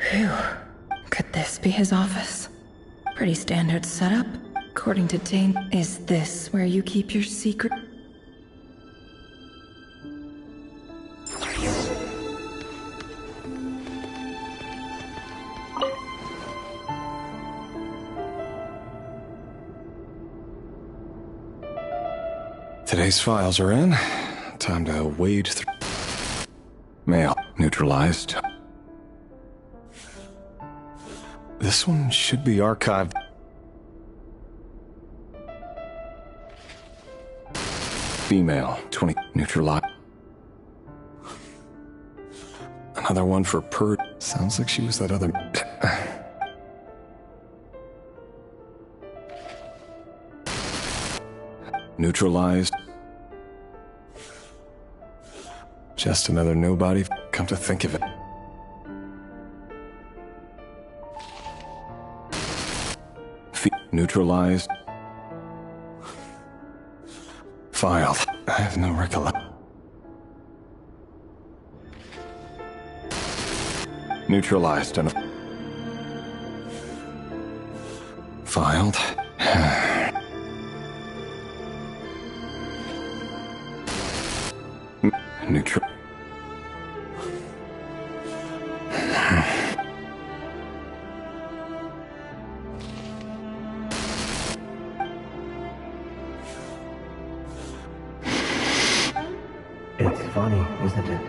Phew. Could this be his office? Pretty standard setup. According to Dane, is this where you keep your secret? Today's files are in. Time to wade through. Mail neutralized. This one should be archived. Female 20 neutralized. Another one for Sounds like she was that other. Neutralized. Just another nobody, come to think of it. Neutralized. Filed. I have no recollection. Neutralized and filed. Neutral. It's funny, isn't it?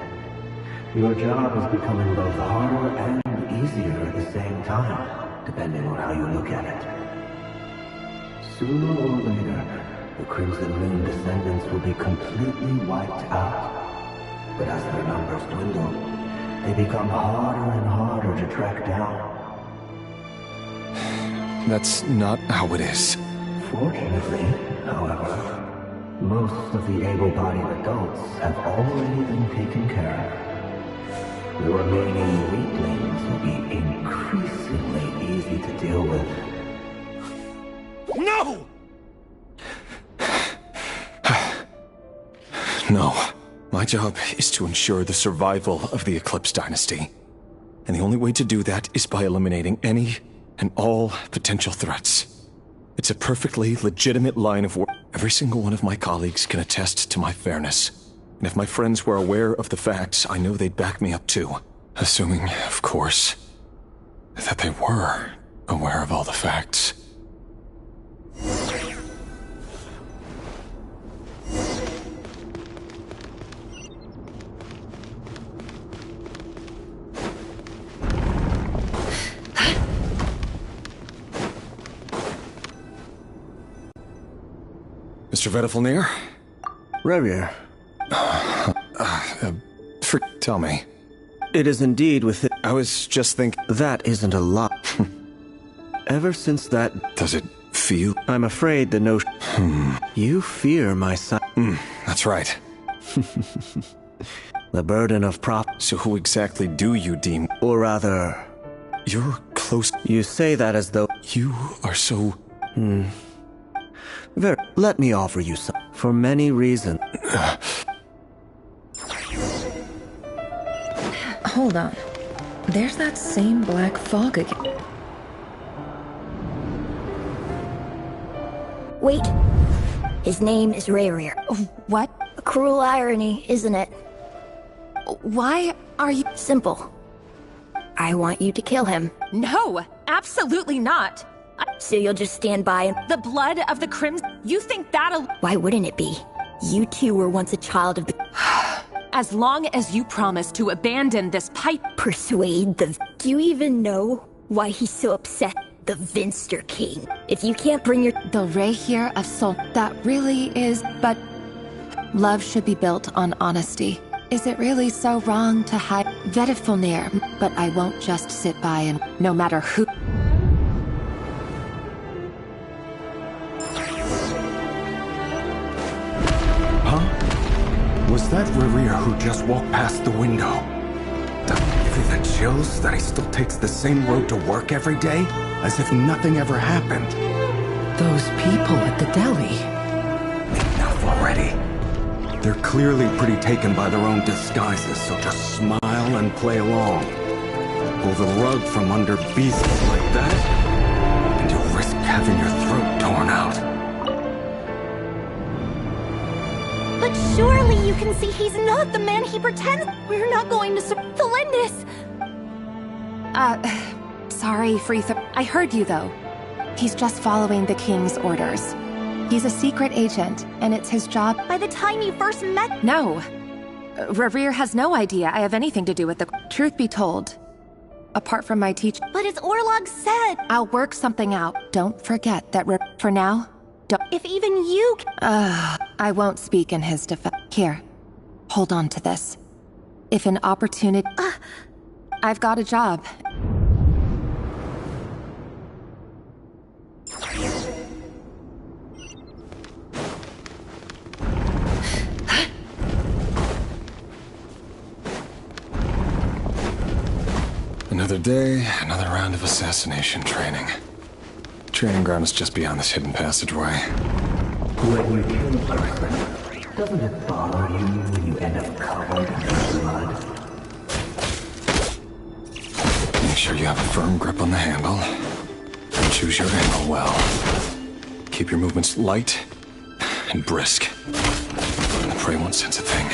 Your job is becoming both harder and easier at the same time, depending on how you look at it. Sooner or later, the Crimson Moon descendants will be completely wiped out. But as their numbers dwindle, they become harder and harder to track down. That's not how it is. Fortunately, however, most of the able-bodied adults have already been taken care of. The remaining weaklings will be increasingly easy to deal with. No! No. My job is to ensure the survival of the Eclipse Dynasty. And the only way to do that is by eliminating any and all potential threats. It's a perfectly legitimate line of work. Every single one of my colleagues can attest to my fairness. And if my friends were aware of the facts, I know they'd back me up too. Assuming, of course, that they were aware of all the facts. Mr. Vedifalnir? Revier. Tell me. It is indeed with it. I was just thinking... That isn't a lot. Ever since that... Does it feel... I'm afraid the notion... You fear my son. That's right. The burden of So who exactly do you deem... Or rather... You're close... You say that as though... You are so... Let me offer you some. For many reasons. Hold on. There's that same black fog again. Wait. His name is Rayrir. What? A cruel irony, isn't it? Why are you... Simple. I want you to kill him. No, absolutely not. So you'll just stand by and... The blood of the Crimson... You think that'll... Why wouldn't it be? You two were once a child of the... As long as you promise to abandon this pipe... Persuade the... Do you even know why he's so upset? The Vinster King. If you can't bring your... The ray here of soul... That really is... But... Love should be built on honesty. Is it really so wrong to hide... Vedifalnir, but I won't just sit by and... No matter who... Was that Rayrir who just walked past the window? Does it give you the chills that he still takes the same road to work every day? As if nothing ever happened. Those people at the deli. Enough already. They're clearly pretty taken by their own disguises, so just smile and play along. pull the rug from under beasts like that, and you'll risk having your throat torn out. But surely you can see he's not the man he pretends. We're not going to Thalindis. Sorry, Freetha. I heard you, though. He's just following the king's orders. He's a secret agent, and it's his job. By the time you first met... No. Reverie has no idea I have anything to do with the... Truth be told, apart from my teach... But as Orlog said... I'll work something out. Don't forget that for now, don't... If even you... I won't speak in his defense. Here, hold on to this. If an opportunity... I've got a job. Another day, another round of assassination training. Training ground is just beyond this hidden passageway. When you kill a person, doesn't it bother you when you end up covered in blood? Make sure you have a firm grip on the handle. And choose your ammo well. Keep your movements light and brisk. And the prey won't sense a thing.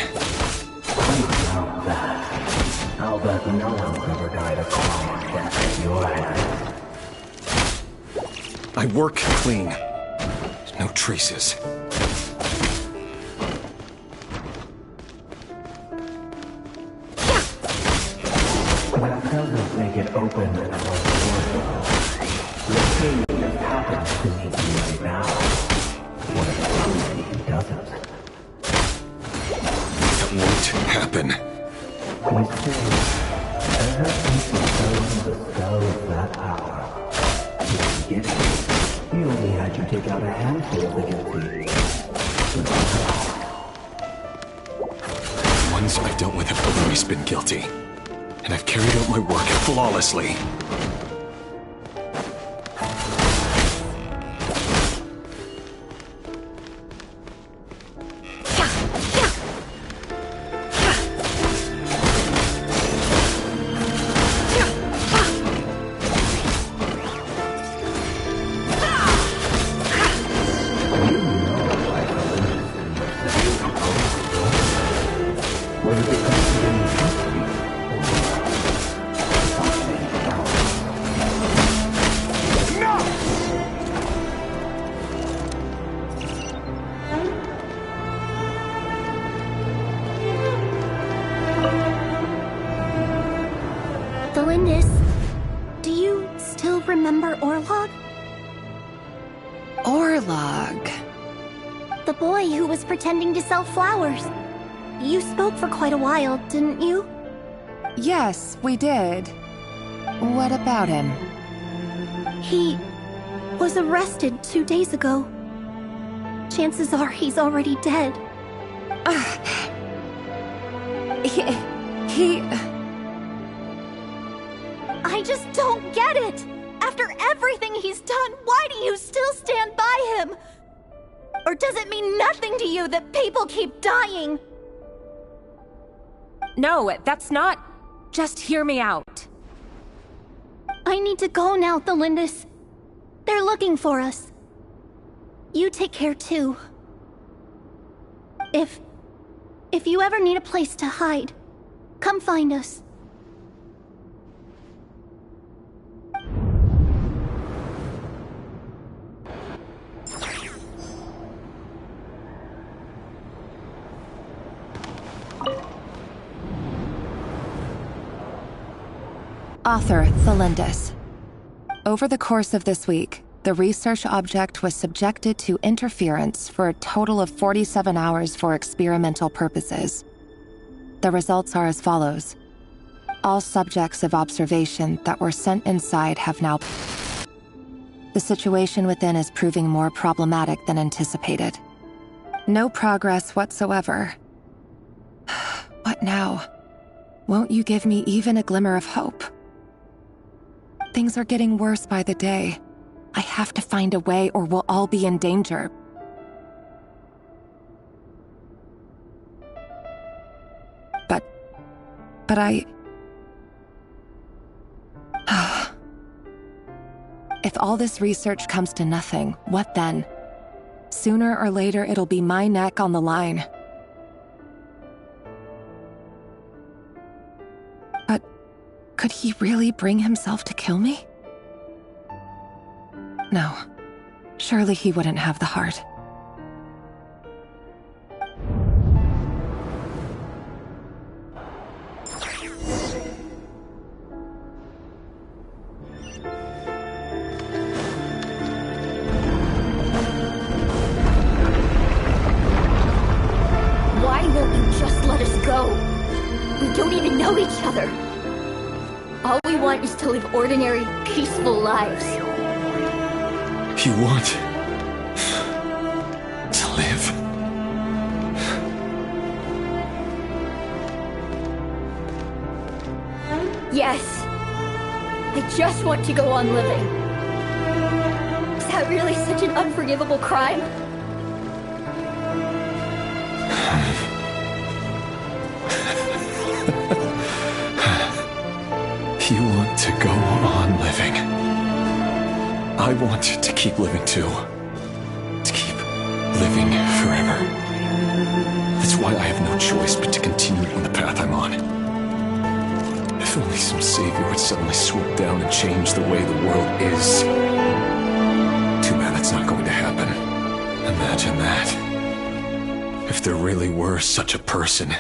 About that, I'll bet no one's ever died a quiet death at your hands. I work clean. No traces. That doesn't make it open and unavoidable. The king just happens to meet you right now. What if he doesn't? That won't happen. We say, ever since the stone bestows that power, to get it, he only had you take out a handful of the guilty. The ones I've dealt with have always been guilty. And I've carried out my work flawlessly. Thalindis, do you still remember Orlog? Orlog. The boy who was pretending to sell flowers. You spoke for quite a while, didn't you? Yes, we did. What about him? He was arrested 2 days ago. Chances are he's already dead. He... I just don't get it! After everything he's done, why do you still stand by him? Or does it mean nothing to you that people keep dying? No, that's not... Just hear me out. I need to go now, Thalindis. They're looking for us. You take care too. If you ever need a place to hide, come find us. Author Thalindis. Over the course of this week, the research object was subjected to interference for a total of 47 hours for experimental purposes. The results are as follows. All subjects of observation that were sent inside have now... The situation within is proving more problematic than anticipated. No progress whatsoever. What now? Won't you give me even a glimmer of hope? Things are getting worse by the day. I have to find a way or we'll all be in danger. But If all this research comes to nothing, what then? Sooner or later, it'll be my neck on the line. But could he really bring himself to kill me? No. Surely he wouldn't have the heart. Why won't you just let us go? We don't even know each other. All we want is to live ordinary, peaceful lives. You want to live? Yes. I just want to go on living. Is that really such an unforgivable crime? You want to go on living. I want to keep living too. To keep living forever. That's why I have no choice but to continue on the path I'm on. If only some savior would suddenly swoop down and change the way the world is. Too bad that's not going to happen. Imagine that. If there really were such a person,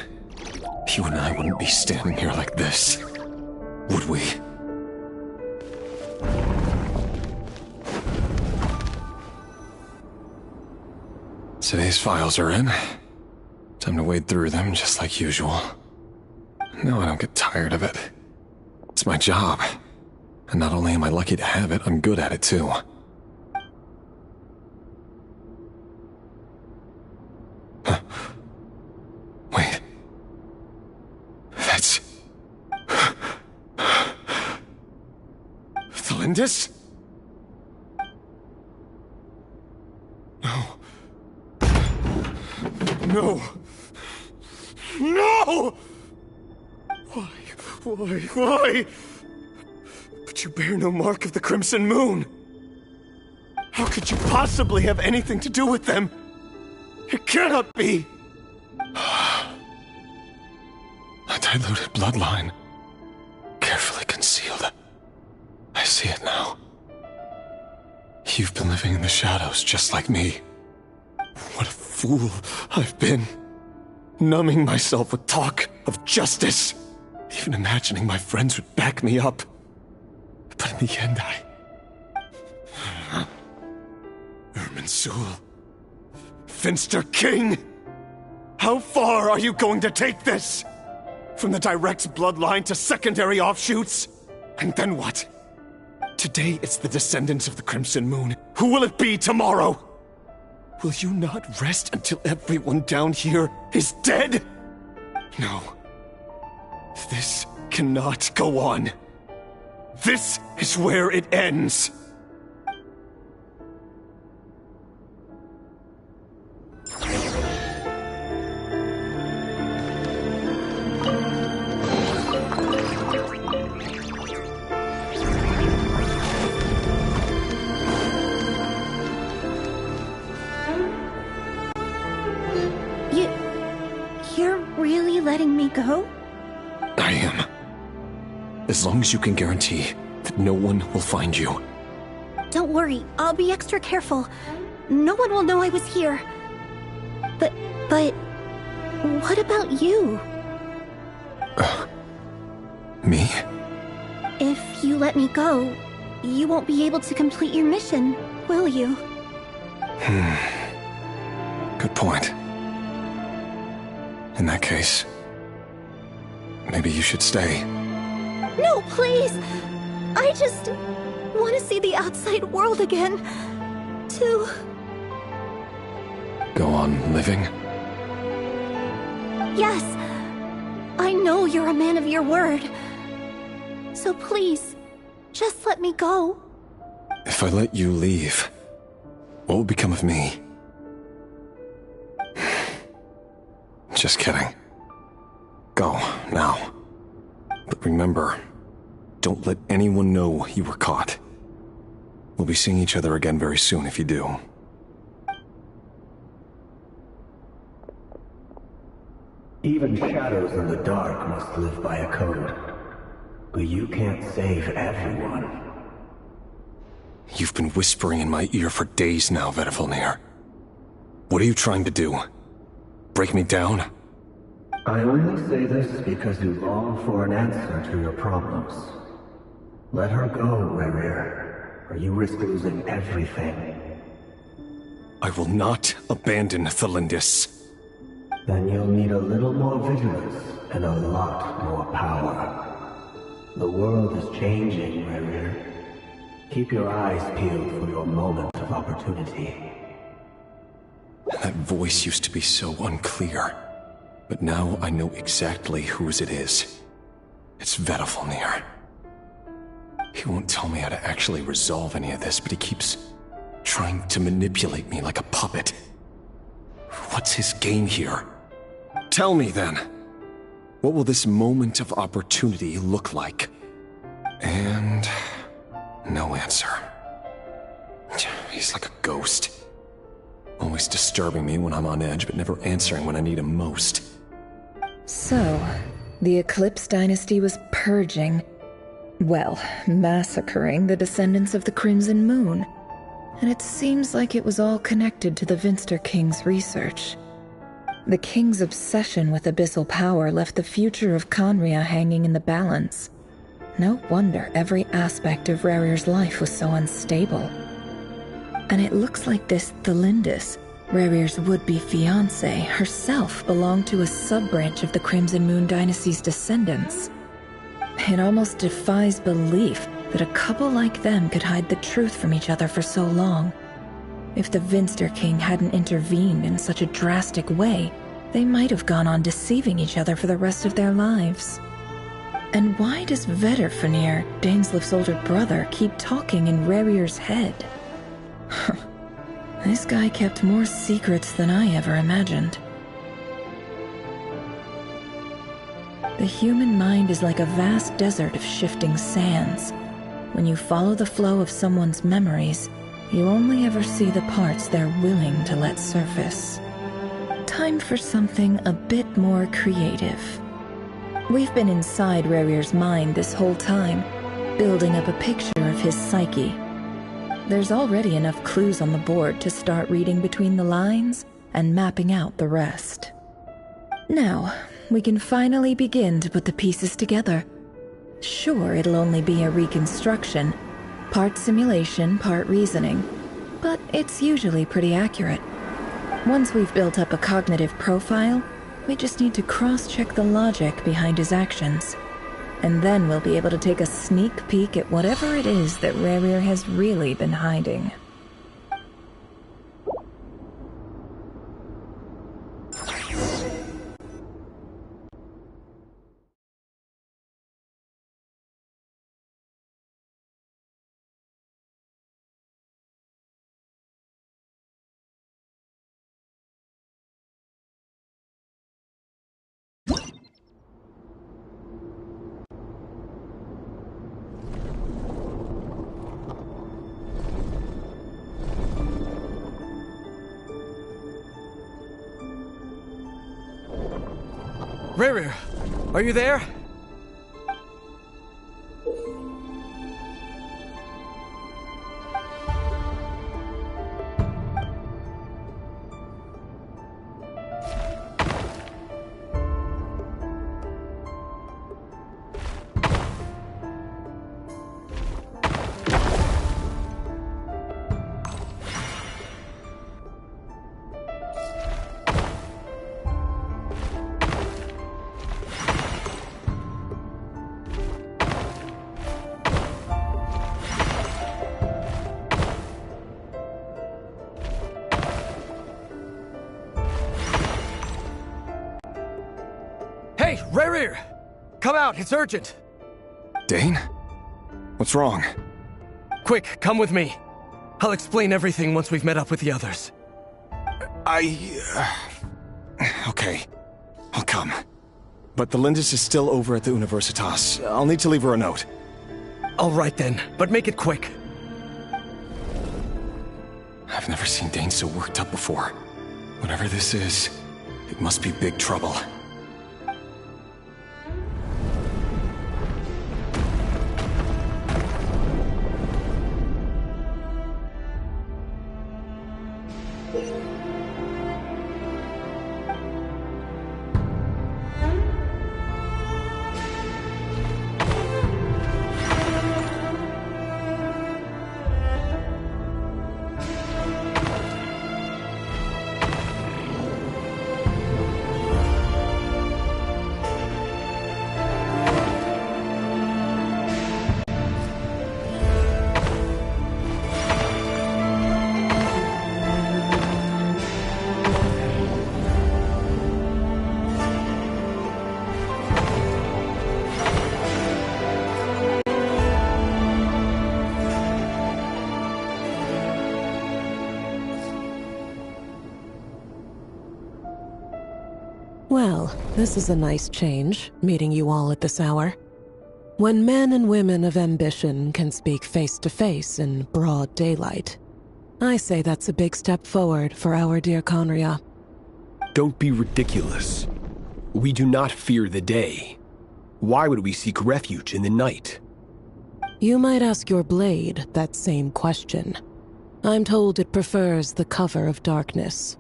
you and I wouldn't be standing here like this, would we? Today's files are in. Time to wade through them just like usual. No, I don't get tired of it. It's my job. And not only am I lucky to have it, I'm good at it too. Huh. Wait. That's... Thelindis? No. No! No! Why? But you bear no mark of the Crimson Moon. How could you possibly have anything to do with them? It cannot be! A diluted bloodline. Carefully concealed. I see it now. You've been living in the shadows just like me. What a fool I've been. Numbing myself with talk of justice. Even imagining my friends would back me up. But in the end, Irminsul. Finster King! How far are you going to take this? From the direct bloodline to secondary offshoots? And then what? Today it's the descendants of the Crimson Moon. Who will it be tomorrow? Will you not rest until everyone down here is dead? No. This cannot go on. This is where it ends. You're really letting me go? I am. As long as you can guarantee that no one will find you. Don't worry, I'll be extra careful. No one will know I was here. But what about you? Me? If you let me go, you won't be able to complete your mission, will you? Good point. In that case, maybe you should stay. No, please! I just want to see the outside world again. To... Go on living? Yes. I know you're a man of your word. So please, just let me go. If I let you leave, what will become of me? Just kidding. Go, now. But remember, don't let anyone know you were caught. We'll be seeing each other again very soon if you do. Even shadows in the dark must live by a code. But you can't save everyone. You've been whispering in my ear for days now, Vedifilnir. What are you trying to do? Break me down? I only say this because you long for an answer to your problems. Let her go, Rerir, or you risk losing everything. I will not abandon Thelindis. Then you'll need a little more vigilance and a lot more power. The world is changing, Rerir. Keep your eyes peeled for your moment of opportunity. That voice used to be so unclear. But now I know exactly whose it is. It's Vedifilnir. He won't tell me how to actually resolve any of this, but he keeps trying to manipulate me like a puppet. What's his game here? Tell me then. What will this moment of opportunity look like? And no answer. He's like a ghost. Always disturbing me when I'm on edge, but never answering when I need him most. So, the Eclipse Dynasty was purging, well, massacring the descendants of the Crimson Moon. And it seems like it was all connected to the Vinster King's research. The King's obsession with abyssal power left the future of Conria hanging in the balance. No wonder every aspect of Rerir's life was so unstable. And it looks like this Thelindis, Rerir's would-be fiancée, herself belonged to a sub-branch of the Crimson Moon Dynasty's descendants. It almost defies belief that a couple like them could hide the truth from each other for so long. If the Vinster King hadn't intervened in such a drastic way, they might have gone on deceiving each other for the rest of their lives. And why does Vedifilnir, Daneslif's older brother, keep talking in Rerir's head? This guy kept more secrets than I ever imagined. The human mind is like a vast desert of shifting sands. When you follow the flow of someone's memories, you only ever see the parts they're willing to let surface. Time for something a bit more creative. We've been inside Rerir's mind this whole time, building up a picture of his psyche. There's already enough clues on the board to start reading between the lines and mapping out the rest. Now, we can finally begin to put the pieces together. Sure, it'll only be a reconstruction, part simulation, part reasoning, but it's usually pretty accurate. Once we've built up a cognitive profile, we just need to cross-check the logic behind his actions. And then we'll be able to take a sneak peek at whatever it is that Rerir has really been hiding. Rerir, are you there? Hey, Rerir! Come out, it's urgent! Dane? What's wrong? Quick, come with me. I'll explain everything once we've met up with the others. Okay. I'll come. But the Lindis is still over at the Universitas. I'll need to leave her a note. All right then, but make it quick. I've never seen Dane so worked up before. Whatever this is, it must be big trouble. Well, this is a nice change, meeting you all at this hour. When men and women of ambition can speak face to face in broad daylight, I say that's a big step forward for our dear Conria. Don't be ridiculous. We do not fear the day. Why would we seek refuge in the night? You might ask your blade that same question. I'm told it prefers the cover of darkness.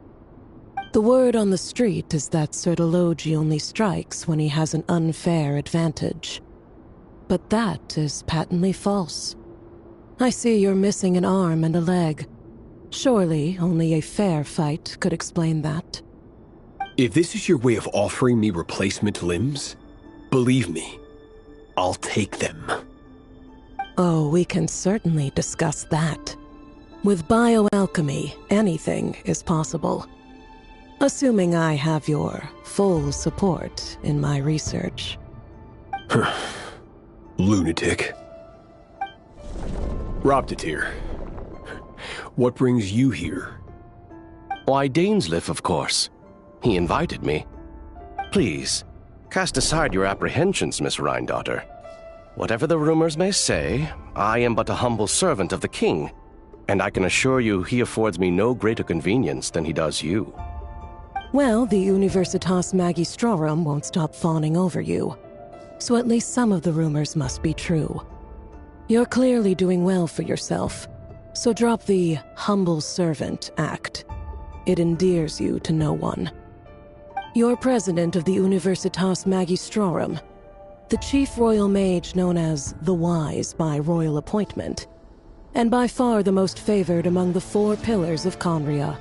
The word on the street is that Sertologi only strikes when he has an unfair advantage. But that is patently false. I see you're missing an arm and a leg. Surely only a fair fight could explain that. If this is your way of offering me replacement limbs, believe me, I'll take them. Oh, we can certainly discuss that. With bioalchemy, anything is possible. Assuming I have your full support in my research. Lunatic. Robtatir, what brings you here? Why, Dainsleif, of course. He invited me. Please, cast aside your apprehensions, Miss Rhindaughter. Whatever the rumors may say, I am but a humble servant of the king, and I can assure you he affords me no greater convenience than he does you. Well, the Universitas Magistrorum won't stop fawning over you. So at least some of the rumors must be true. You're clearly doing well for yourself, so drop the humble servant act. It endears you to no one. You're president of the Universitas Magistrorum, the chief royal mage known as the Wise by royal appointment, and by far the most favored among the 4 pillars of Conria.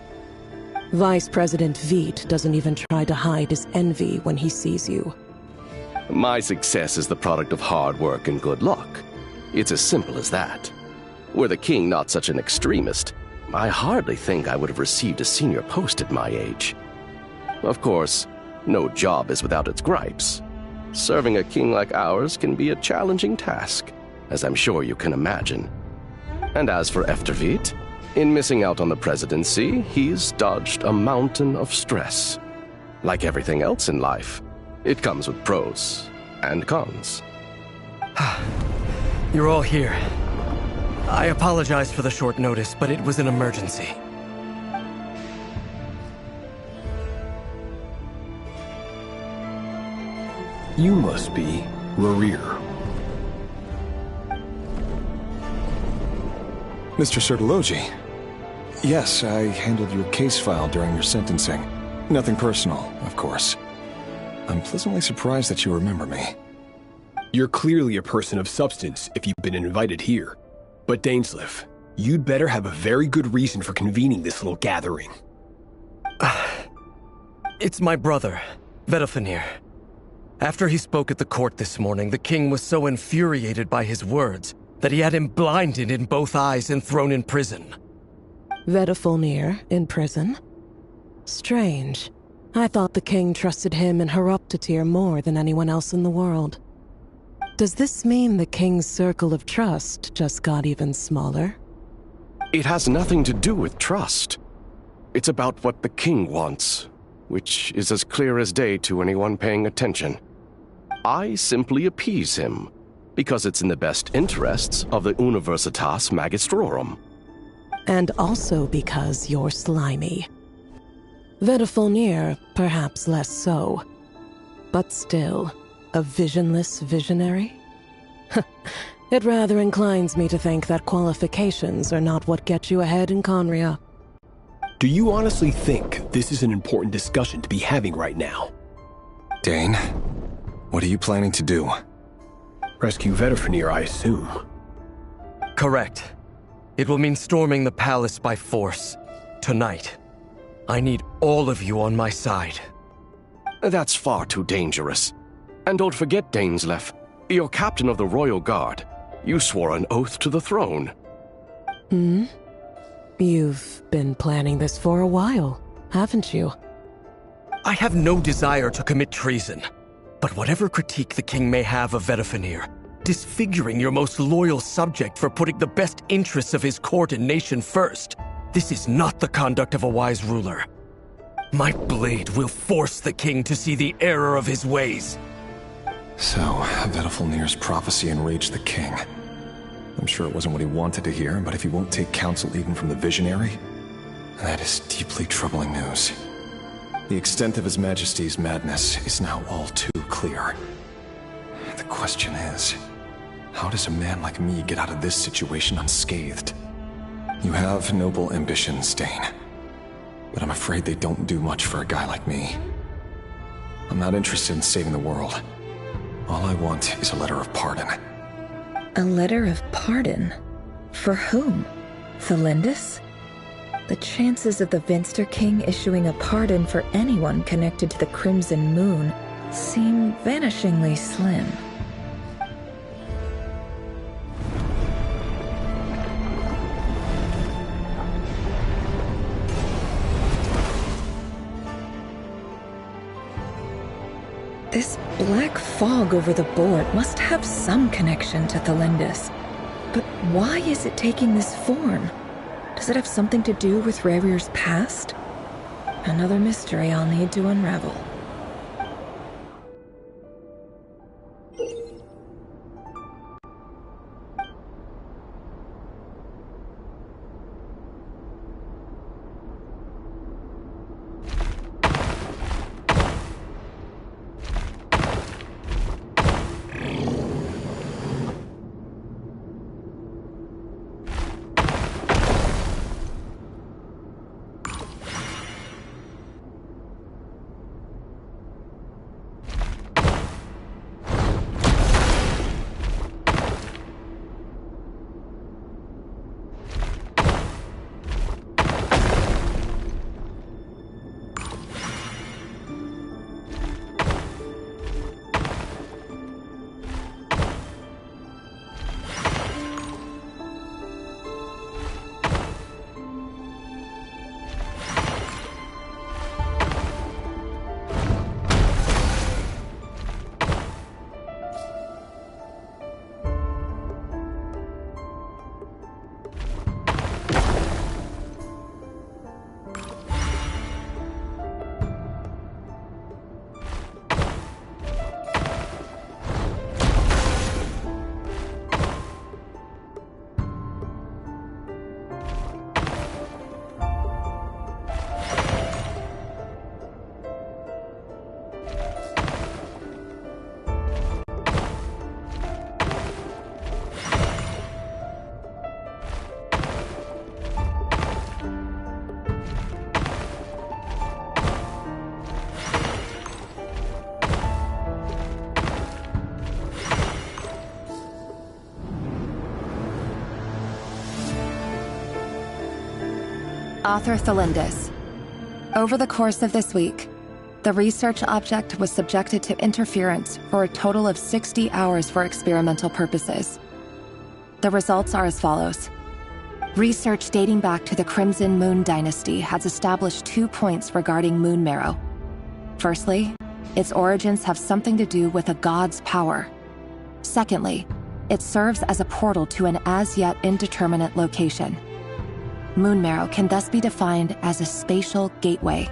Vice President Veit doesn't even try to hide his envy when he sees you. My success is the product of hard work and good luck. It's as simple as that. Were the king not such an extremist, I hardly think I would have received a senior post at my age. Of course, no job is without its gripes. Serving a king like ours can be a challenging task, as I'm sure you can imagine. And as for Efterveit, in missing out on the presidency, he's dodged a mountain of stress. Like everything else in life, it comes with pros and cons. You're all here. I apologize for the short notice, but it was an emergency. You must be Rarir. Mr. Sertologi. Yes, I handled your case file during your sentencing. Nothing personal, of course. I'm pleasantly surprised that you remember me. You're clearly a person of substance if you've been invited here. But Dainsleif, you'd better have a very good reason for convening this little gathering. It's my brother, Vedifenir. After he spoke at the court this morning, the king was so infuriated by his words that he had him blinded in both eyes and thrown in prison. Vedifenir in prison? Strange. I thought the king trusted him and Horoptatir more than anyone else in the world. Does this mean the king's circle of trust just got even smaller? It has nothing to do with trust. It's about what the king wants, which is as clear as day to anyone paying attention. I simply appease him, because it's in the best interests of the Universitas Magistrorum. And also because you're slimy. Vedifulnir, perhaps less so. But still, a visionless visionary? It rather inclines me to think that qualifications are not what get you ahead in Conria. Do you honestly think this is an important discussion to be having right now? Dane, what are you planning to do? Rescue Vedifulnir, I assume. Correct. It will mean storming the palace by force. Tonight. I need all of you on my side. That's far too dangerous. And don't forget, Dainsleif, you're captain of the Royal Guard. You swore an oath to the throne. You've been planning this for a while, haven't you? I have no desire to commit treason. But whatever critique the king may have of Vedifulnir, disfiguring your most loyal subject for putting the best interests of his court and nation first, this is not the conduct of a wise ruler. My blade will force the king to see the error of his ways. So, Vedifulnir's prophecy enraged the king. I'm sure it wasn't what he wanted to hear, but if he won't take counsel even from the visionary, that is deeply troubling news. The extent of His Majesty's madness is now all too clear. The question is, how does a man like me get out of this situation unscathed? You have noble ambitions, Dane, but I'm afraid they don't do much for a guy like me. I'm not interested in saving the world. All I want is a letter of pardon. A letter of pardon? For whom? Thelindis? The chances of the Venster King issuing a pardon for anyone connected to the Crimson Moon seem vanishingly slim. This black fog over the board must have some connection to Thelindis. But why is it taking this form? Does it have something to do with Rerir's past? Another mystery I'll need to unravel. Author Thelindis. Over the course of this week, the research object was subjected to interference for a total of 60 hours for experimental purposes. The results are as follows. Research dating back to the Crimson Moon Dynasty has established 2 points regarding moon marrow. Firstly, its origins have something to do with a god's power. Secondly, it serves as a portal to an as-yet indeterminate location. Moon marrow can thus be defined as a spatial gateway.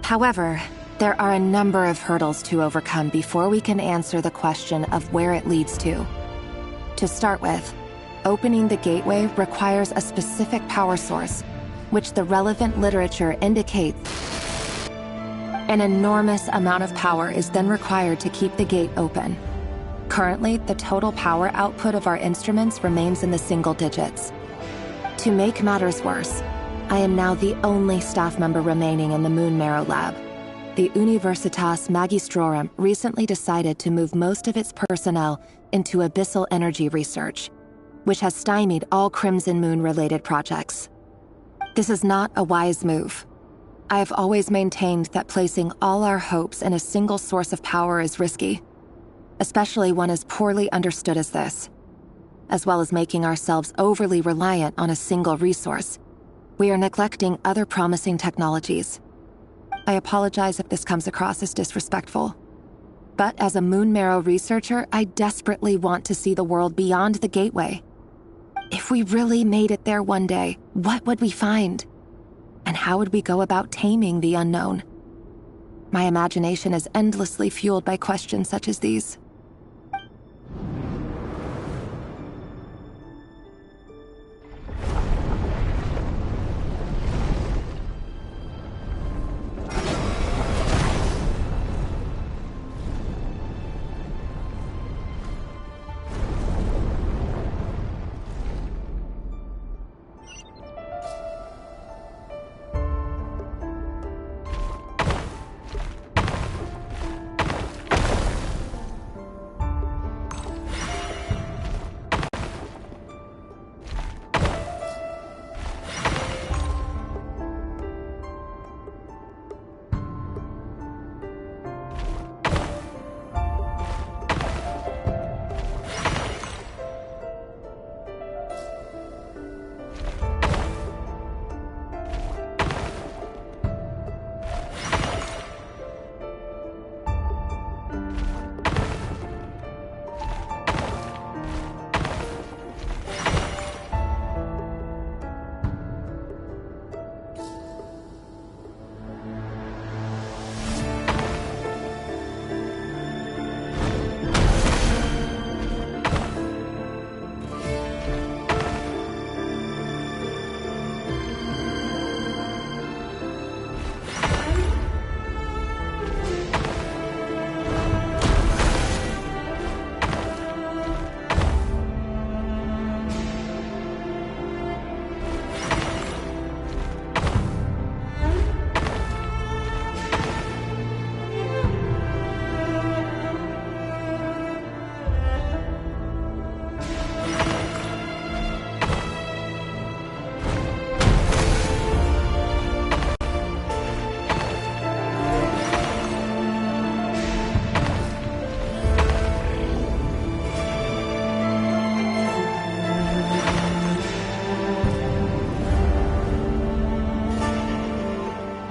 However, there are a number of hurdles to overcome before we can answer the question of where it leads to. To start with, Opening the gateway requires a specific power source, which the relevant literature indicates. An enormous amount of power is then required to keep the gate open. Currently, the total power output of our instruments remains in the single digits. To make matters worse, I am now the only staff member remaining in the Moon Marrow lab. The Universitas Magistrorum recently decided to move most of its personnel into abyssal energy research, which has stymied all Crimson Moon-related projects. This is not a wise move. I have always maintained that placing all our hopes in a single source of power is risky, especially one as poorly understood as this. As well as making ourselves overly reliant on a single resource, we are neglecting other promising technologies. I apologize if this comes across as disrespectful. But as a Moon Marrow researcher, I desperately want to see the world beyond the gateway. If we really made it there one day, what would we find? And how would we go about taming the unknown? My imagination is endlessly fueled by questions such as these.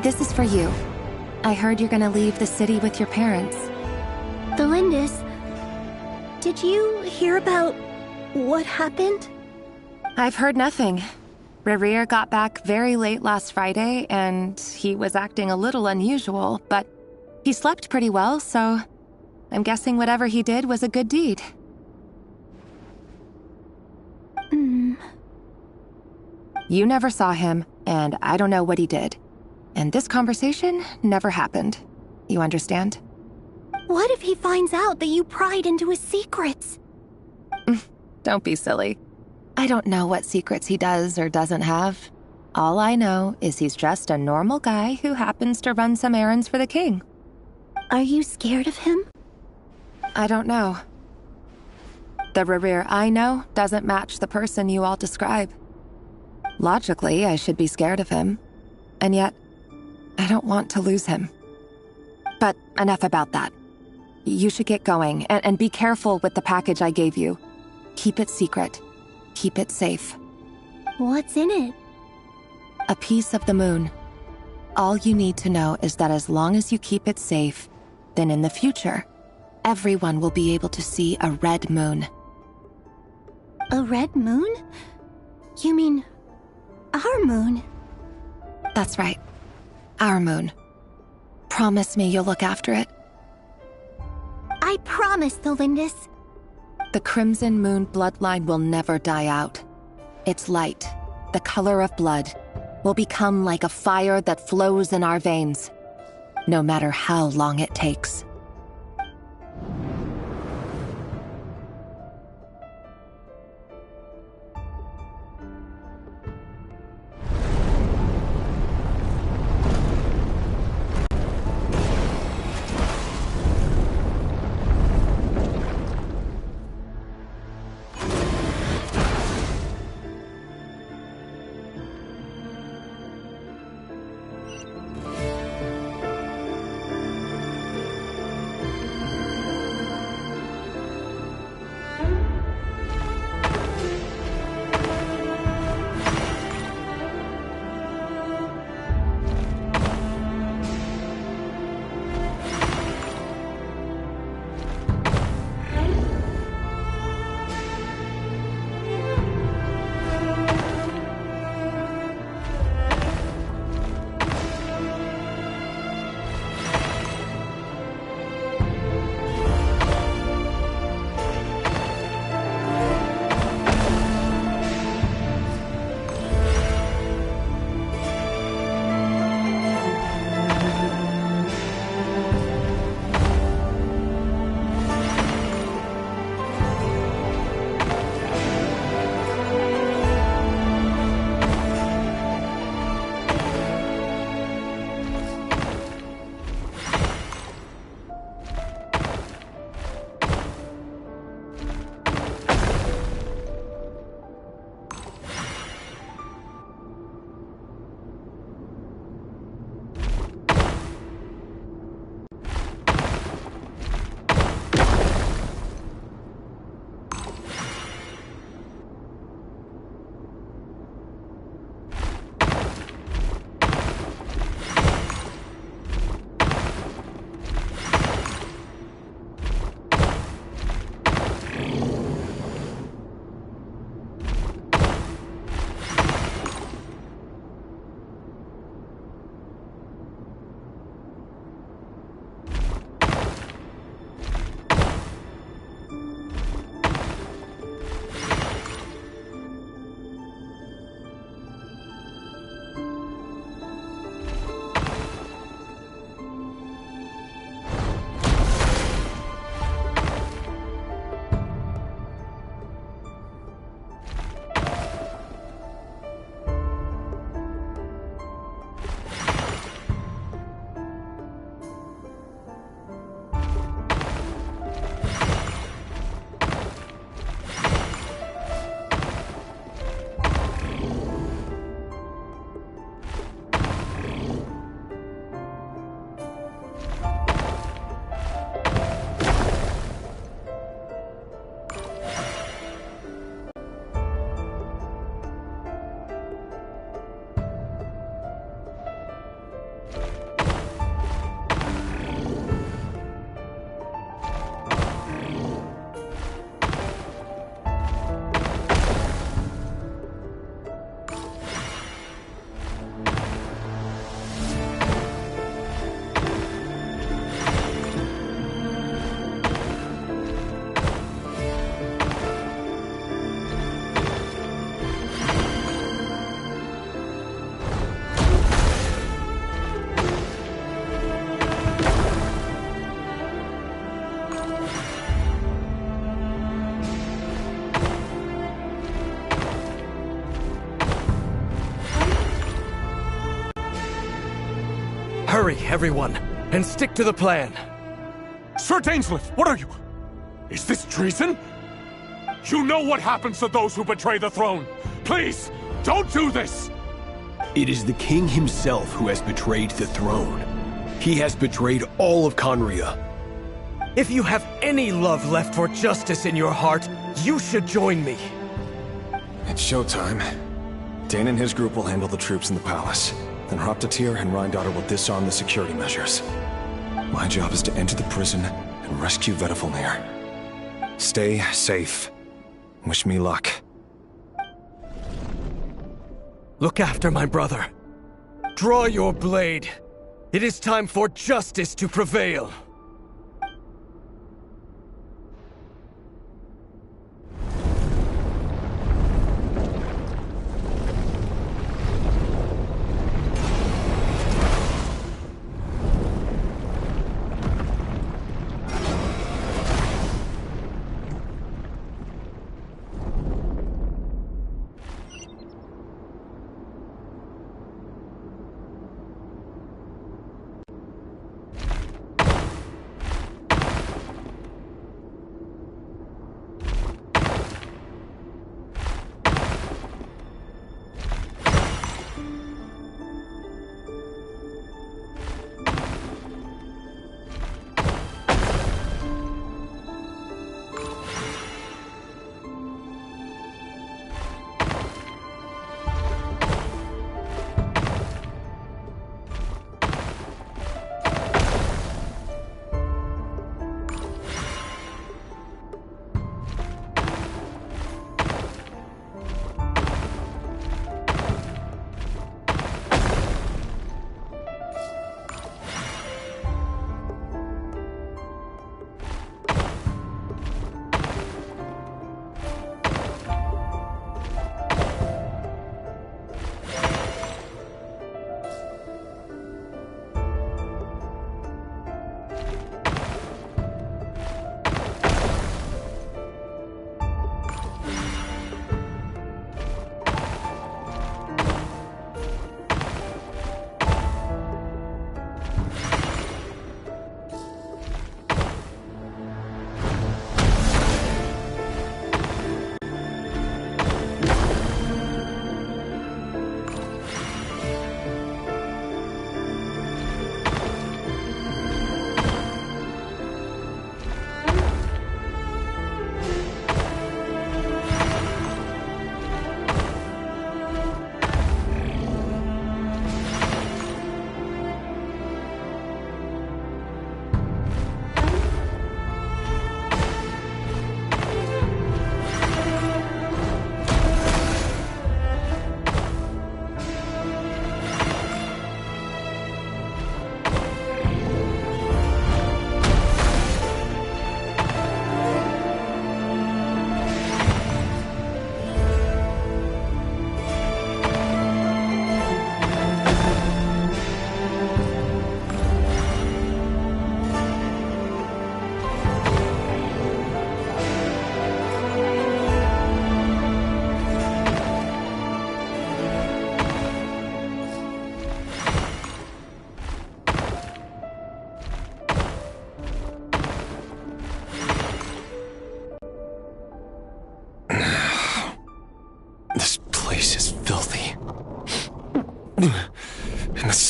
This is for you. I heard you're gonna leave the city with your parents. The Lindis, did you hear about what happened? I've heard nothing. Rerir got back very late last Friday, and he was acting a little unusual, but he slept pretty well, so I'm guessing whatever he did was a good deed. You never saw him, and I don't know what he did. And this conversation never happened. You understand? What if he finds out that you pried into his secrets? Don't be silly. I don't know what secrets he does or doesn't have. All I know is he's just a normal guy who happens to run some errands for the king. Are you scared of him? I don't know. The Rerir I know doesn't match the person you all describe. Logically, I should be scared of him. And yet, I don't want to lose him. But enough about that. You should get going, and be careful with the package I gave you. Keep it secret. Keep it safe. What's in it? A piece of the moon. All you need to know is that as long as you keep it safe, then in the future, everyone will be able to see a red moon. A red moon? You mean our moon? That's right. Our moon. Promise me you'll look after it. I promise, the Lindis. The Crimson Moon bloodline will never die out. Its light, the color of blood, will become like a fire that flows in our veins, no matter how long it takes. Hurry, everyone, and stick to the plan. Sir Dainsleif, what are you? Is this treason? You know what happens to those who betray the throne. Please, don't do this! It is the king himself who has betrayed the throne. He has betrayed all of Conria. If you have any love left for justice in your heart, you should join me. It's showtime. Dane and his group will handle the troops in the palace. Then Hraptatyr and Rheindater will disarm the security measures. My job is to enter the prison and rescue Vedifalnir. Stay safe. Wish me luck. Look after my brother. Draw your blade. It is time for justice to prevail.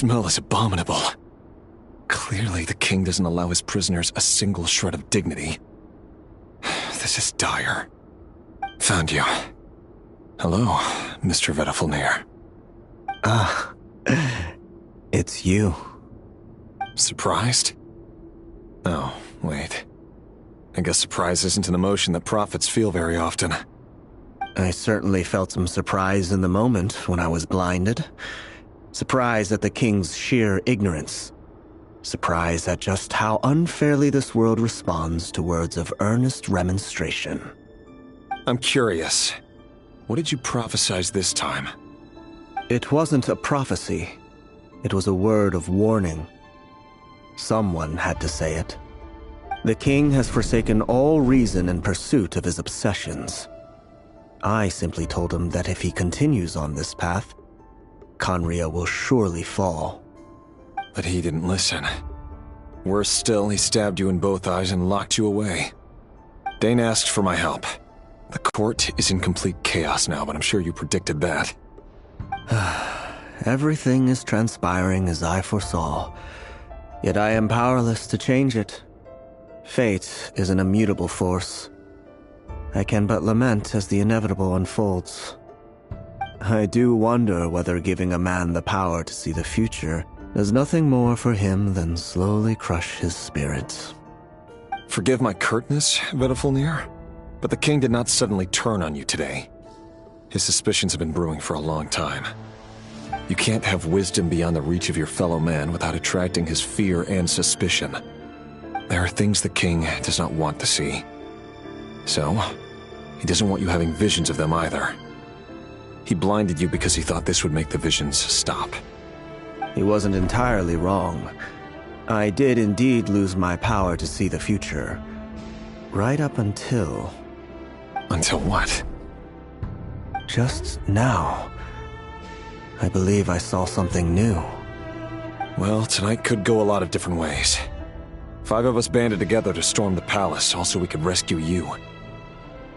smell is abominable. Clearly, the king doesn't allow his prisoners a single shred of dignity. This is dire. Found you. Hello, Mr. Vedifulnir. Ah, it's you. Surprised? Oh, wait. I guess surprise isn't an emotion that prophets feel very often. I certainly felt some surprise in the moment when I was blinded. Surprise at the king's sheer ignorance. Surprise at just how unfairly this world responds to words of earnest remonstration. I'm curious. What did you prophesize this time? It wasn't a prophecy. It was a word of warning. Someone had to say it. The king has forsaken all reason in pursuit of his obsessions. I simply told him that if he continues on this path, Khaenri'ah will surely fall. But he didn't listen. Worse still, he stabbed you in both eyes and locked you away. Dane asked for my help. The court is in complete chaos now, but I'm sure you predicted that. Everything is transpiring as I foresaw, yet I am powerless to change it. Fate is an immutable force. I can but lament as the inevitable unfolds. I do wonder whether giving a man the power to see the future does nothing more for him than slowly crush his spirit. Forgive my curtness, Vedifulnir, but the king did not suddenly turn on you today. His suspicions have been brewing for a long time. You can't have wisdom beyond the reach of your fellow man without attracting his fear and suspicion. There are things the king does not want to see. So, he doesn't want you having visions of them either. He blinded you because he thought this would make the visions stop. He wasn't entirely wrong. I did indeed lose my power to see the future. Right up until... Until what? Just now. I believe I saw something new. Well, tonight could go a lot of different ways. 5 of us banded together to storm the palace, also we could rescue you.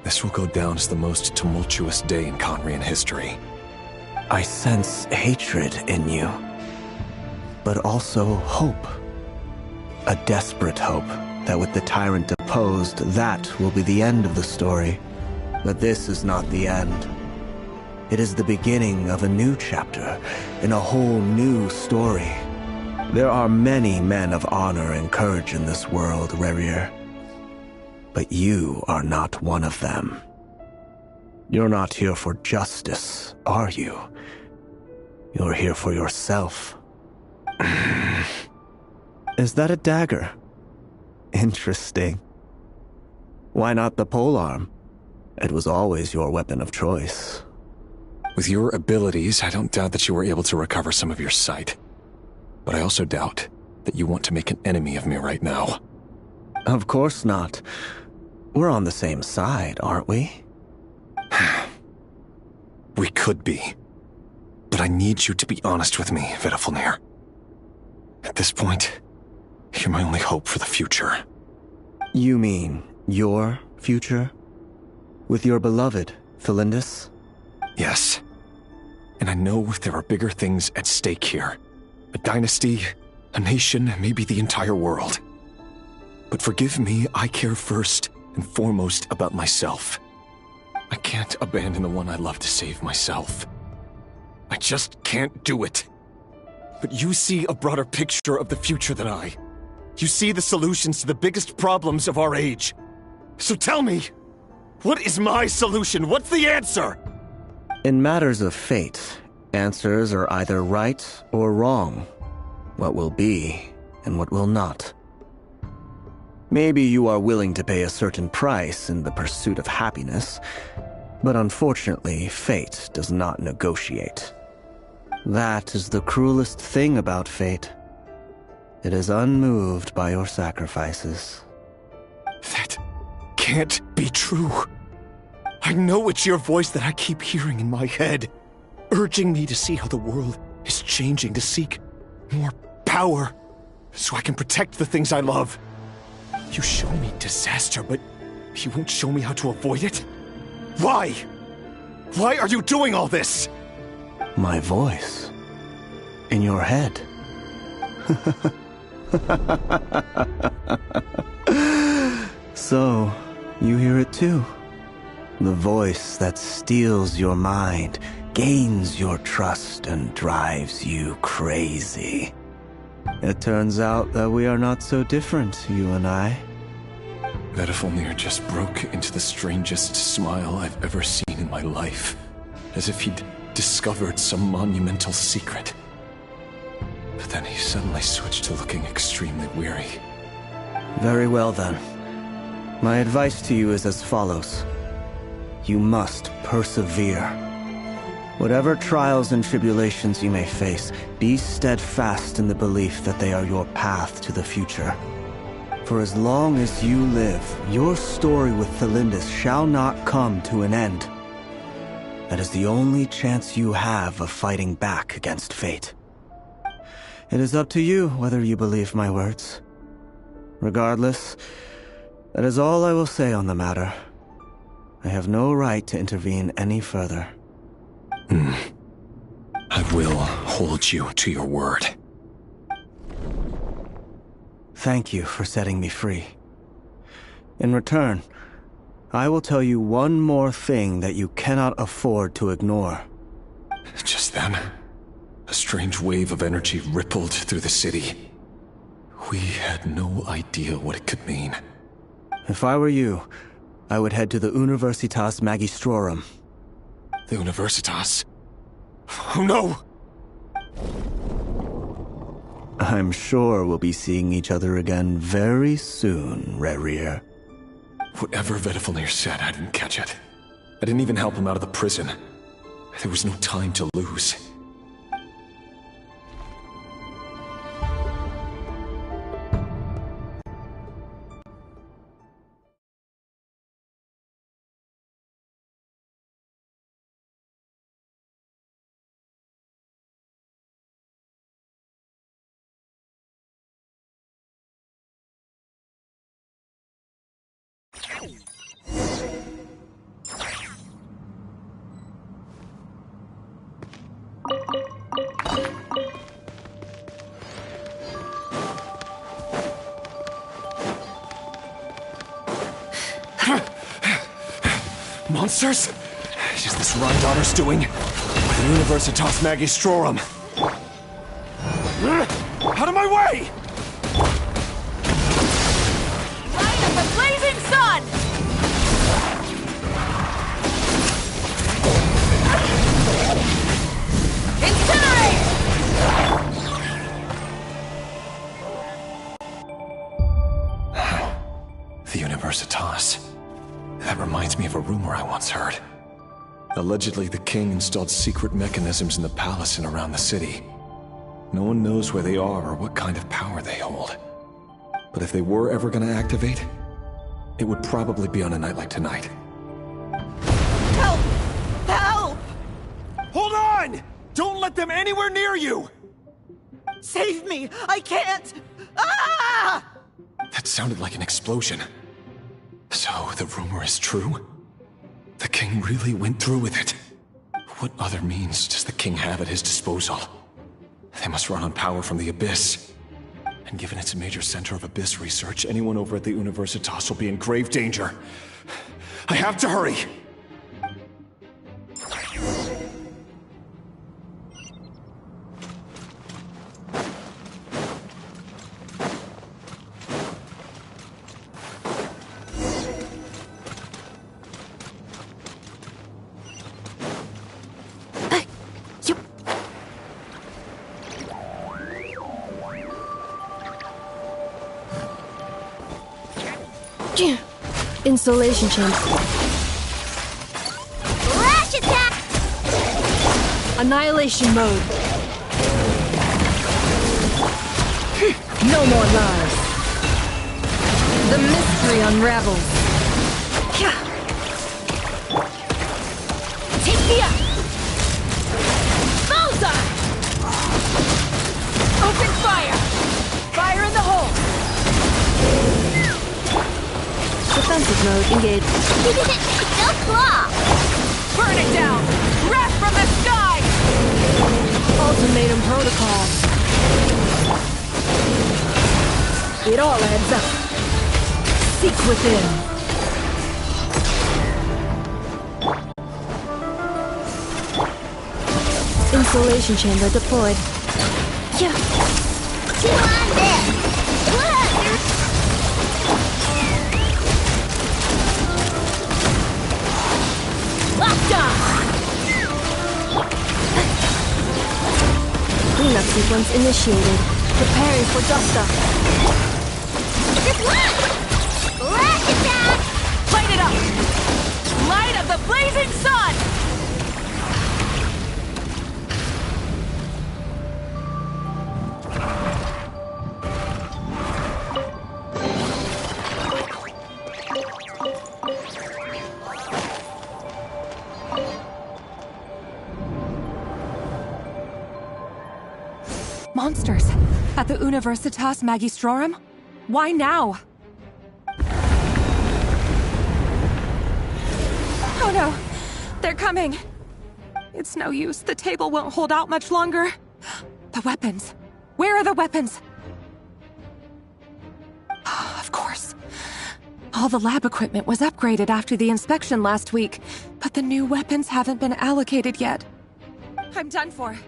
This will go down as the most tumultuous day in Khaenri'ah history. I sense hatred in you, but also hope. A desperate hope that with the tyrant deposed, that will be the end of the story. But this is not the end. It is the beginning of a new chapter, in a whole new story. There are many men of honor and courage in this world, Rerir. But you are not one of them. You're not here for justice, are you? You're here for yourself. Is that a dagger? Interesting. Why not the polearm? It was always your weapon of choice. With your abilities, I don't doubt that you were able to recover some of your sight. But I also doubt that you want to make an enemy of me right now. Of course not. We're on the same side, aren't we? We could be. But I need you to be honest with me, Vedifulnir. At this point, you're my only hope for the future. You mean your future? With your beloved, Felindis? Yes. And I know there are bigger things at stake here. A dynasty, a nation, maybe the entire world. But forgive me, I care first and foremost about myself. I can't abandon the one I love to save myself. I just can't do it. But you see a broader picture of the future than I. You see the solutions to the biggest problems of our age. So tell me, what is my solution? What's the answer? In matters of fate, answers are either right or wrong. What will be and what will not. Maybe you are willing to pay a certain price in the pursuit of happiness, but unfortunately, fate does not negotiate. That is the cruelest thing about fate. It is unmoved by your sacrifices. That can't be true. I know it's your voice that I keep hearing in my head, urging me to see how the world is changing, to seek more power, so I can protect the things I love. You show me disaster, but you won't show me how to avoid it? Why? Why are you doing all this? My voice. In your head. So, you hear it too? The voice that steals your mind, gains your trust, and drives you crazy. It turns out that we are not so different, you and I. Vedifilnir just broke into the strangest smile I've ever seen in my life, as if he'd discovered some monumental secret. But then he suddenly switched to looking extremely weary. Very well then. My advice to you is as follows. You must persevere. Whatever trials and tribulations you may face, be steadfast in the belief that they are your path to the future. For as long as you live, your story with Thelindis shall not come to an end. That is the only chance you have of fighting back against fate. It is up to you whether you believe my words. Regardless, that is all I will say on the matter. I have no right to intervene any further. I will hold you to your word. Thank you for setting me free. In return, I will tell you one more thing that you cannot afford to ignore. Just then, a strange wave of energy rippled through the city. We had no idea what it could mean. If I were you, I would head to the Universitas Magistrorum. The Universitas? Oh no! I'm sure we'll be seeing each other again very soon, Rerir. Whatever Vedifilnir said, I didn't catch it. I didn't even help him out of the prison. There was no time to lose. Monsters? Is this Rhine Daughter's doing? With the Universitas Magistrorum? Out of my way! Light of the blazing sun! Incinerate! The Universitas. That reminds me of a rumor I once heard. Allegedly, the king installed secret mechanisms in the palace and around the city. No one knows where they are or what kind of power they hold. But if they were ever going to activate, it would probably be on a night like tonight. Help! Help! Hold on! Don't let them anywhere near you! Save me! I can't! Ah! That sounded like an explosion. So, the rumor is true? The king really went through with it? What other means does the king have at his disposal? They must run on power from the Abyss. And given it's a major center of Abyss research, anyone over at the Universitas will be in grave danger. I have to hurry! Installation chamber. Flash attack! Annihilation mode. No more lies. The mystery unravels. Take me up! Bullseye! Open fire! Fire in the hole! Defensive mode engaged. No claw! Burn it down! Wrath from the sky! Ultimatum protocol. It all adds up. Seek within. Insulation chamber deployed. Yeah. Chew on this! Locked on! Cleanup sequence initiated. Preparing for dust-up. Just look! Blast it back! Light it up! Light of the blazing sun! Monsters! At the Universitas Magistrorum? Why now? Oh no! They're coming! It's no use. The table won't hold out much longer. The weapons. Where are the weapons? Of course. All the lab equipment was upgraded after the inspection last week, but the new weapons haven't been allocated yet. I'm done for.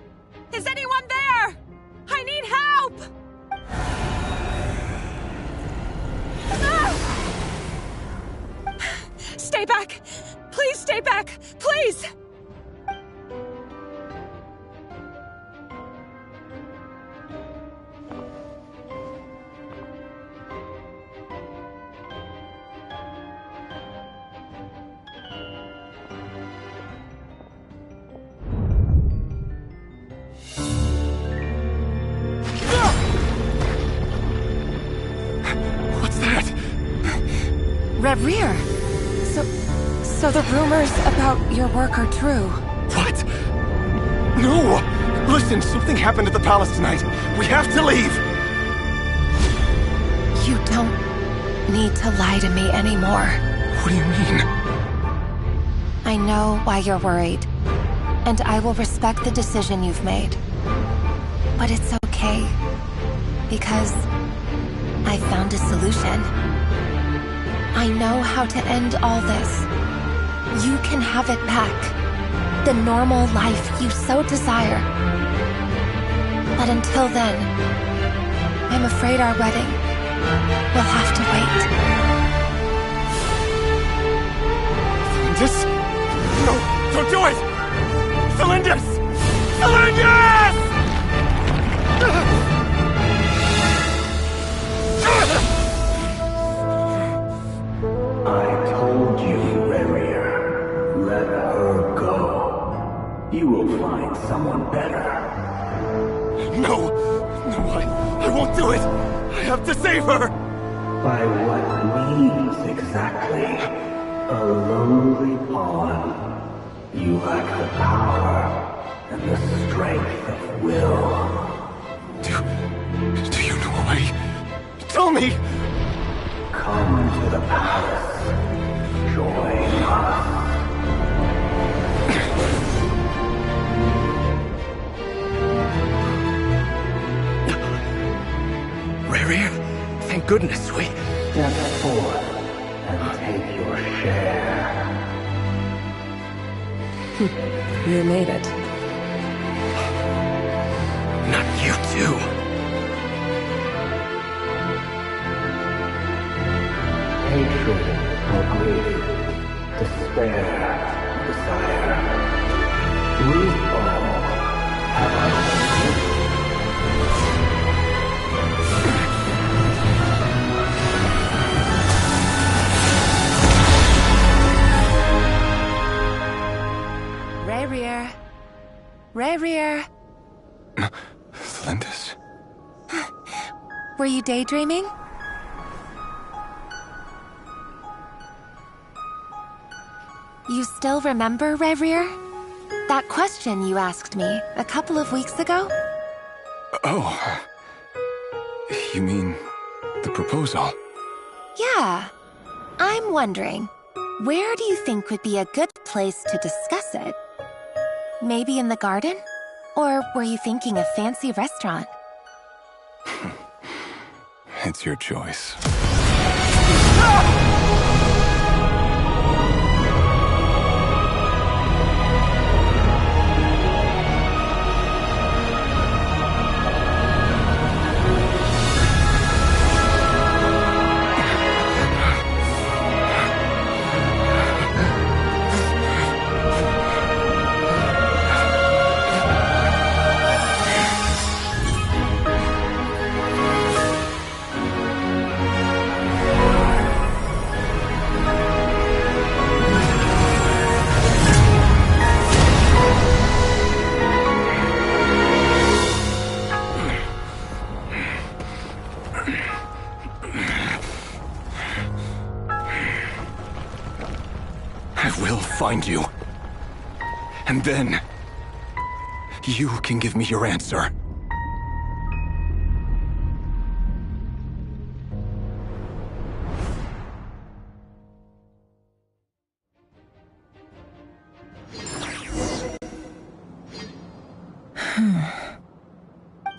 Is anyone there? I need help! Ah! Stay back! Please stay back! Please! Rear. So the rumors about your work are true. What? No! Listen, something happened at the palace tonight. We have to leave! You don't need to lie to me anymore. What do you mean? I know why you're worried, and I will respect the decision you've made. But it's okay, because I found a solution. I know how to end all this. You can have it back. The normal life you so desire. But until then, I'm afraid our wedding will have to wait. This? No, don't do it! Cylinders! Cylinders! I told you, Rarier. Let her go. You will find someone better. No! No, I won't do it! I have to save her! By what means exactly? A lowly pawn. You lack the power and the strength of will. Do you know a way? Tell me! Come to the palace. Join us. Rarier, thank goodness we... Step forth and take your share. You made it. Not you too. Hatred or grief, despair, desire. We all have our Rarier. Rarier. Lindis? Were you daydreaming? You still remember, Rarier? That question you asked me a couple of weeks ago? Oh. You mean the proposal? Yeah. I'm wondering, where do you think would be a good place to discuss it? Maybe in the garden? Or were you thinking a fancy restaurant? It's your choice. I will find you. And then, you can give me your answer.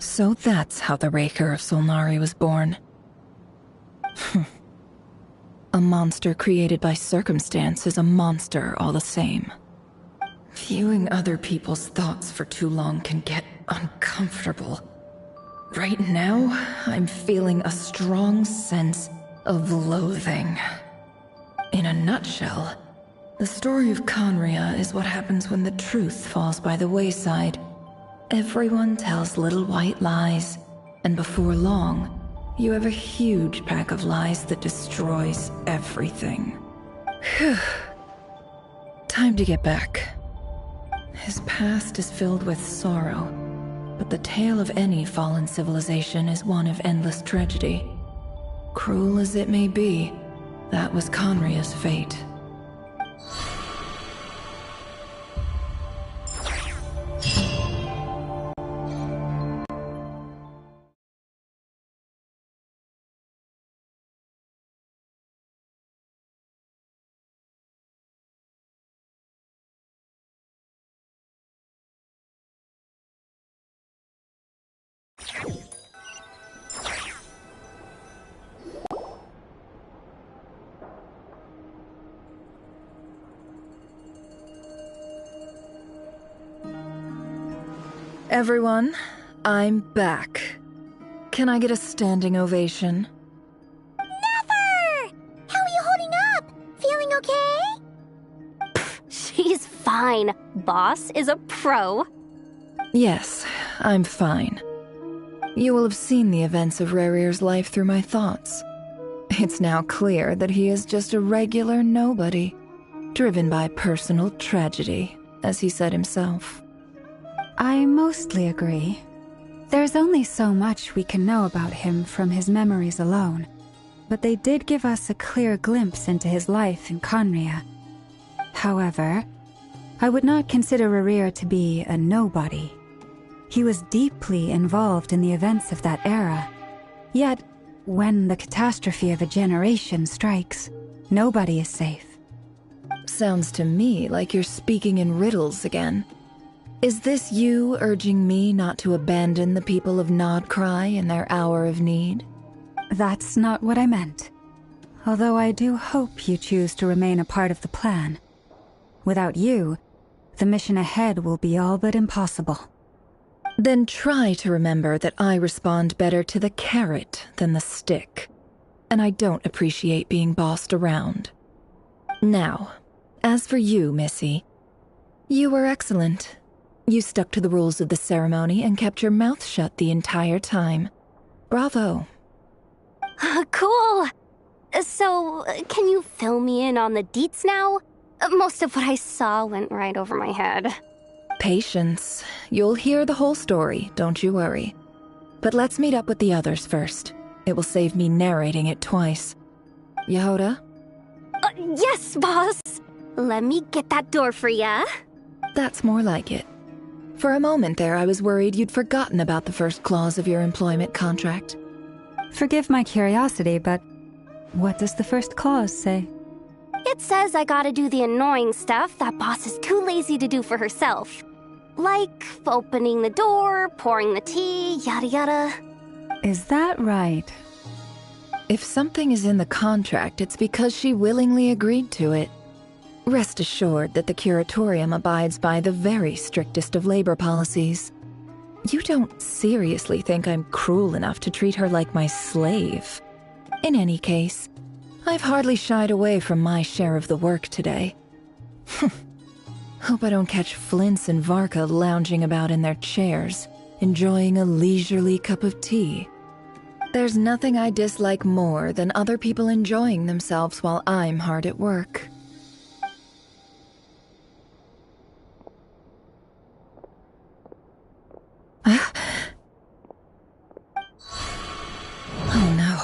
So that's how the Raker of Solnari was born. A monster created by circumstance is a monster all the same. Viewing other people's thoughts for too long can get uncomfortable. Right now, I'm feeling a strong sense of loathing. In a nutshell, the story of Conria is what happens when the truth falls by the wayside. Everyone tells little white lies, and before long, you have a huge pack of lies that destroys everything. Whew. Time to get back. His past is filled with sorrow, but the tale of any fallen civilization is one of endless tragedy. Cruel as it may be, that was Conria's fate. Everyone, I'm back. Can I get a standing ovation? Never! How are you holding up? Feeling okay? She's fine. Boss is a pro. Yes, I'm fine. You will have seen the events of Rarir's life through my thoughts. It's now clear that he is just a regular nobody, driven by personal tragedy, as he said himself. I mostly agree. There's only so much we can know about him from his memories alone, but they did give us a clear glimpse into his life in Conria. However, I would not consider Rarir to be a nobody. He was deeply involved in the events of that era. Yet, when the catastrophe of a generation strikes, nobody is safe. Sounds to me like you're speaking in riddles again. Is this you urging me not to abandon the people of Nodcry in their hour of need? That's not what I meant. Although I do hope you choose to remain a part of the plan. Without you, the mission ahead will be all but impossible. Then try to remember that I respond better to the carrot than the stick. And I don't appreciate being bossed around. Now, as for you, Missy, you were excellent. You stuck to the rules of the ceremony and kept your mouth shut the entire time. Bravo. Cool. So, can you fill me in on the deets now? Most of what I saw went right over my head. Patience. You'll hear the whole story, don't you worry. But let's meet up with the others first. It will save me narrating it twice. Yehoda? Yes, boss. Let me get that door for ya. That's more like it. For a moment there, I was worried you'd forgotten about the first clause of your employment contract. Forgive my curiosity, but what does the first clause say? It says I gotta do the annoying stuff that boss is too lazy to do for herself. Like opening the door, pouring the tea, yada yada. Is that right? If something is in the contract, it's because she willingly agreed to it. Rest assured that the Curatorium abides by the very strictest of labor policies. You don't seriously think I'm cruel enough to treat her like my slave. In any case, I've hardly shied away from my share of the work today. Hope I don't catch Flintz and Varka lounging about in their chairs, enjoying a leisurely cup of tea. There's nothing I dislike more than other people enjoying themselves while I'm hard at work. Oh no.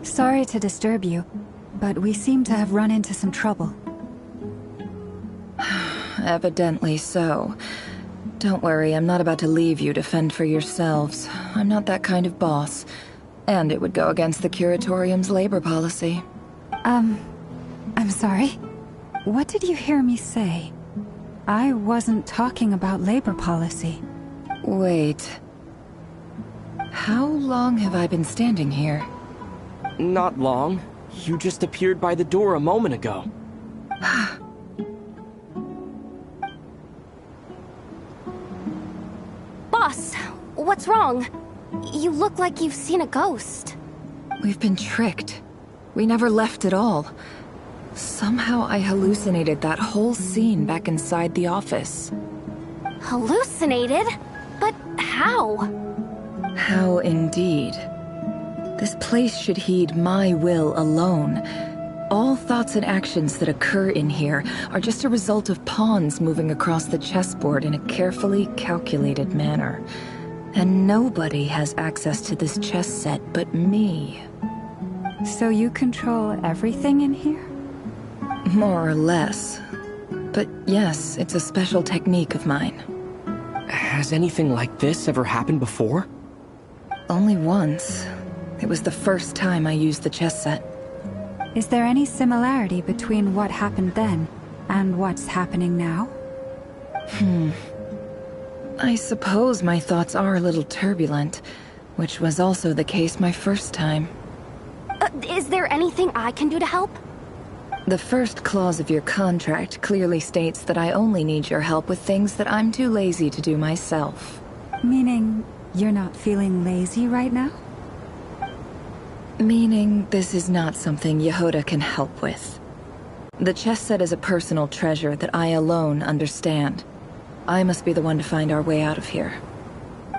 Sorry to disturb you, but we seem to have run into some trouble. Evidently so. Don't worry, I'm not about to leave you to fend for yourselves. I'm not that kind of boss. And it would go against the Curatorium's labor policy. I'm sorry. What did you hear me say? I wasn't talking about labor policy. Wait. How long have I been standing here? Not long. You just appeared by the door a moment ago. Boss, what's wrong? You look like you've seen a ghost. We've been tricked. We never left at all. Somehow I hallucinated that whole scene back inside the office. Hallucinated? But how? How indeed. This place should heed my will alone. All thoughts and actions that occur in here are just a result of pawns moving across the chessboard in a carefully calculated manner. And nobody has access to this chess set but me. So you control everything in here? More or less. But yes, it's a special technique of mine. Has anything like this ever happened before? Only once. It was the first time I used the chess set. Is there any similarity between what happened then and what's happening now? I suppose my thoughts are a little turbulent, which was also the case my first time. Is there anything I can do to help? The first clause of your contract clearly states that I only need your help with things that I'm too lazy to do myself. Meaning, you're not feeling lazy right now? Meaning, this is not something Yehoda can help with. The chess set is a personal treasure that I alone understand. I must be the one to find our way out of here.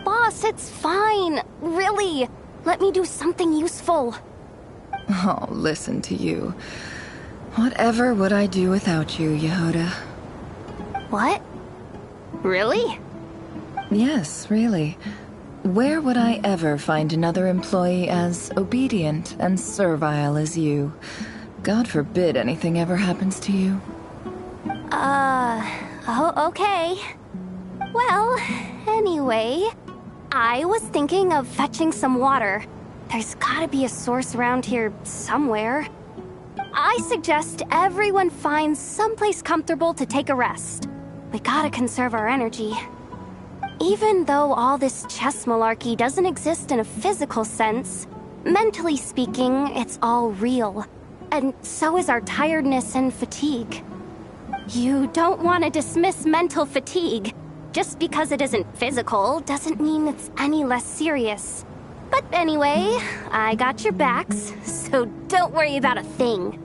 Boss, it's fine. Really. Let me do something useful. Oh, listen to you. Whatever would I do without you, Yehoda? What? Really? Yes, really. Where would I ever find another employee as obedient and servile as you? God forbid anything ever happens to you. Oh, okay. Well, anyway, I was thinking of fetching some water. There's gotta be a source around here somewhere. I suggest everyone finds someplace comfortable to take a rest. We gotta conserve our energy. Even though all this chess malarkey doesn't exist in a physical sense, mentally speaking, it's all real. And so is our tiredness and fatigue. You don't want to dismiss mental fatigue. Just because it isn't physical doesn't mean it's any less serious. But anyway, I got your backs, so don't worry about a thing.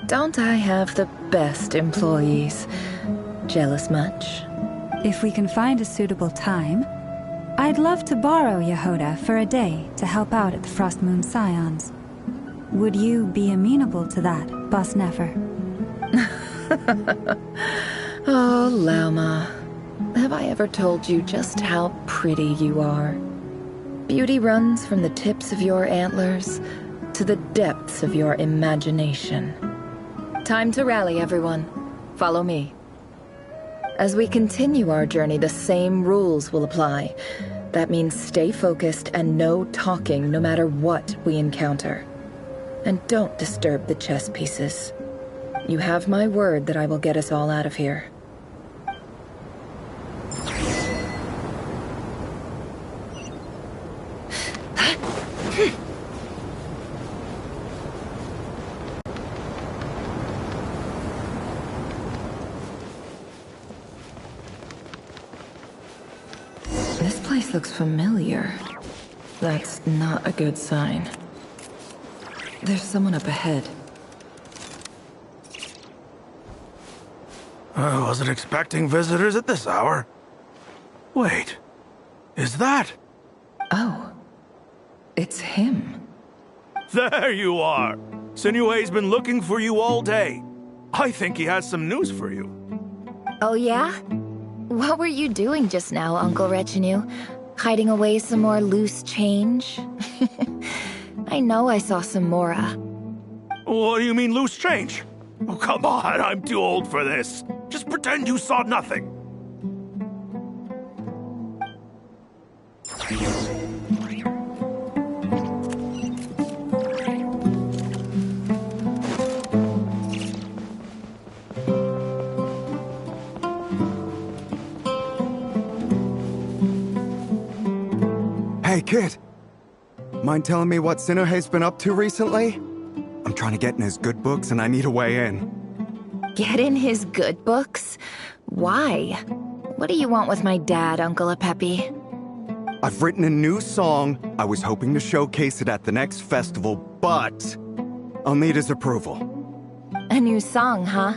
Don't I have the best employees? Jealous much? If we can find a suitable time, I'd love to borrow Yehoda for a day to help out at the Frost Moon Scions. Would you be amenable to that, Boss Nefer? Oh, Lauma. Have I ever told you just how pretty you are? Beauty runs from the tips of your antlers to the depths of your imagination. Time to rally, everyone. Follow me. As we continue our journey, the same rules will apply. That means stay focused and no talking no matter what we encounter. And don't disturb the chess pieces. You have my word that I will get us all out of here. This place looks familiar. That's not a good sign. There's someone up ahead. I wasn't expecting visitors at this hour. Wait, is that? Oh, it's him. There you are! Sinue's been looking for you all day. I think he has some news for you. Oh yeah? What were you doing just now, Uncle Retinue? Hiding away some more loose change? I know I saw some Mora. What do you mean loose change? Oh, come on, I'm too old for this. Just pretend you saw nothing. Hey, kid. Mind telling me what Sinuhe's been up to recently? I'm trying to get in his good books and I need a way in. Get in his good books? Why? What do you want with my dad, Uncle Apepi? I've written a new song. I was hoping to showcase it at the next festival, but I'll need his approval. A new song, huh?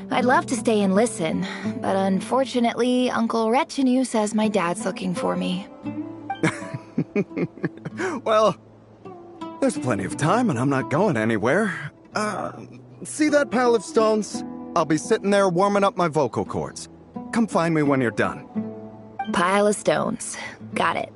I'd love to stay and listen, but unfortunately, Uncle Retinue says my dad's looking for me. Well, there's plenty of time and I'm not going anywhere. See that pile of stones? I'll be sitting there warming up my vocal cords. Come find me when you're done. Pile of stones. Got it.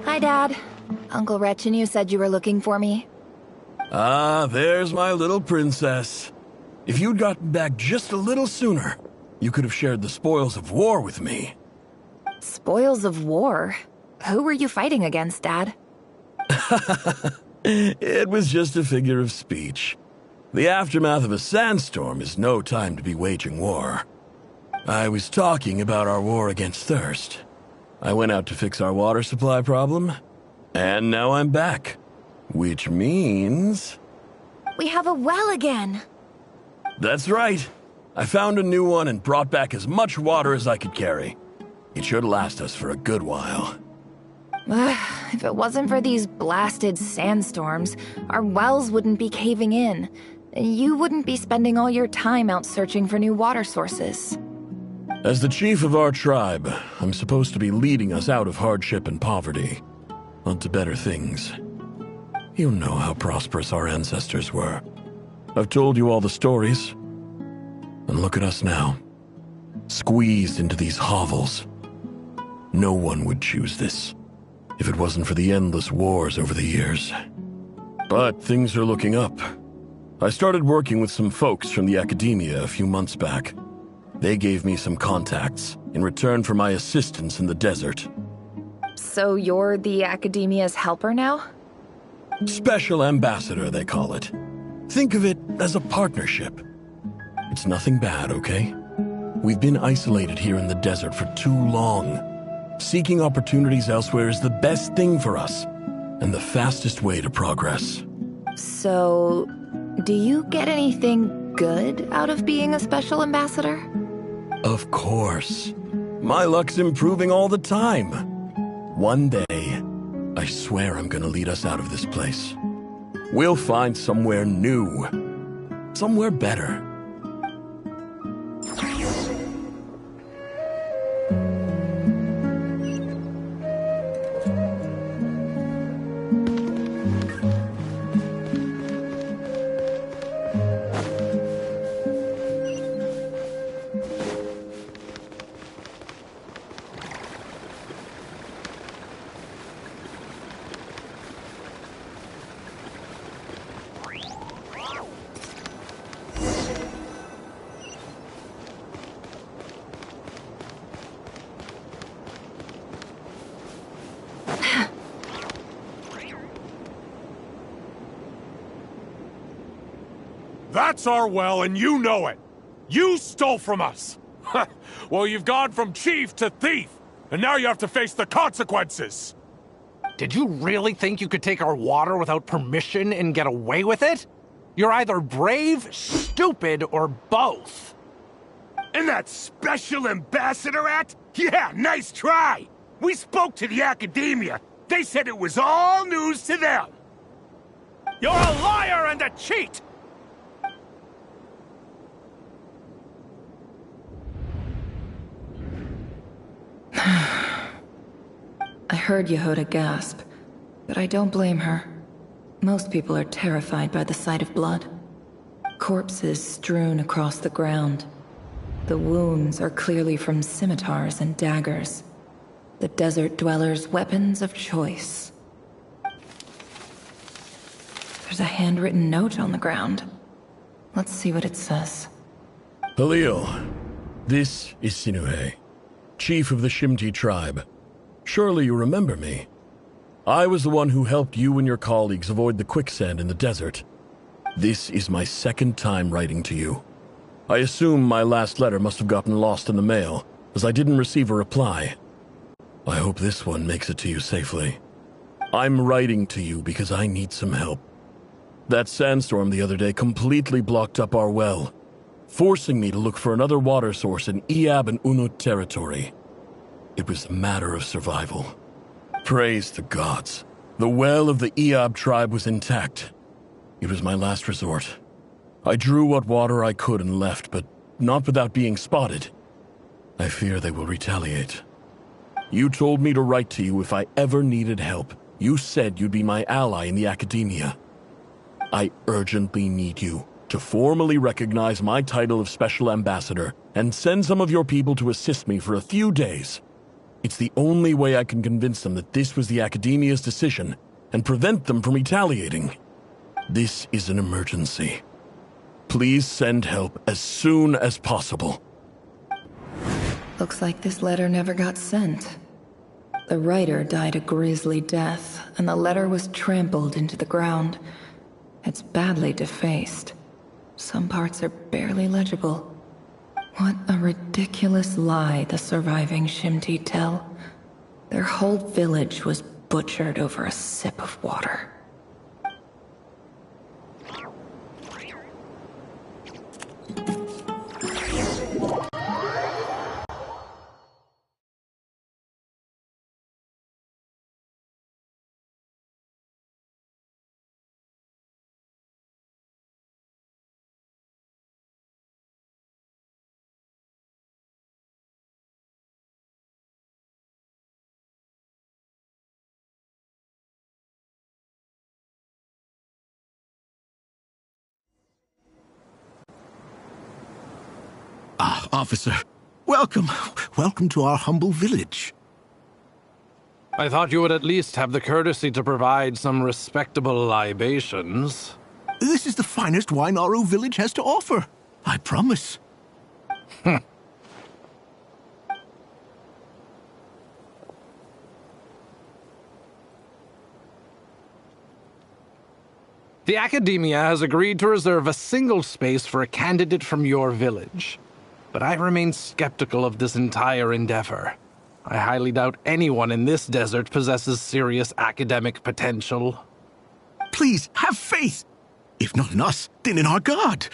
Hi, Dad. Uncle Retinue said you were looking for me. Ah, there's my little princess. If you'd gotten back just a little sooner, you could have shared the spoils of war with me. Spoils of war? Who were you fighting against, Dad? It was just a figure of speech. The aftermath of a sandstorm is no time to be waging war. I was talking about our war against thirst. I went out to fix our water supply problem, and now I'm back. Which means... We have a well again! That's right. I found a new one and brought back as much water as I could carry. It should last us for a good while. If it wasn't for these blasted sandstorms, our wells wouldn't be caving in. You wouldn't be spending all your time out searching for new water sources. As the chief of our tribe, I'm supposed to be leading us out of hardship and poverty, onto better things. You know how prosperous our ancestors were. I've told you all the stories. And look at us now, squeezed into these hovels. No one would choose this, if it wasn't for the endless wars over the years. But things are looking up. I started working with some folks from the academia a few months back. They gave me some contacts in return for my assistance in the desert. So you're the academia's helper now? Special ambassador, they call it. Think of it as a partnership. It's nothing bad, okay? We've been isolated here in the desert for too long. Seeking opportunities elsewhere is the best thing for us, and the fastest way to progress. So, do you get anything good out of being a special ambassador? Of course. My luck's improving all the time. One day, I swear I'm gonna lead us out of this place. We'll find somewhere new. Somewhere better. That's our well, and you know it. You stole from us. Well, you've gone from chief to thief, and now you have to face the consequences. Did you really think you could take our water without permission and get away with it? You're either brave, stupid, or both. And that Special Ambassador Act? Yeah, nice try! We spoke to the Academia. They said it was all news to them. You're a liar and a cheat! I heard Yehuda gasp, but I don't blame her. Most people are terrified by the sight of blood. Corpses strewn across the ground. The wounds are clearly from scimitars and daggers. The desert dwellers' weapons of choice. There's a handwritten note on the ground. Let's see what it says. Halil, this is Sinuhe, chief of the Shimti tribe. Surely you remember me. I was the one who helped you and your colleagues avoid the quicksand in the desert. This is my second time writing to you. I assume my last letter must have gotten lost in the mail, as I didn't receive a reply. I hope this one makes it to you safely. I'm writing to you because I need some help. That sandstorm the other day completely blocked up our well, forcing me to look for another water source in Iab and Unut territory. It was a matter of survival. Praise the gods. The well of the Iab tribe was intact. It was my last resort. I drew what water I could and left, but not without being spotted. I fear they will retaliate. You told me to write to you if I ever needed help. You said you'd be my ally in the Academia. I urgently need you to formally recognize my title of Special Ambassador and send some of your people to assist me for a few days. It's the only way I can convince them that this was the Academia's decision and prevent them from retaliating. This is an emergency. Please send help as soon as possible. Looks like this letter never got sent. The writer died a grisly death, and the letter was trampled into the ground. It's badly defaced. Some parts are barely legible. What a ridiculous lie the surviving Shimti tell. Their whole village was butchered over a sip of water. Ah, officer. Welcome. Welcome to our humble village. I thought you would at least have the courtesy to provide some respectable libations. This is the finest wine Aru village has to offer. I promise. The Academia has agreed to reserve a single space for a candidate from your village. But I remain skeptical of this entire endeavor. I highly doubt anyone in this desert possesses serious academic potential. Please, have faith. If not in us, then in our god.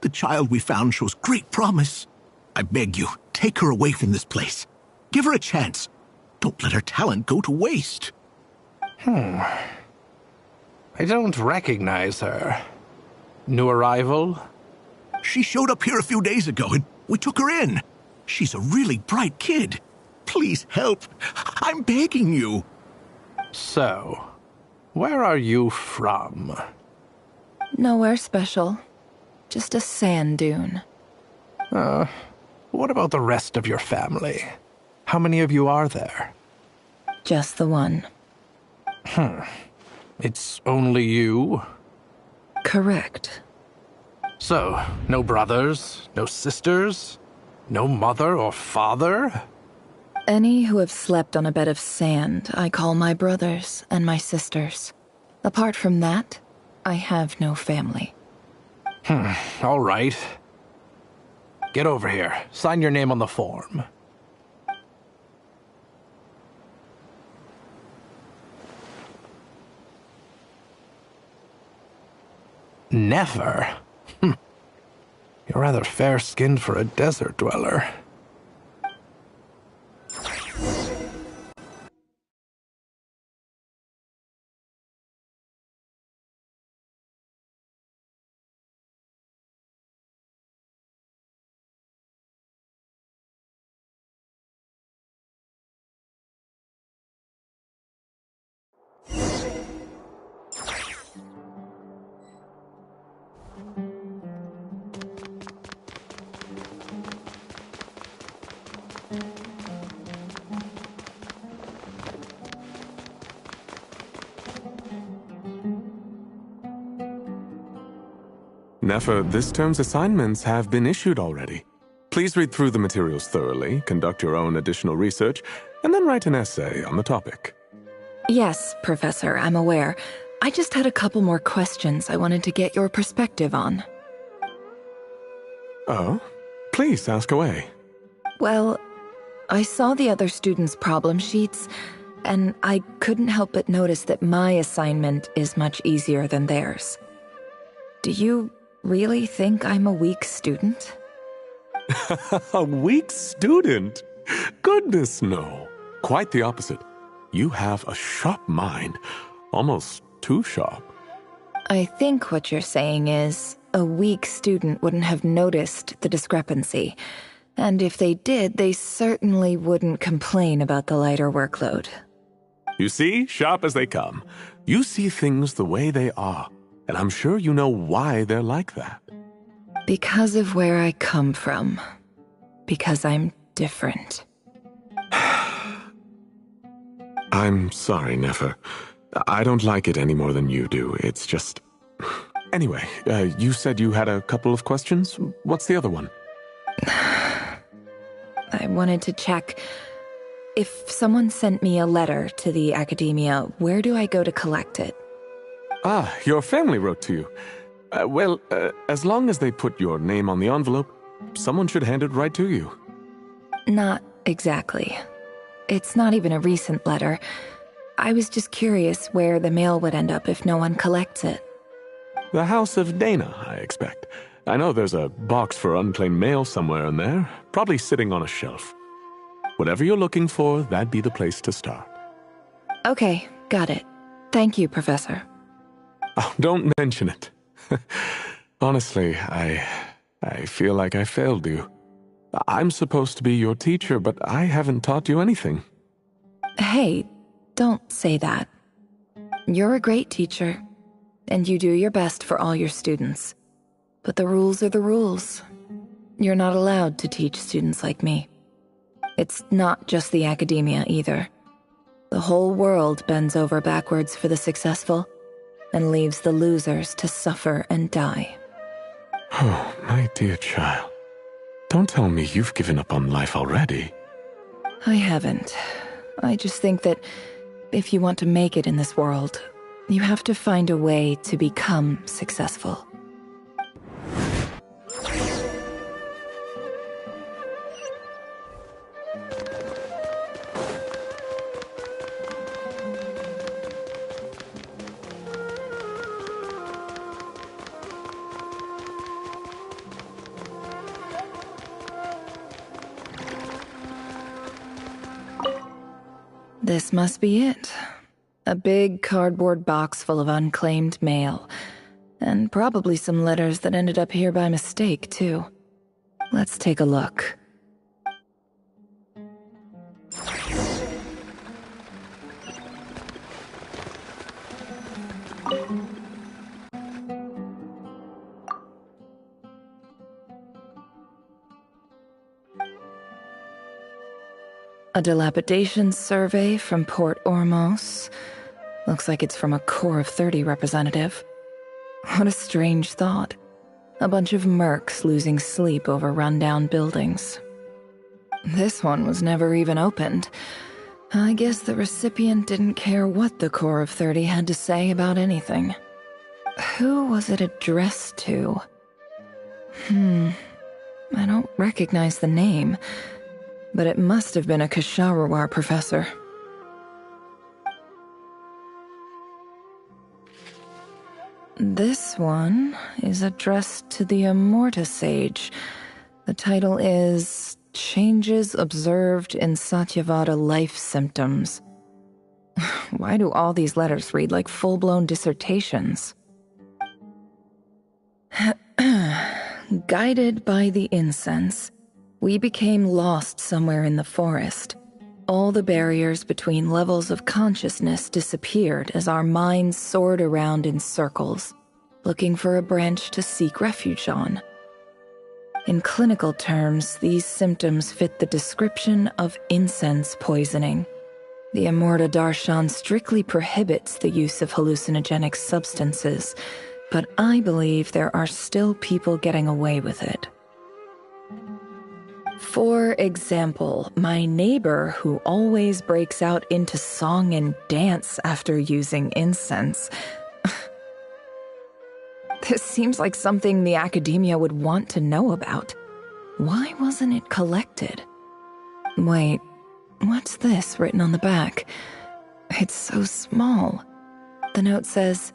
The child we found shows great promise. I beg you, take her away from this place. Give her a chance. Don't let her talent go to waste. I don't recognize her. New arrival? She showed up here a few days ago and we took her in. She's a really bright kid. Please help. I'm begging you. So, where are you from? Nowhere special. Just a sand dune. What about the rest of your family? How many of you are there? Just the one. It's only you? Correct. So, no brothers, no sisters, no mother or father? Any who have slept on a bed of sand, I call my brothers and my sisters. Apart from that, I have no family. All right. Get over here. Sign your name on the form. Never? You're rather fair-skinned for a desert dweller. Nefer, this term's assignments have been issued already. Please read through the materials thoroughly, conduct your own additional research, and then write an essay on the topic. Yes, Professor, I'm aware. I just had a couple more questions I wanted to get your perspective on. Oh? Please ask away. Well, I saw the other students' problem sheets, and I couldn't help but notice that my assignment is much easier than theirs. Do you really think I'm a weak student? A weak student? Goodness, no. Quite the opposite. You have a sharp mind. Almost too sharp. I think what you're saying is, a weak student wouldn't have noticed the discrepancy. And if they did, they certainly wouldn't complain about the lighter workload. You see, sharp as they come. You see things the way they are. And I'm sure you know why they're like that. Because of where I come from. Because I'm different. I'm sorry, Nefer. I don't like it any more than you do. It's just... Anyway, you said you had a couple of questions? What's the other one? I wanted to check. If someone sent me a letter to the academia, where do I go to collect it? Ah, your family wrote to you. Well, as long as they put your name on the envelope, someone should hand it right to you. Not exactly. It's not even a recent letter. I was just curious where the mail would end up if no one collects it. The House of Dana, I expect. I know there's a box for unclaimed mail somewhere in there, probably sitting on a shelf. Whatever you're looking for, that'd be the place to start. Okay, got it. Thank you, Professor. Oh, don't mention it. Honestly, I feel like I failed you. I'm supposed to be your teacher, but I haven't taught you anything. Hey, don't say that. You're a great teacher, and you do your best for all your students. But the rules are the rules. You're not allowed to teach students like me. It's not just the academia either. The whole world bends over backwards for the successful, and leaves the losers to suffer and die. Oh, my dear child. Don't tell me you've given up on life already. I haven't. I just think that if you want to make it in this world, you have to find a way to become successful. This must be it. A big cardboard box full of unclaimed mail. And probably some letters that ended up here by mistake, too. Let's take a look. A dilapidation survey from Port Ormos. Looks like it's from a Core of 30 representative. What a strange thought. A bunch of mercs losing sleep over rundown buildings. This one was never even opened. I guess the recipient didn't care what the Core of 30 had to say about anything. Who was it addressed to? I don't recognize the name, but it must have been a Ksharawar professor. This one is addressed to the Immorta Sage. The title is Changes Observed in Satyavada Life Symptoms. Why do all these letters read like full-blown dissertations? Guided by the incense, we became lost somewhere in the forest. All the barriers between levels of consciousness disappeared as our minds soared around in circles, looking for a branch to seek refuge on. In clinical terms, these symptoms fit the description of incense poisoning. The Immorta Darshan strictly prohibits the use of hallucinogenic substances, but I believe there are still people getting away with it. For example, my neighbor who always breaks out into song and dance after using incense. This seems like something the academia would want to know about. Why wasn't it collected? Wait, what's this written on the back? It's so small. The note says,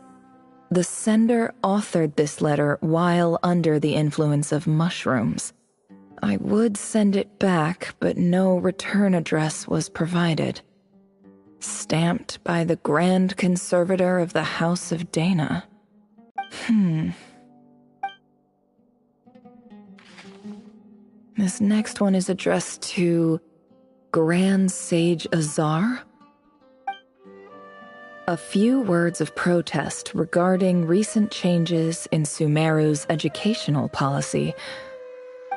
"The sender authored this letter while under the influence of mushrooms. I would send it back, but no return address was provided. Stamped by the Grand Conservator of the House of Dana." This next one is addressed to Grand Sage Azar. A few words of protest regarding recent changes in Sumeru's educational policy.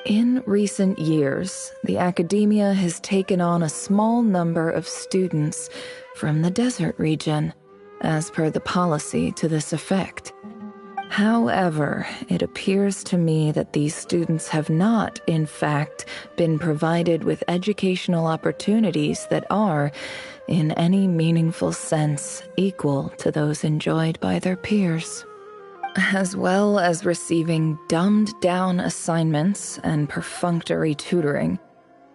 In recent years, the academia has taken on a small number of students from the desert region, as per the policy to this effect. However, it appears to me that these students have not, in fact, been provided with educational opportunities that are, in any meaningful sense, equal to those enjoyed by their peers. As well as receiving dumbed-down assignments and perfunctory tutoring,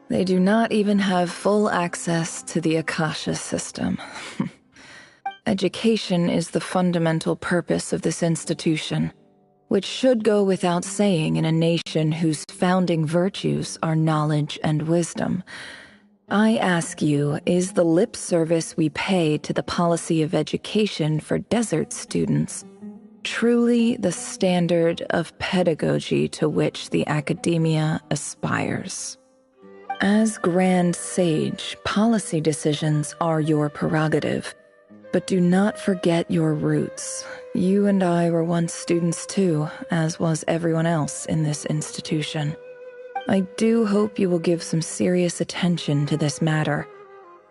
they do not even have full access to the Akasha system. Education is the fundamental purpose of this institution, which should go without saying in a nation whose founding virtues are knowledge and wisdom. I ask you, is the lip service we pay to the policy of education for desert students truly the standard of pedagogy to which the academia aspires? As Grand Sage, policy decisions are your prerogative, but do not forget your roots. You and I were once students too, as was everyone else in this institution. I do hope you will give some serious attention to this matter.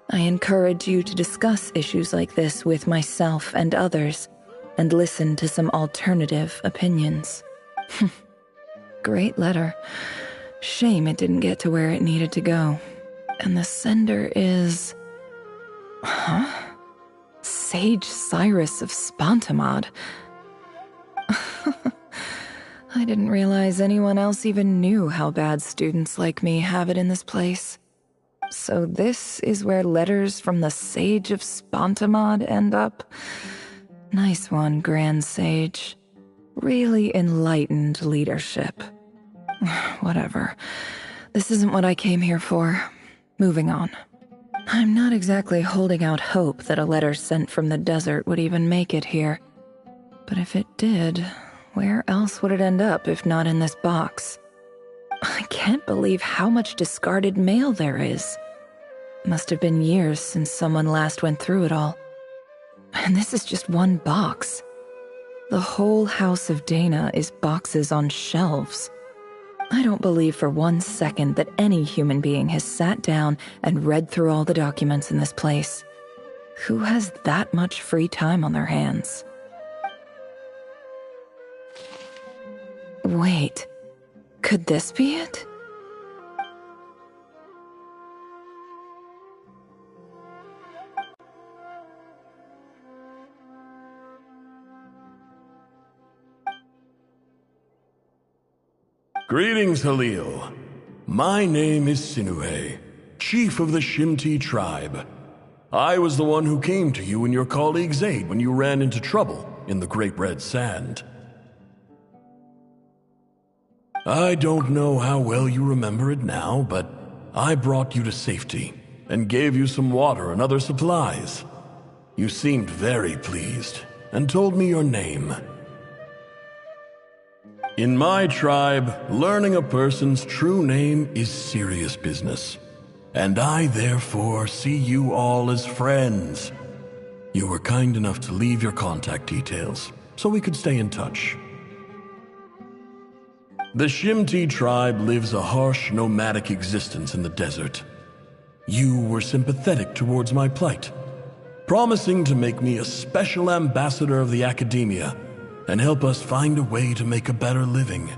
I encourage you to discuss issues like this with myself and others, and listen to some alternative opinions. Great letter. Shame it didn't get to where it needed to go. And the sender is... Sage Cyrus of Spontamod. I didn't realize anyone else even knew how bad students like me have it in this place. So this is where letters from the Sage of Spontamod end up? Nice one, Grand Sage. Really enlightened leadership. Whatever. This isn't what I came here for. Moving on. I'm not exactly holding out hope that a letter sent from the desert would even make it here. But if it did, where else would it end up if not in this box? I can't believe how much discarded mail there is. Must have been years since someone last went through it all. And this is just one box. The whole House of Dana is boxes on shelves. I don't believe for 1 second that any human being has sat down and read through all the documents in this place. Who has that much free time on their hands? Wait, could this be it? Greetings, Halil. My name is Sinuhe, chief of the Shimti tribe. I was the one who came to you and your colleague's aid when you ran into trouble in the Great Red Sand. I don't know how well you remember it now, but I brought you to safety and gave you some water and other supplies. You seemed very pleased and told me your name. In my tribe, learning a person's true name is serious business, and I therefore see you all as friends. You were kind enough to leave your contact details so we could stay in touch. The Shimti tribe lives a harsh, nomadic existence in the desert. You were sympathetic towards my plight, promising to make me a special ambassador of the Academia and help us find a way to make a better living.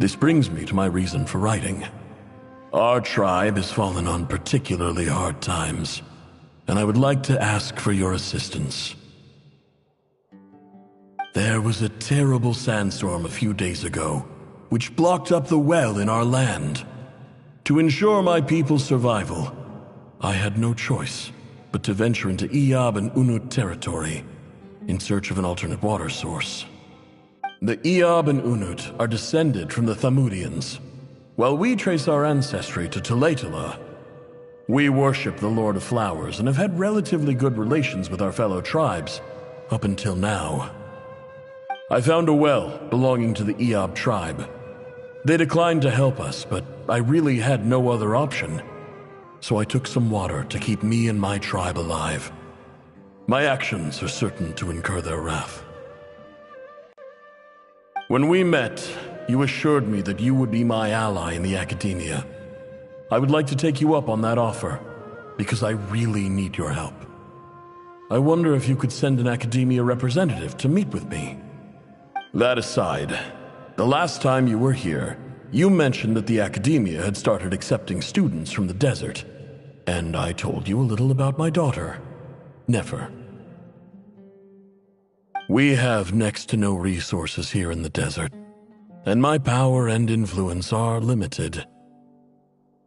This brings me to my reason for writing. Our tribe has fallen on particularly hard times, and I would like to ask for your assistance. There was a terrible sandstorm a few days ago, which blocked up the well in our land. To ensure my people's survival, I had no choice but to venture into Iyab and Unut territory in search of an alternate water source. The Iyab and Unut are descended from the Thamudians, while we trace our ancestry to Tulatula. We worship the Lord of Flowers and have had relatively good relations with our fellow tribes up until now. I found a well belonging to the Iyab tribe. They declined to help us, but I really had no other option, so I took some water to keep me and my tribe alive. My actions are certain to incur their wrath. When we met, you assured me that you would be my ally in the Academia. I would like to take you up on that offer, because I really need your help. I wonder if you could send an Academia representative to meet with me. That aside, the last time you were here, you mentioned that the Academia had started accepting students from the desert, and I told you a little about my daughter, Nefer. We have next to no resources here in the desert, and my power and influence are limited.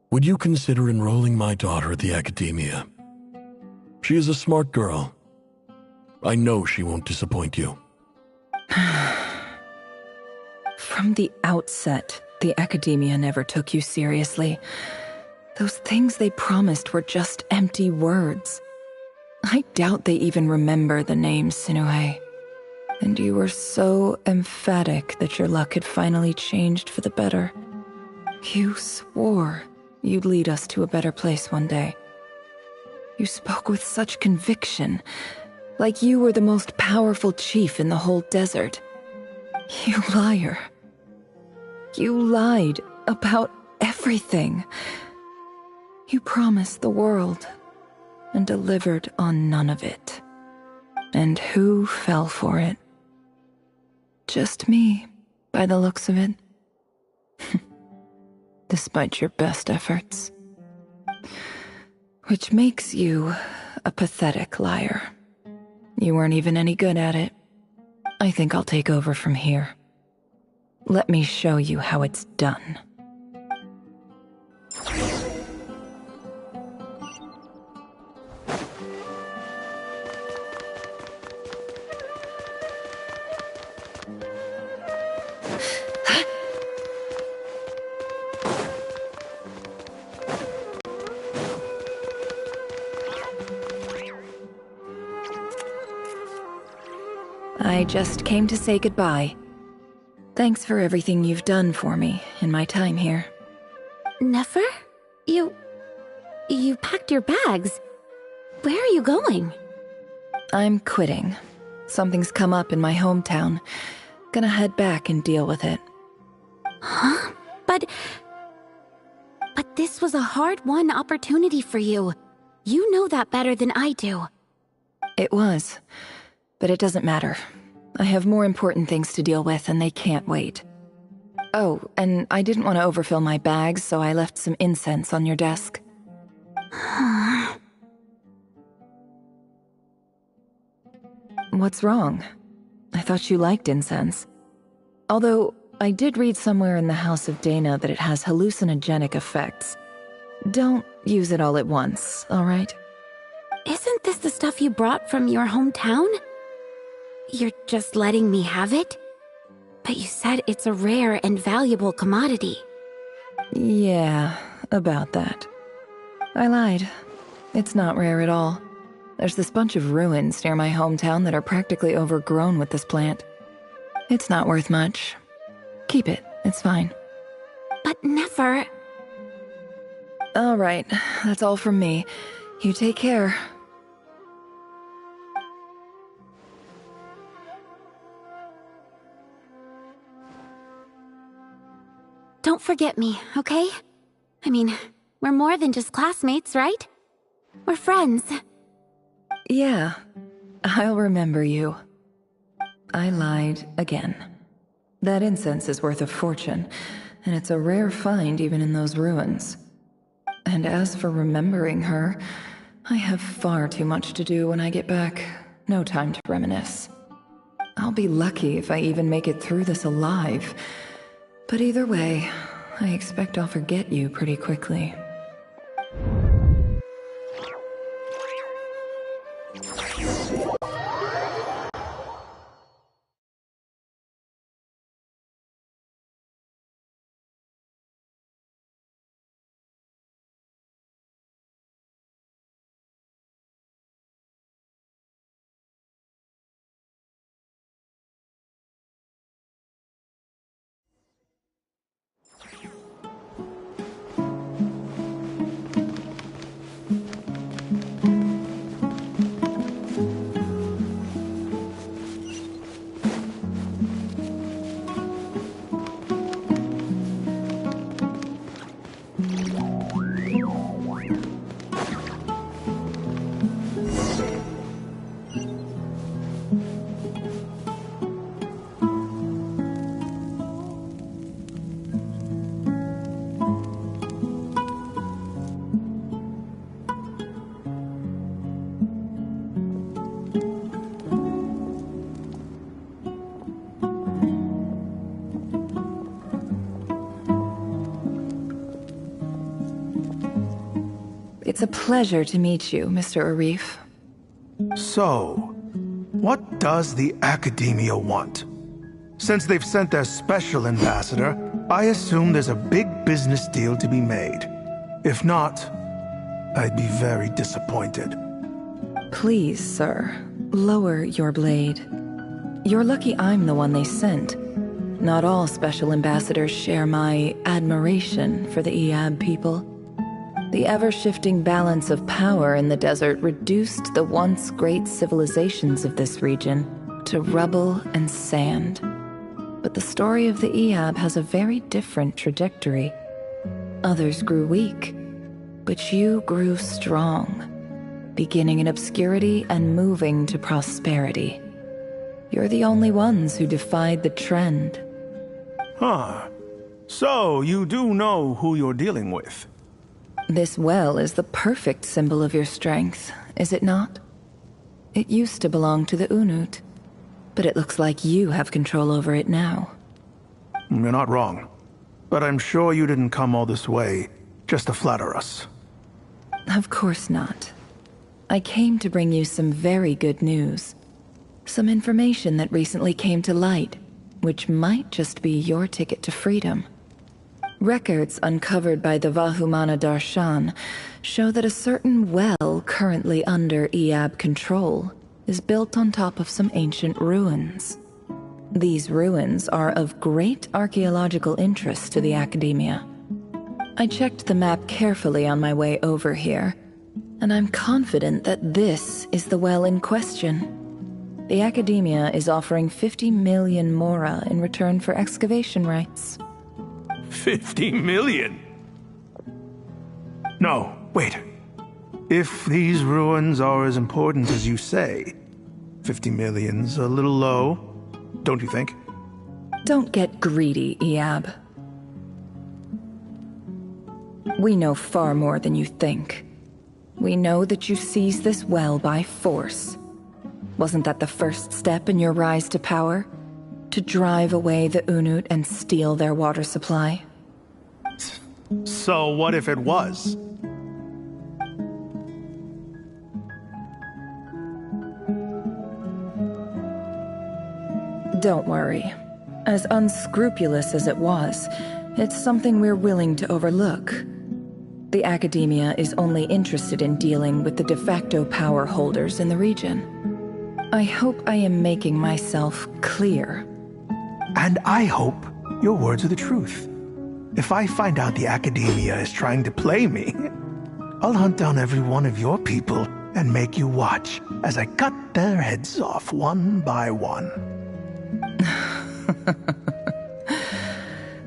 Would you consider enrolling my daughter at the Academia? She is a smart girl. I know she won't disappoint you. From the outset, the Academia never took you seriously. Those things they promised were just empty words. I doubt they even remember the name Sinuhe. And you were so emphatic that your luck had finally changed for the better. You swore you'd lead us to a better place one day. You spoke with such conviction, like you were the most powerful chief in the whole desert. You liar. You lied about everything. You promised the world and delivered on none of it. And who fell for it? Just me, by the looks of it. Despite your best efforts. Which makes you a pathetic liar. You weren't even any good at it. I think I'll take over from here. Let me show you how it's done. I just came to say goodbye. Thanks for everything you've done for me in my time here. Nefer? You packed your bags. Where are you going? I'm quitting. Something's come up in my hometown. Gonna head back and deal with it. Huh? But this was a hard-won opportunity for you. You know that better than I do. It was, but it doesn't matter. I have more important things to deal with, and they can't wait. Oh, and I didn't want to overfill my bags, so I left some incense on your desk. What's wrong? I thought you liked incense. Although, I did read somewhere in the House of Dana that it has hallucinogenic effects. Don't use it all at once, all right? Isn't this the stuff you brought from your hometown? You're just letting me have it? But you said it's a rare and valuable commodity. Yeah, about that. I lied. It's not rare at all. There's this bunch of ruins near my hometown that are practically overgrown with this plant. It's not worth much. Keep it, it's fine. But never... All right, that's all from me. You take care. Don't forget me, okay? I mean, we're more than just classmates, right? We're friends. Yeah, I'll remember you. I lied again. That incense is worth a fortune, and it's a rare find even in those ruins. And as for remembering her, I have far too much to do when I get back. No time to reminisce. I'll be lucky if I even make it through this alive. But either way, I expect I'll forget you pretty quickly. It's a pleasure to meet you, Mr. Arif. So, what does the Academia want? Since they've sent their special ambassador, I assume there's a big business deal to be made. If not, I'd be very disappointed. Please, sir, lower your blade. You're lucky I'm the one they sent. Not all special ambassadors share my admiration for the Iab people. The ever-shifting balance of power in the desert reduced the once great civilizations of this region to rubble and sand. But the story of the Iab has a very different trajectory. Others grew weak, but you grew strong, beginning in obscurity and moving to prosperity. You're the only ones who defied the trend. Huh. So, you do know who you're dealing with? This well is the perfect symbol of your strength, is it not? It used to belong to the Unut, but it looks like you have control over it now. You're not wrong. But I'm sure you didn't come all this way just to flatter us. Of course not. I came to bring you some very good news. Some information that recently came to light, which might just be your ticket to freedom. Records uncovered by the Vahumana Darshan show that a certain well currently under Iab control is built on top of some ancient ruins. These ruins are of great archaeological interest to the Academia. I checked the map carefully on my way over here, and I'm confident that this is the well in question. The Academia is offering 50 million mora in return for excavation rights. 50 million? No, wait. If these ruins are as important as you say, 50 million's a little low, don't you think? Don't get greedy, Iab. We know far more than you think. We know that you seized this well by force. Wasn't that the first step in your rise to power? To drive away the Unut and steal their water supply? So what if it was? Don't worry. As unscrupulous as it was, it's something we're willing to overlook. The Academia is only interested in dealing with the de facto power holders in the region. I hope I am making myself clear. And I hope your words are the truth. If I find out the Academia is trying to play me, I'll hunt down every one of your people and make you watch as I cut their heads off one by one.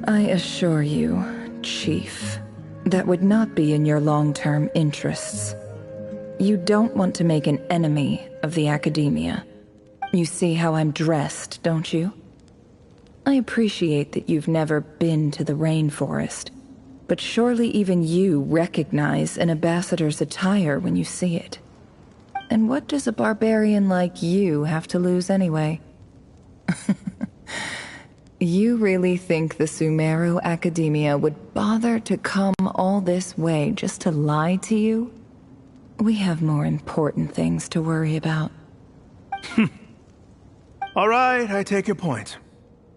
I assure you, Chief, that would not be in your long-term interests. You don't want to make an enemy of the Academia. You see how I'm dressed, don't you? I appreciate that you've never been to the rainforest, but surely even you recognize an ambassador's attire when you see it. And what does a barbarian like you have to lose anyway? You really think the Sumeru Academia would bother to come all this way just to lie to you? We have more important things to worry about. All right, I take your point.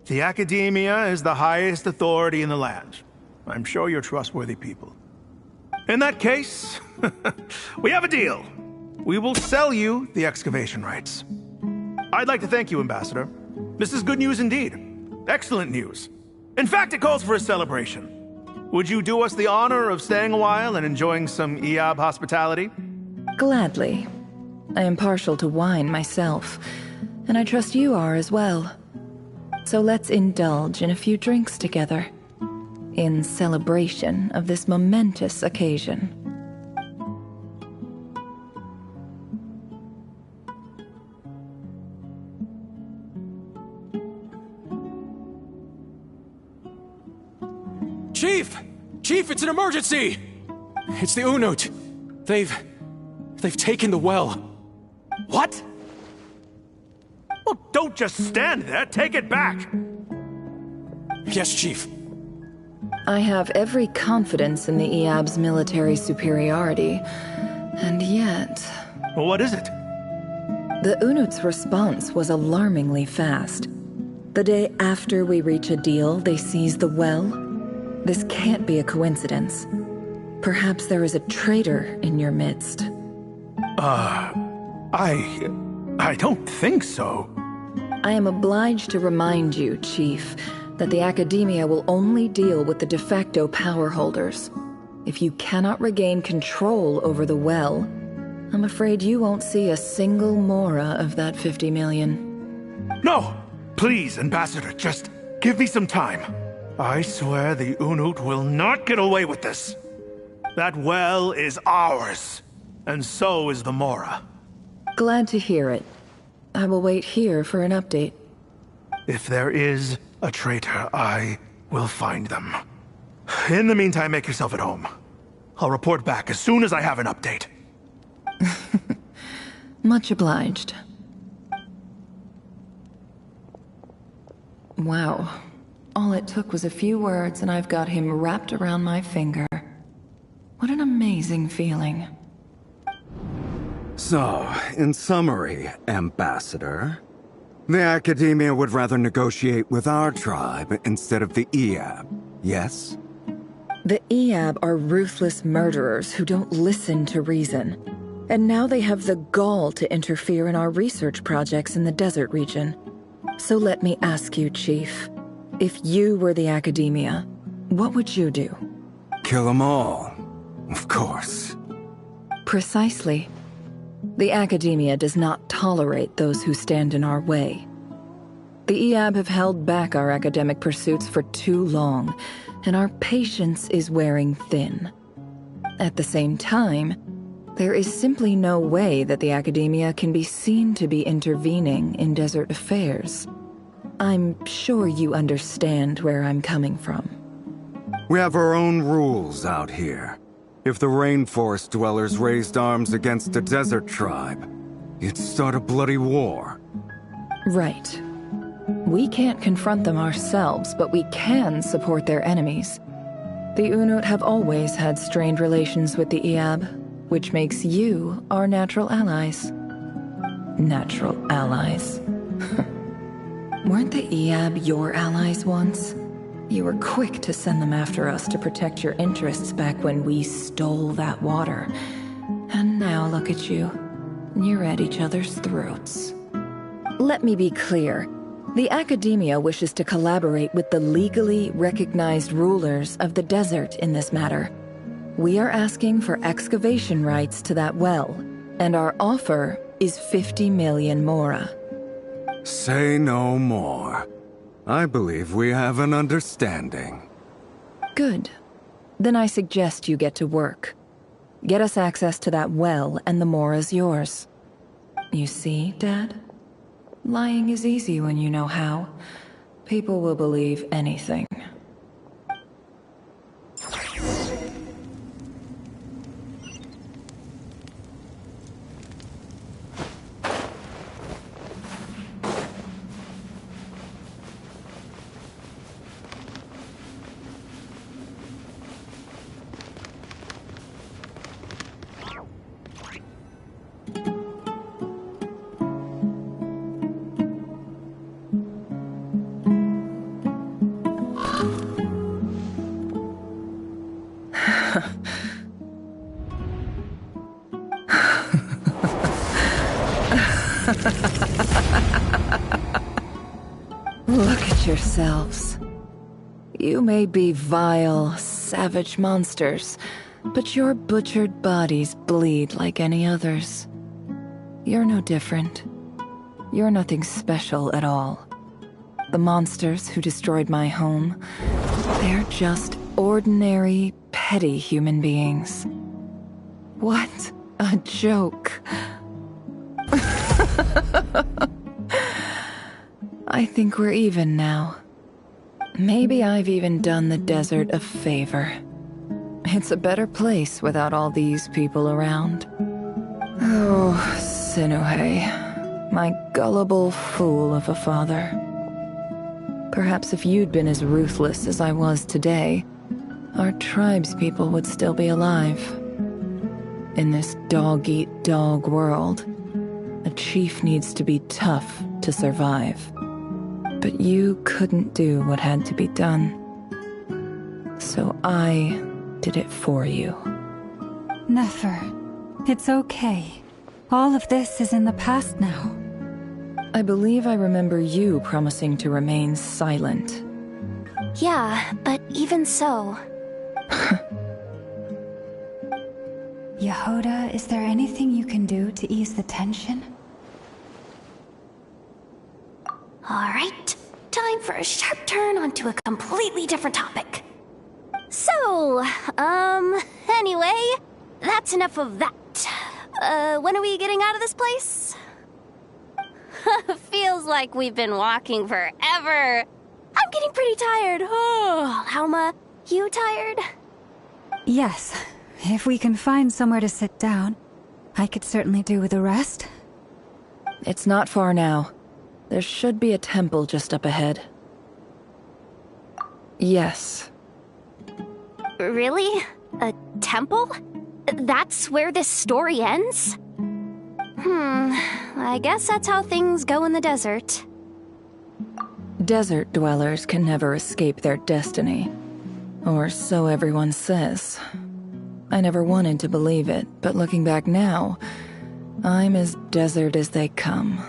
The Academia is the highest authority in the land. I'm sure you're trustworthy people. In that case, we have a deal. We will sell you the excavation rights. I'd like to thank you, Ambassador. This is good news indeed. Excellent news. In fact, it calls for a celebration. Would you do us the honor of staying a while and enjoying some Eab hospitality? Gladly. I am partial to wine myself, and I trust you are as well. So let's indulge in a few drinks together, in celebration of this momentous occasion. Chief! Chief, it's an emergency! It's the Unut. They've taken the well. What? Well, don't just stand there. Take it back. Yes, Chief. I have every confidence in the Eab's military superiority, and yet... What is it? The Unut's response was alarmingly fast. The day after we reach a deal, they seize the well. This can't be a coincidence. Perhaps there is a traitor in your midst. I don't think so. I am obliged to remind you, Chief, that the Academia will only deal with the de facto power holders. If you cannot regain control over the well, I'm afraid you won't see a single mora of that 50 million. No! Please, Ambassador, just give me some time. I swear the Unut will not get away with this. That well is ours, and so is the mora. Glad to hear it. I will wait here for an update. If there is a traitor, I will find them. In the meantime, make yourself at home. I'll report back as soon as I have an update. Much obliged. Wow. All it took was a few words and I've got him wrapped around my finger. What an amazing feeling. So, in summary, Ambassador, the Academia would rather negotiate with our tribe instead of the Eab, yes? The Eab are ruthless murderers who don't listen to reason. And now they have the gall to interfere in our research projects in the desert region. So let me ask you, Chief, if you were the Academia, what would you do? Kill them all, of course. Precisely. The Academia does not tolerate those who stand in our way. The Eab have held back our academic pursuits for too long, and our patience is wearing thin. At the same time, there is simply no way that the Academia can be seen to be intervening in desert affairs. I'm sure you understand where I'm coming from. We have our own rules out here. If the rainforest dwellers raised arms against a desert tribe, you'd start a bloody war. Right. We can't confront them ourselves, but we can support their enemies. The Unut have always had strained relations with the Iab, which makes you our natural allies. Natural allies. Weren't the Iab your allies once? You were quick to send them after us to protect your interests back when we stole that water. And now look at you. You're at each other's throats. Let me be clear. The Academia wishes to collaborate with the legally recognized rulers of the desert in this matter. We are asking for excavation rights to that well, and our offer is 50 million mora. Say no more. I believe we have an understanding. Good. Then I suggest you get to work. Get us access to that well, and the mora's yours. You see, Dad? Lying is easy when you know how. People will believe anything. Look at yourselves. You may be vile, savage monsters, but your butchered bodies bleed like any others. You're no different. You're nothing special at all. The monsters who destroyed my home, they're just ordinary, petty human beings. What a joke. I think we're even now. Maybe I've even done the desert a favor. It's a better place without all these people around. Oh, Sinuhe, my gullible fool of a father. Perhaps if you'd been as ruthless as I was today, our tribespeople would still be alive. In this dog-eat-dog world, a chief needs to be tough to survive. But you couldn't do what had to be done. So I did it for you. Nefer, it's okay. All of this is in the past now. I believe I remember you promising to remain silent. Yeah, but even so... Yehoda, is there anything you can do to ease the tension? Alright, time for a sharp turn onto a completely different topic. So, anyway, that's enough of that. When are we getting out of this place? Feels like we've been walking forever. I'm getting pretty tired. Oh, Alma, you tired? Yes. If we can find somewhere to sit down, I could certainly do with a rest. It's not far now. There should be a temple just up ahead. Yes. Really? A temple? That's where this story ends? I guess that's how things go in the desert. Desert dwellers can never escape their destiny. Or so everyone says. I never wanted to believe it, but looking back now, I'm as desert as they come.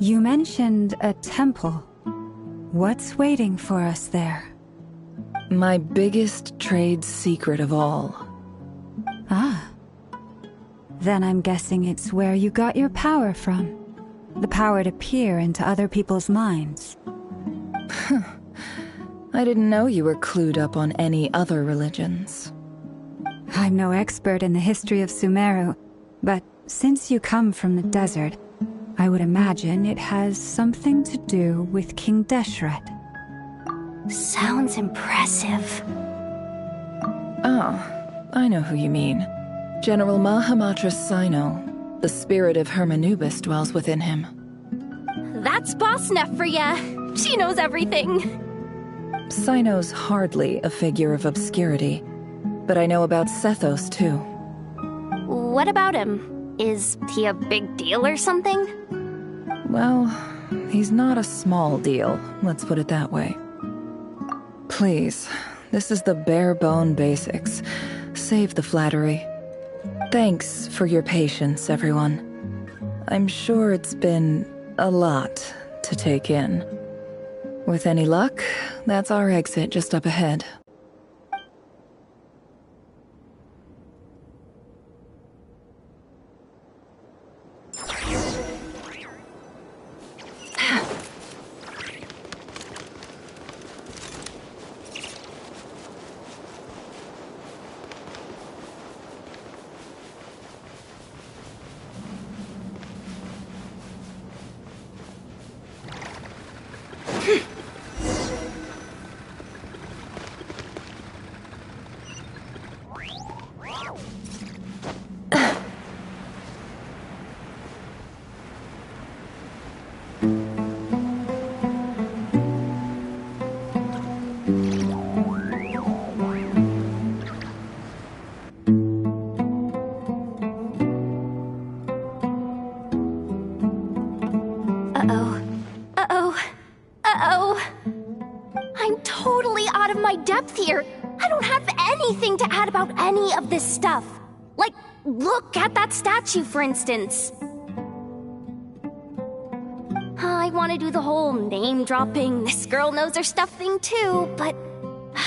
You mentioned a temple. What's waiting for us there? My biggest trade secret of all. Ah. Then I'm guessing it's where you got your power from. The power to peer into other people's minds. I didn't know you were clued up on any other religions. I'm no expert in the history of Sumeru, but since you come from the desert, I would imagine it has something to do with King Deshret. Sounds impressive. Oh, I know who you mean. General Mahamatra Sino. The spirit of Hermanubis dwells within him. That That's Boss Neff for ya. She knows everything. Cyno's hardly a figure of obscurity, but I know about Sethos too. What about him? Is he a big deal or something? Well, he's not a small deal, let's put it that way. Please, this is the bare-bone basics. Save the flattery. Thanks for your patience, everyone. I'm sure it's been a lot to take in. With any luck, that's our exit just up ahead. I'm totally out of my depth here. I don't have anything to add about any of this stuff. Like, look at that statue, for instance. I want to do the whole name-dropping, this girl knows her stuff thing too, but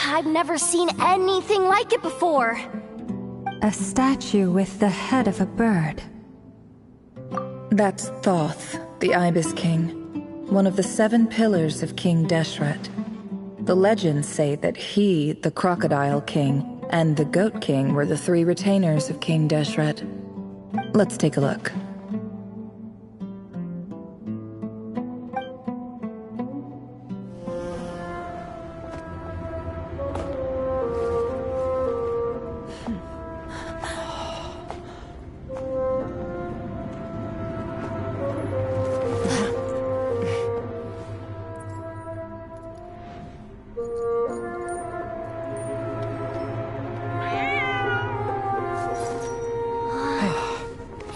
I've never seen anything like it before. A statue with the head of a bird. That's Thoth, the Ibis King, one of the 7 pillars of King Deshret. The legends say that he, the Crocodile King, and the Goat King were the 3 retainers of King Deshret. Let's take a look.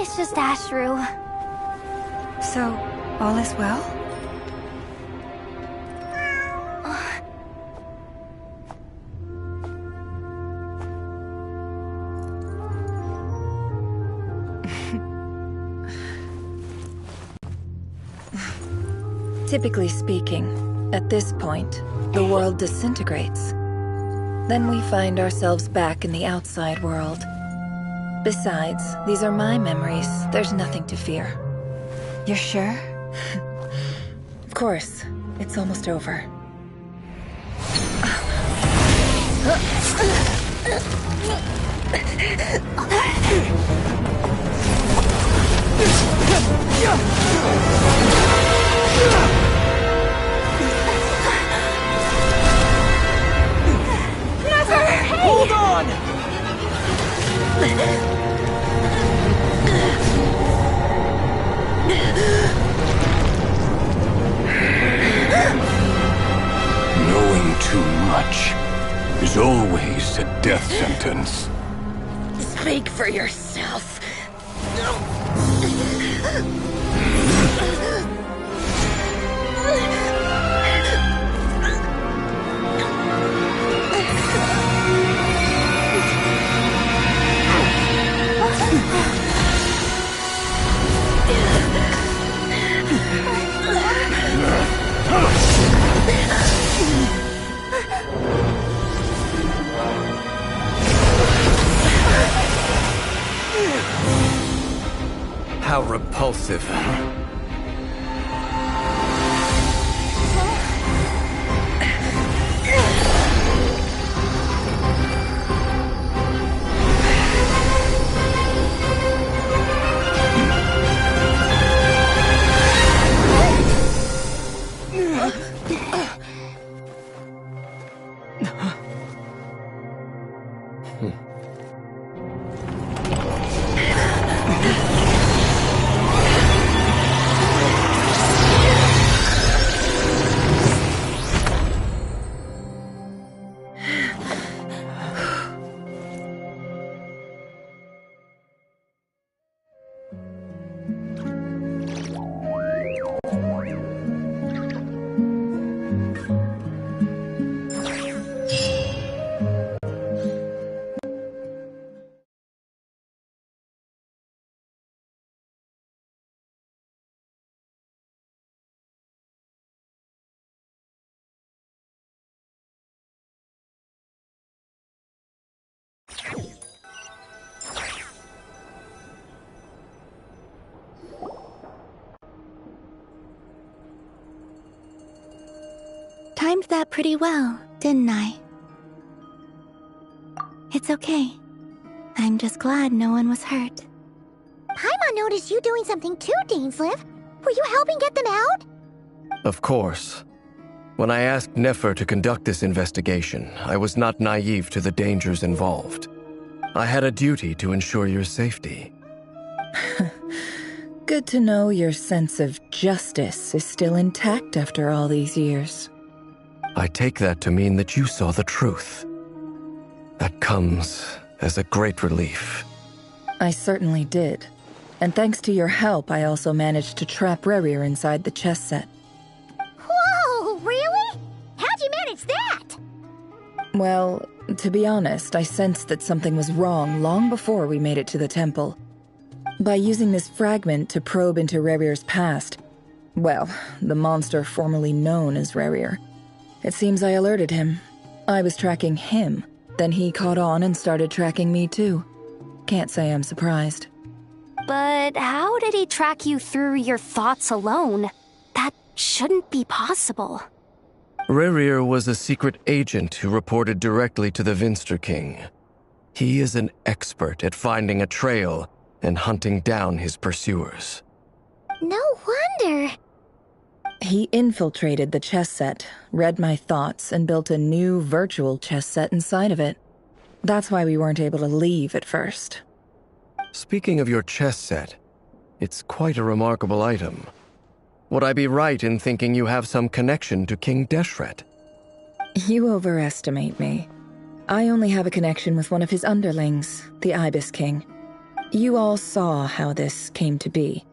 It's just Ashru. So, all is well? Typically speaking, at this point, the world disintegrates. Then we find ourselves back in the outside world. Besides, these are my memories. There's nothing to fear. You're sure? Of course. It's almost over. Never! Hey! Hold on! Knowing too much is always a death sentence. Speak for yourself. How repulsive. timed that pretty well, didn't I? It's okay. I'm just glad no one was hurt. Paimon noticed you doing something too, Dainsleif. Were you helping get them out? Of course. When I asked Nefer to conduct this investigation, I was not naive to the dangers involved. I had a duty to ensure your safety. Good to know your sense of justice is still intact after all these years. I take that to mean that you saw the truth. That comes as a great relief. I certainly did. And thanks to your help, I also managed to trap Rerir inside the chess set. Whoa, really? How'd you manage that? Well, to be honest, I sensed that something was wrong long before we made it to the temple. By using this fragment to probe into Rerir's past, well, the monster formerly known as Rerir, it seems I alerted him. I was tracking him, then he caught on and started tracking me too. Can't say I'm surprised. But how did he track you through your thoughts alone? That shouldn't be possible. Rerir was a secret agent who reported directly to the Vinster King. He is an expert at finding a trail and hunting down his pursuers. No wonder. He infiltrated the chess set, read my thoughts, and built a new virtual chess set inside of it. That's why we weren't able to leave at first. Speaking of your chess set, it's quite a remarkable item. Would I be right in thinking you have some connection to King Deshret? You overestimate me. I only have a connection with one of his underlings, the Ibis King. You all saw how this came to be.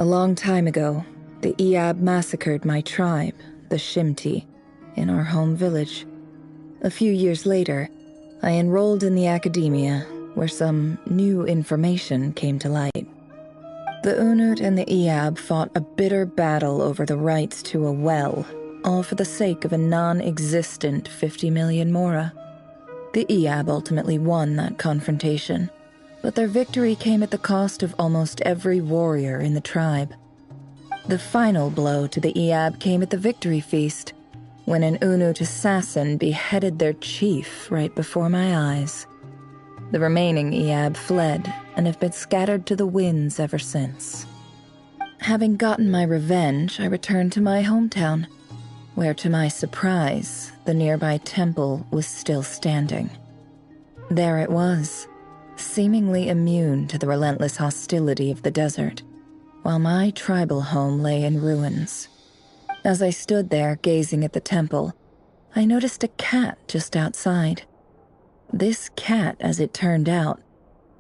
A long time ago, the Iab massacred my tribe, the Shimti, in our home village. A few years later, I enrolled in the academia, where some new information came to light. The Unut and the Iab fought a bitter battle over the rights to a well, all for the sake of a non-existent 50 million mora. The Iab ultimately won that confrontation, but their victory came at the cost of almost every warrior in the tribe. The final blow to the Iab came at the victory feast, when an Unut assassin beheaded their chief right before my eyes. The remaining Iab fled and have been scattered to the winds ever since. Having gotten my revenge, I returned to my hometown, where to my surprise, the nearby temple was still standing. There it was, seemingly immune to the relentless hostility of the desert, while my tribal home lay in ruins. As I stood there gazing at the temple, I noticed a cat just outside. This cat, as it turned out,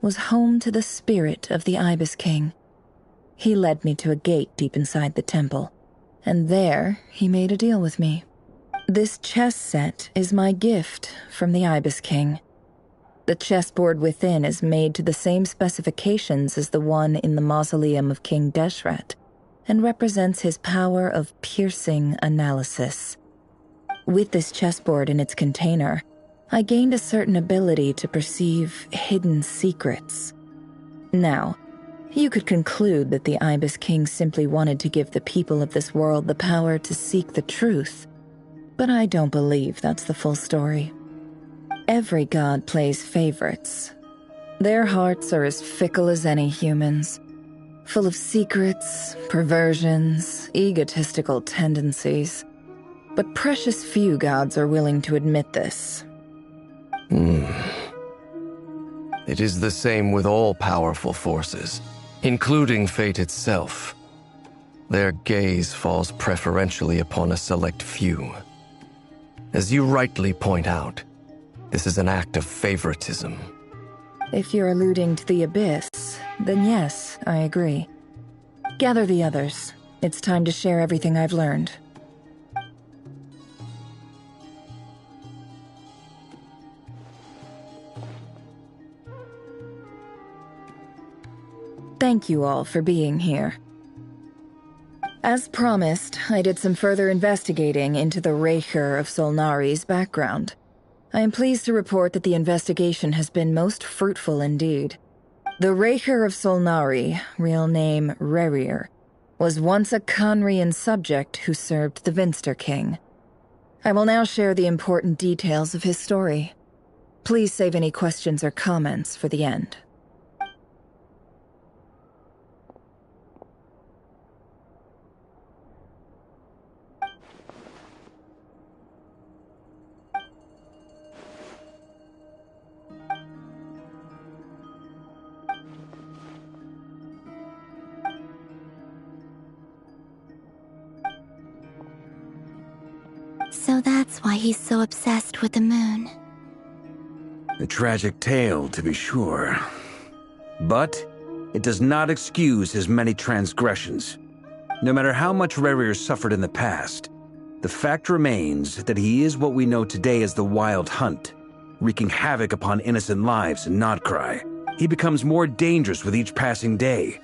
was home to the spirit of the Ibis King. He led me to a gate deep inside the temple, and there he made a deal with me. This chess set is my gift from the Ibis King. The chessboard within is made to the same specifications as the one in the mausoleum of King Deshret, and represents his power of piercing analysis. With this chessboard in its container, I gained a certain ability to perceive hidden secrets. Now, you could conclude that the Ibis King simply wanted to give the people of this world the power to seek the truth, but I don't believe that's the full story. Every god plays favorites. Their hearts are as fickle as any humans, full of secrets, perversions, egotistical tendencies. But precious few gods are willing to admit this. It is the same with all powerful forces, including fate itself. Their gaze falls preferentially upon a select few. As you rightly point out, this is an act of favoritism. If you're alluding to the Abyss, then yes, I agree. Gather the others. It's time to share everything I've learned. Thank you all for being here. As promised, I did some further investigating into the Reicher of Solnari's background. I am pleased to report that the investigation has been most fruitful indeed. The Reicher of Solnari, real name Rerir, was once a Conrian subject who served the Vinster King. I will now share the important details of his story. Please save any questions or comments for the end. So that's why he's so obsessed with the moon. A tragic tale, to be sure. But it does not excuse his many transgressions. No matter how much Rerir suffered in the past, the fact remains that he is what we know today as the Wild Hunt, wreaking havoc upon innocent lives in Nodcry. He becomes more dangerous with each passing day.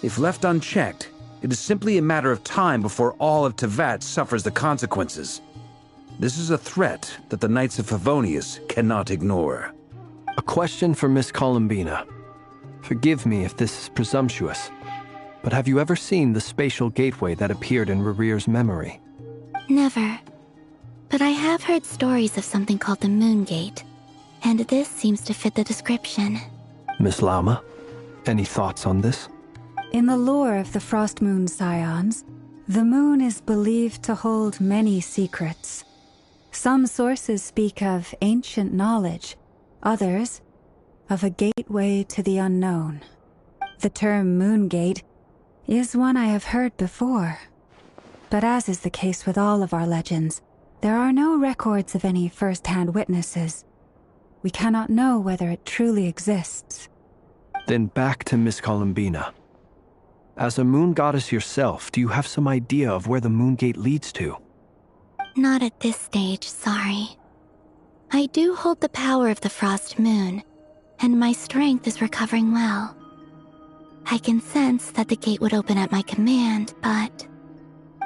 If left unchecked, it is simply a matter of time before all of Tevat suffers the consequences. This is a threat that the Knights of Favonius cannot ignore. A question for Miss Columbina. Forgive me if this is presumptuous, but have you ever seen the spatial gateway that appeared in Rerir's memory? Never. But I have heard stories of something called the Moon Gate, and this seems to fit the description. Miss Lauma, any thoughts on this? In the lore of the Frost Moon Scions, the moon is believed to hold many secrets. Some sources speak of ancient knowledge, others of a gateway to the unknown. The term Moon Gate is one I have heard before. But as is the case with all of our legends, there are no records of any first-hand witnesses. We cannot know whether it truly exists. Then back to Miss Columbina. As a moon goddess yourself, do you have some idea of where the Moon Gate leads to? Not at this stage, sorry. I do hold the power of the Frost Moon, and my strength is recovering well. I can sense that the gate would open at my command, but...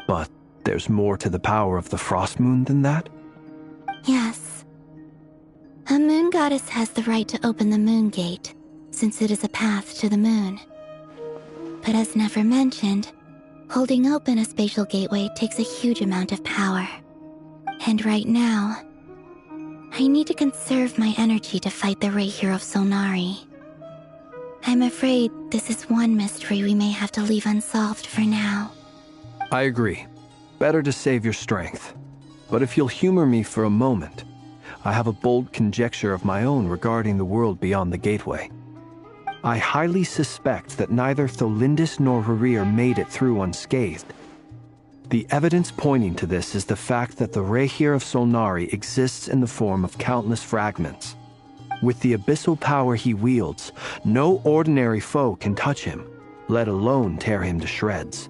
But there's more to the power of the Frost Moon than that? Yes. A moon goddess has the right to open the Moon Gate, since it is a path to the moon. But as never mentioned, holding open a spatial gateway takes a huge amount of power. And right now, I need to conserve my energy to fight the Reir of Solnari. I'm afraid this is one mystery we may have to leave unsolved for now. I agree. Better to save your strength. But if you'll humor me for a moment, I have a bold conjecture of my own regarding the world beyond the gateway. I highly suspect that neither Tholindis nor Rerir made it through unscathed. The evidence pointing to this is the fact that the Reir of Solnari exists in the form of countless fragments. With the abyssal power he wields, no ordinary foe can touch him, let alone tear him to shreds.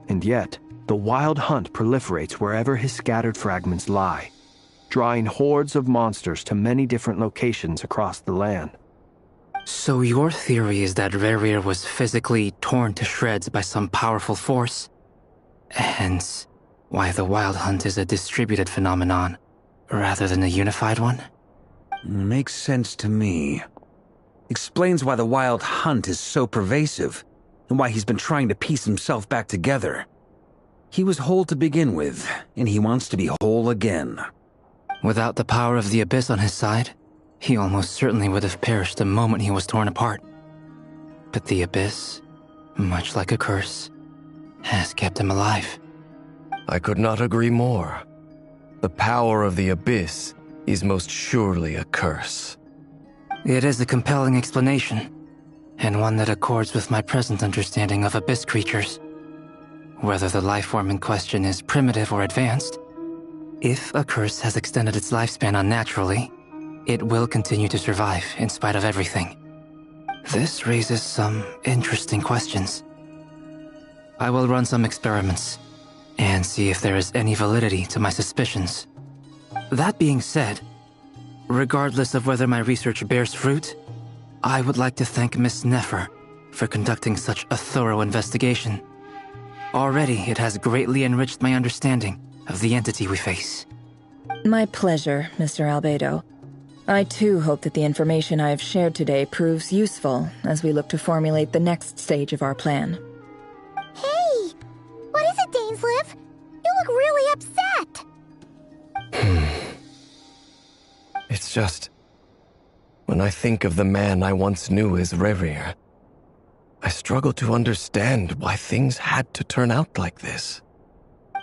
And yet, the Wild Hunt proliferates wherever his scattered fragments lie, drawing hordes of monsters to many different locations across the land. So your theory is that Rerir was physically torn to shreds by some powerful force? Hence, why the Wild Hunt is a distributed phenomenon, rather than a unified one? Makes sense to me. Explains why the Wild Hunt is so pervasive, and why he's been trying to piece himself back together. He was whole to begin with, and he wants to be whole again. Without the power of the Abyss on his side, he almost certainly would have perished the moment he was torn apart. But the Abyss, much like a curse, has kept him alive. I could not agree more. The power of the Abyss is most surely a curse. It is a compelling explanation, and one that accords with my present understanding of Abyss creatures. Whether the life form in question is primitive or advanced, if a curse has extended its lifespan unnaturally, it will continue to survive in spite of everything. This raises some interesting questions. I will run some experiments and see if there is any validity to my suspicions. That being said, regardless of whether my research bears fruit, I would like to thank Miss Nefer for conducting such a thorough investigation. Already, it has greatly enriched my understanding of the entity we face. My pleasure, Mr. Albedo. I too hope that the information I have shared today proves useful as we look to formulate the next stage of our plan. Hey! What is it, Dainsleif? You look really upset! It's just... when I think of the man I once knew as Rerir, I struggle to understand why things had to turn out like this.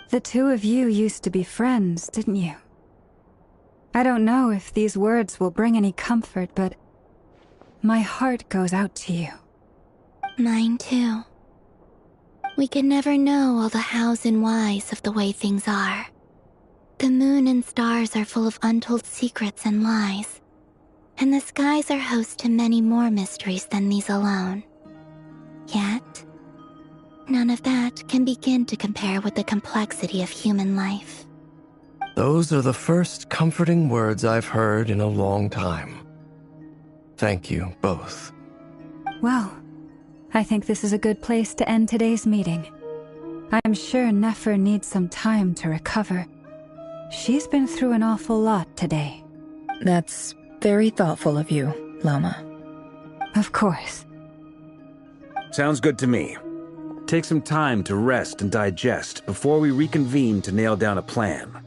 The two of you used to be friends, didn't you? I don't know if these words will bring any comfort, but my heart goes out to you. Mine too. We can never know all the hows and whys of the way things are. The moon and stars are full of untold secrets and lies, and the skies are host to many more mysteries than these alone. Yet, none of that can begin to compare with the complexity of human life. Those are the first comforting words I've heard in a long time. Thank you, both. Well, I think this is a good place to end today's meeting. I'm sure Nefer needs some time to recover. She's been through an awful lot today. That's very thoughtful of you, Lama. Of course. Sounds good to me. Take some time to rest and digest before we reconvene to nail down a plan.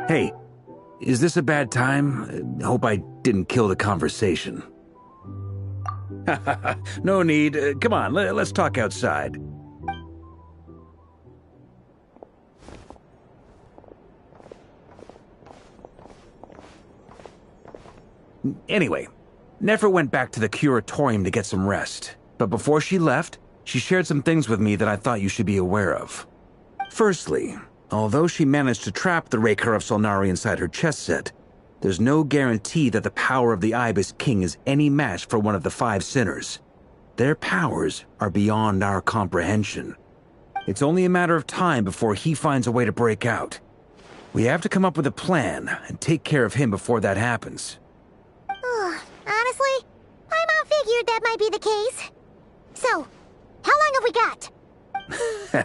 Hey, is this a bad time? Hope I didn't kill the conversation. No need. Come on, let's talk outside. Anyway, Nefer went back to the curatorium to get some rest. But before she left, she shared some things with me that I thought you should be aware of. Firstly, although she managed to trap the Raker of Solnari inside her chess set, there's no guarantee that the power of the Ibis King is any match for one of the 5 sinners. Their powers are beyond our comprehension. It's only a matter of time before he finds a way to break out. We have to come up with a plan and take care of him before that happens. Honestly, my mom figured that might be the case. So, how long have we got?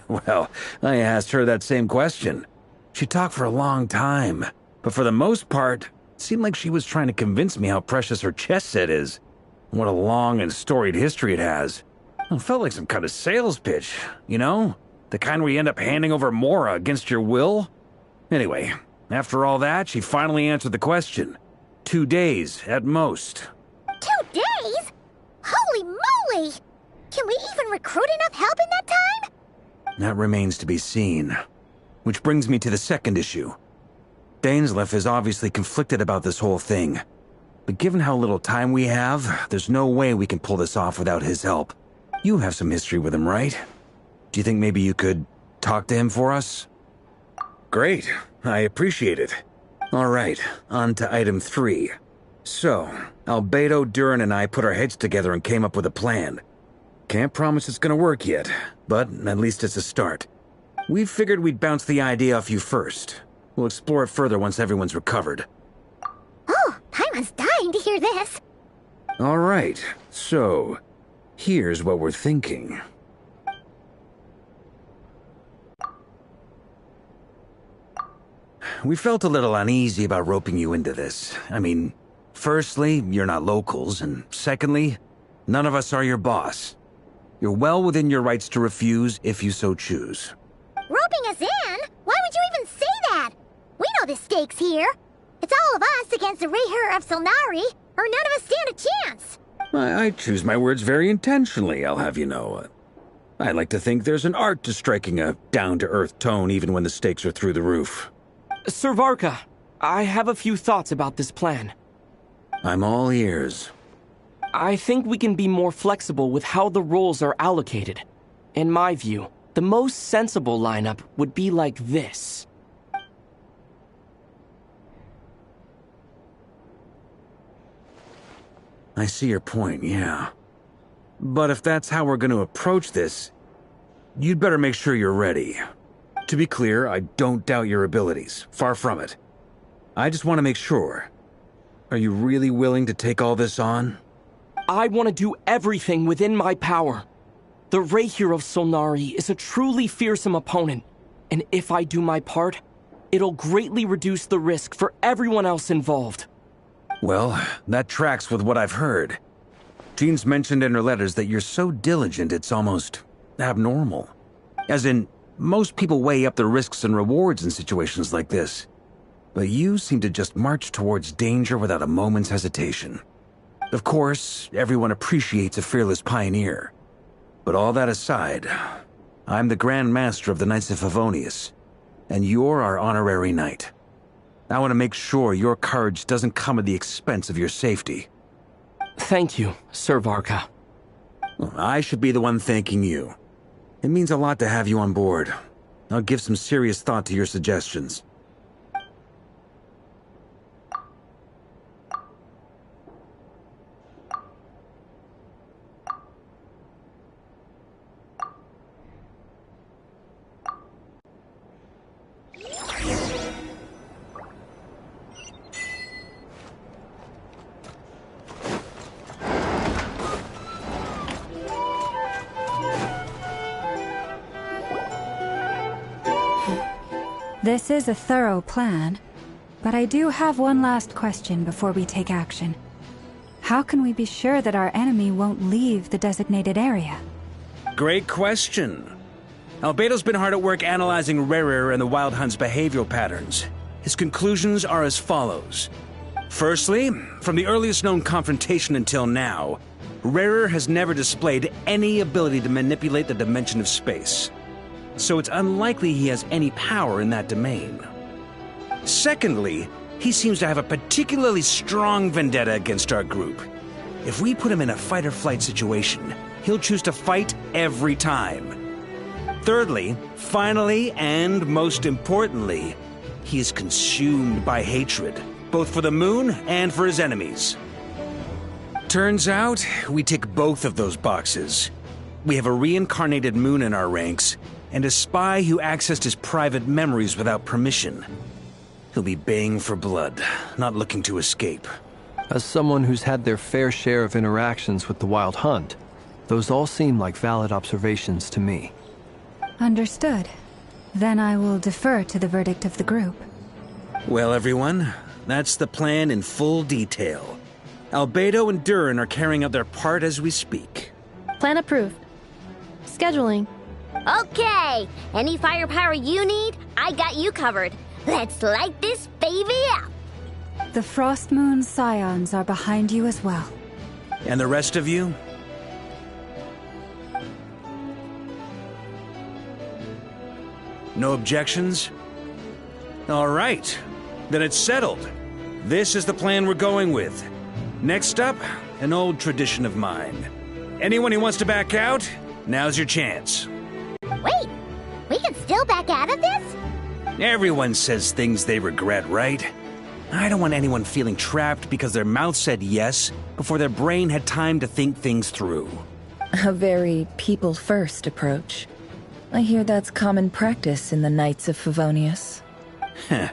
Well, I asked her that same question. She talked for a long time, but for the most part, it seemed like she was trying to convince me how precious her chess set is. What a long and storied history it has. It felt like some kind of sales pitch, you know? The kind where you end up handing over Mora against your will? Anyway, after all that, she finally answered the question. 2 days, at most. 2 days? Holy moly! Can we even recruit enough help in that time? That remains to be seen. Which brings me to the second issue. Dainsleif is obviously conflicted about this whole thing. But given how little time we have, there's no way we can pull this off without his help. You have some history with him, right? Do you think maybe you could talk to him for us? Great. I appreciate it. All right, on to item 3. So, Albedo, Durin, and I put our heads together and came up with a plan. Can't promise it's gonna work yet, but at least it's a start. We figured we'd bounce the idea off you first. We'll explore it further once everyone's recovered. Oh, Paimon's dying to hear this. All right, so here's what we're thinking. We felt a little uneasy about roping you into this. I mean, firstly, you're not locals, and secondly, none of us are your boss. You're well within your rights to refuse if you so choose. Roping us in? Why would you even say that? We know the stakes here. It's all of us against the Reher of Solnari, or none of us stand a chance. I choose my words very intentionally, I'll have you know. I like to think there's an art to striking a down-to-earth tone even when the stakes are through the roof. Sir Varka, I have a few thoughts about this plan. I'm all ears. I think we can be more flexible with how the roles are allocated. In my view, the most sensible lineup would be like this. I see your point, yeah. But if that's how we're going to approach this, you'd better make sure you're ready. To be clear, I don't doubt your abilities. Far from it. I just want to make sure. Are you really willing to take all this on? I want to do everything within my power. The Rahier of Solnari is a truly fearsome opponent, and if I do my part, it'll greatly reduce the risk for everyone else involved. Well, that tracks with what I've heard. Jean's mentioned in her letters that you're so diligent it's almost abnormal. As in, most people weigh up the risks and rewards in situations like this. But you seem to just march towards danger without a moment's hesitation. Of course, everyone appreciates a fearless pioneer. But all that aside, I'm the Grand Master of the Knights of Favonius, and you're our honorary knight. I want to make sure your courage doesn't come at the expense of your safety. Thank you, Sir Varka. I should be the one thanking you. It means a lot to have you on board. I'll give some serious thought to your suggestions. This is a thorough plan, but I do have one last question before we take action. How can we be sure that our enemy won't leave the designated area? Great question. Albedo's been hard at work analyzing Rerir and the Wild Hunt's behavioral patterns. His conclusions are as follows. Firstly, from the earliest known confrontation until now, Rerir has never displayed any ability to manipulate the dimension of space. So it's unlikely he has any power in that domain. Secondly, he seems to have a particularly strong vendetta against our group. If we put him in a fight-or-flight situation, he'll choose to fight every time. Thirdly, finally, and most importantly, he is consumed by hatred, both for the moon and for his enemies. Turns out, we tick both of those boxes. We have a reincarnated moon in our ranks, and a spy who accessed his private memories without permission. He'll be baying for blood, not looking to escape. As someone who's had their fair share of interactions with the Wild Hunt, those all seem like valid observations to me. Understood. Then I will defer to the verdict of the group. Well, everyone, that's the plan in full detail. Albedo and Durin are carrying out their part as we speak. Plan approved. Scheduling. Okay, any firepower you need, I got you covered. Let's light this baby up. The Frost Moon Scions are behind you as well. And the rest of you? No objections? All right, then it's settled. This is the plan we're going with. Next up, an old tradition of mine. Anyone who wants to back out, now's your chance. Wait, we can still back out of this? Everyone says things they regret, right? I don't want anyone feeling trapped because their mouth said yes before their brain had time to think things through. A very people-first approach. I hear that's common practice in the Knights of Favonius. Heh.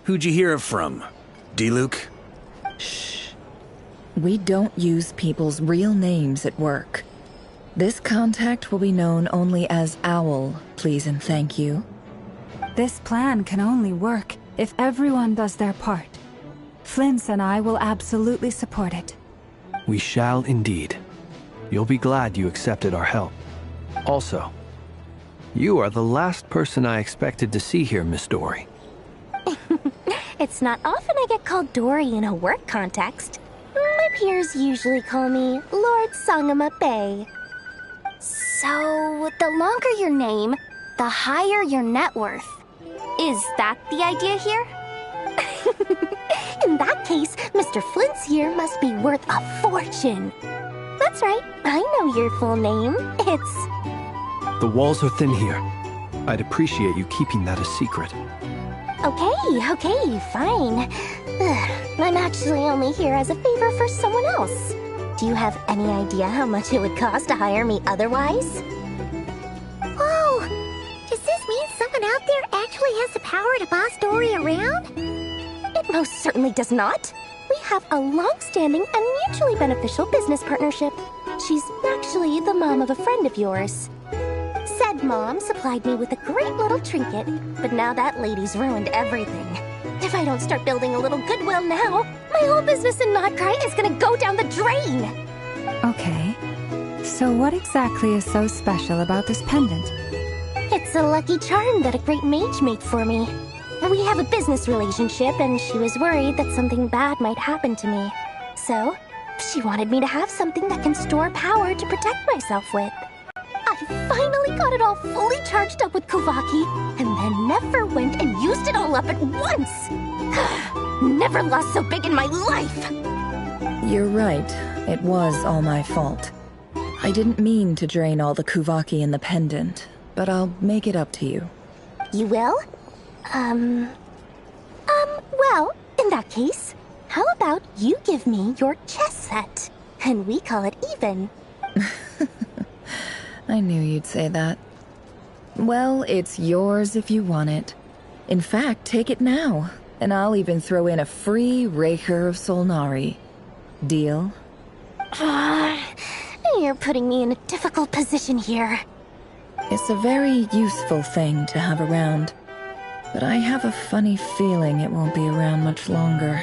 Who'd you hear it from? D-Luke? Shh. We don't use people's real names at work. This contact will be known only as Owl, please and thank you. This plan can only work if everyone does their part. Flint's and I will absolutely support it. We shall indeed. You'll be glad you accepted our help. Also, you are the last person I expected to see here, Miss Dory. It's not often I get called Dory in a work context. My peers usually call me Lord Sangamabe. So, the longer your name, the higher your net worth. Is that the idea here? In that case, Mr. Flint's here must be worth a fortune. That's right, I know your full name. It's... The walls are thin here. I'd appreciate you keeping that a secret. Okay, fine. I'm actually only here as a favor for someone else. Do you have any idea how much it would cost to hire me otherwise? Whoa! Does this mean someone out there actually has the power to boss Dory around? It most certainly does not. We have a long-standing and mutually beneficial business partnership. She's actually the mom of a friend of yours. Said mom supplied me with a great little trinket, but now that lady's ruined everything. If I don't start building a little goodwill now, my whole business in Notcry is gonna go down the drain! Okay. So what exactly is so special about this pendant? It's a lucky charm that a great mage made for me. We have a business relationship, and she was worried that something bad might happen to me. So, she wanted me to have something that can store power to protect myself with. I finally got it all fully charged up with Kovaki, and then never went and used it all up at once! Never lost so big in my life! You're right. It was all my fault. I didn't mean to drain all the Kovaki in the pendant, but I'll make it up to you. You will? Well, in that case, how about you give me your chess set, and we call it even? I knew you'd say that. Well, it's yours if you want it. In fact, take it now, and I'll even throw in a free Raker of Solnari. Deal? You're putting me in a difficult position here. It's a very useful thing to have around, but I have a funny feeling it won't be around much longer.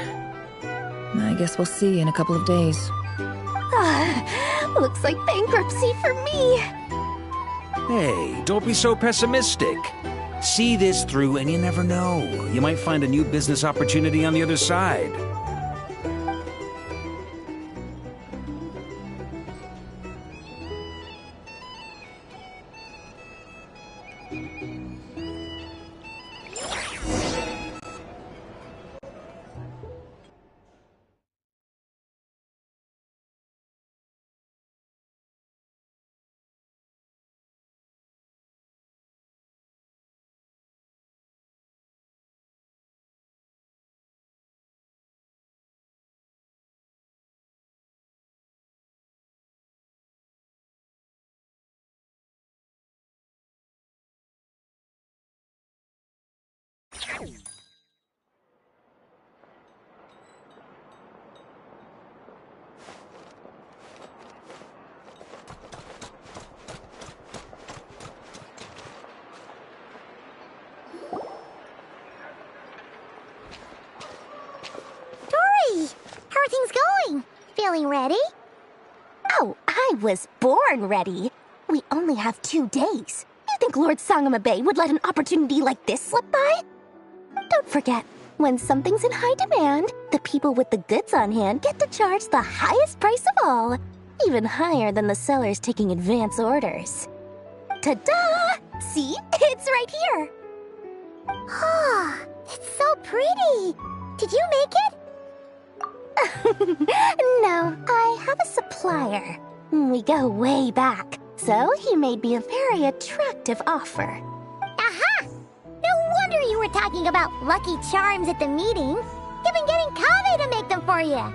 I guess we'll see in a couple of days. Looks like bankruptcy for me. Hey, don't be so pessimistic. See this through and you never know. You might find a new business opportunity on the other side. How are things going? Feeling ready? Oh, I was born ready. We only have 2 days. You think Lord Sangamabe would let an opportunity like this slip by? Don't forget, when something's in high demand, the people with the goods on hand get to charge the highest price of all, even higher than the sellers taking advance orders. Ta-da! See? It's right here! Ah, it's so pretty! Did you make it? No, I have a supplier. We go way back, so he made me a very attractive offer. Aha! No wonder you were talking about lucky charms at the meeting. You've been getting Kave to make them for you.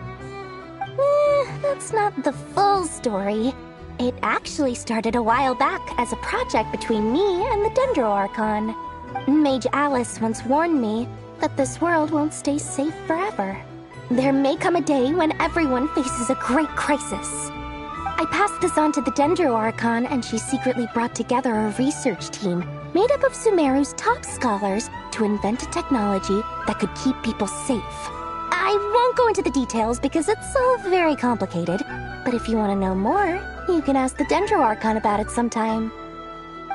That's not the full story. It actually started a while back as a project between me and the Dendro Archon. Mage Alice once warned me that this world won't stay safe forever. There may come a day when everyone faces a great crisis. I passed this on to the Dendro Archon, and she secretly brought together a research team made up of Sumeru's top scholars to invent a technology that could keep people safe. I won't go into the details because it's all very complicated, but if you want to know more, you can ask the Dendro Archon about it sometime.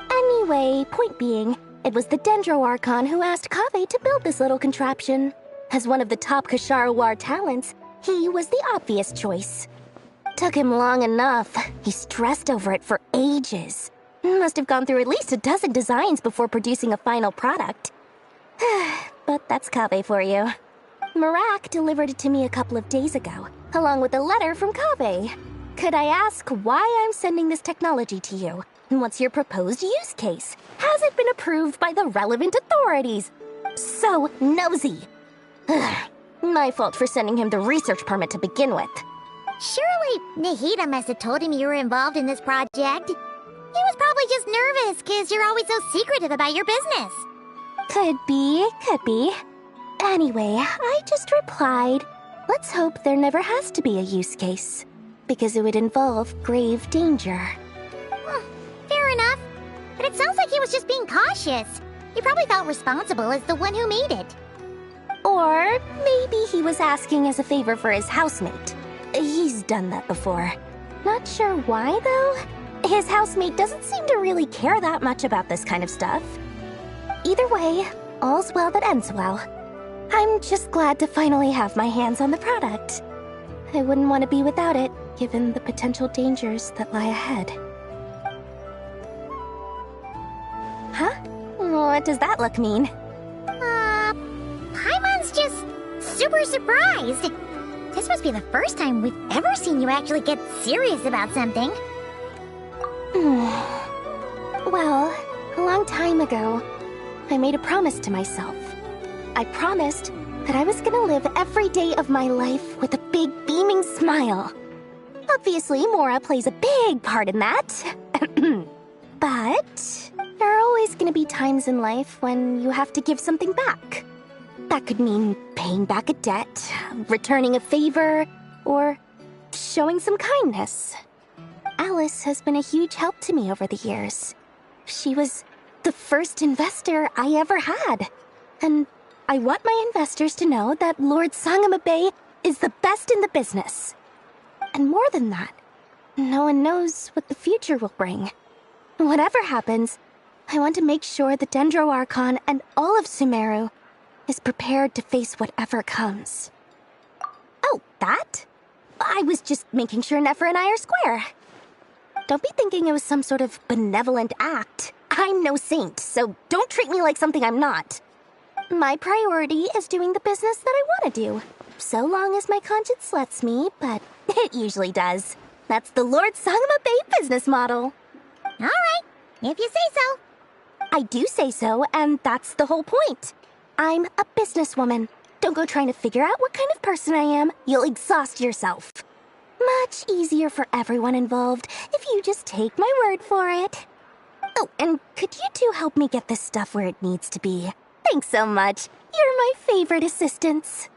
Anyway, point being, it was the Dendro Archon who asked Kave to build this little contraption. As one of the top Kasharawar talents, he was the obvious choice. Took him long enough. He stressed over it for ages. Must have gone through at least a dozen designs before producing a final product. But that's Kave for you. Marak delivered it to me a couple of days ago, along with a letter from Kave. Could I ask why I'm sending this technology to you? What's your proposed use case? Has it been approved by the relevant authorities? So nosy. My fault for sending him the research permit to begin with. Surely Nahida must have told him you were involved in this project. He was probably just nervous because you're always so secretive about your business. Could be. Anyway, I just replied, Let's hope there never has to be a use case, because it would involve grave danger. Fair enough. But it sounds like he was just being cautious. He probably felt responsible as the one who made it. Or maybe he was asking as a favor for his housemate. He's done that before. Not sure why, though. His housemate doesn't seem to really care that much about this kind of stuff. Either way, all's well that ends well. I'm just glad to finally have my hands on the product. I wouldn't want to be without it, given the potential dangers that lie ahead. Huh? What does that look mean? Paimon's just super surprised. This must be the first time we've ever seen you actually get serious about something. Well, a long time ago, I made a promise to myself. I promised that I was gonna live every day of my life with a big beaming smile. Obviously, Mora plays a big part in that. But there are always gonna be times in life when you have to give something back. That could mean paying back a debt, returning a favor, or showing some kindness. Alice has been a huge help to me over the years. She was the first investor I ever had. And I want my investors to know that Lord Sangama Bay is the best in the business. And more than that, no one knows what the future will bring. Whatever happens, I want to make sure the Dendro Archon and all of Sumeru is prepared to face whatever comes. Oh, that? I was just making sure Nefer and I are square. Don't be thinking it was some sort of benevolent act. I'm no saint, so don't treat me like something I'm not. My priority is doing the business that I want to do, so long as my conscience lets me, but it usually does. That's the Lord Sangama Bay business model. All right, if you say so. I do say so, and that's the whole point. I'm a businesswoman. Don't go trying to figure out what kind of person I am. You'll exhaust yourself. Much easier for everyone involved if you just take my word for it. Oh, and could you two help me get this stuff where it needs to be? Thanks so much. You're my favorite assistants.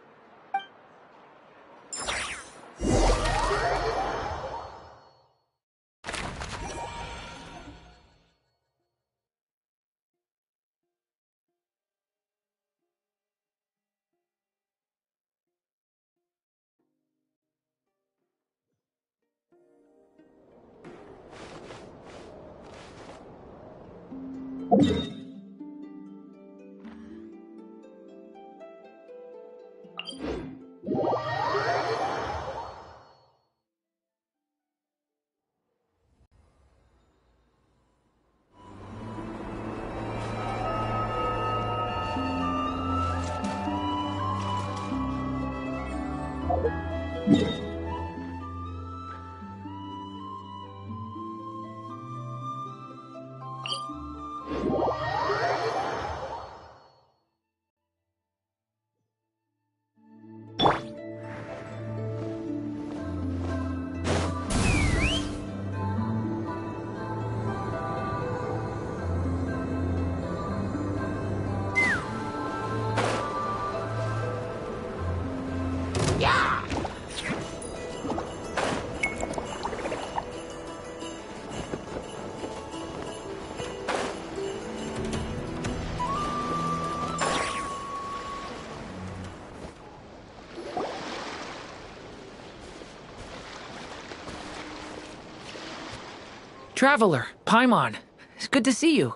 Traveler, Paimon, it's good to see you.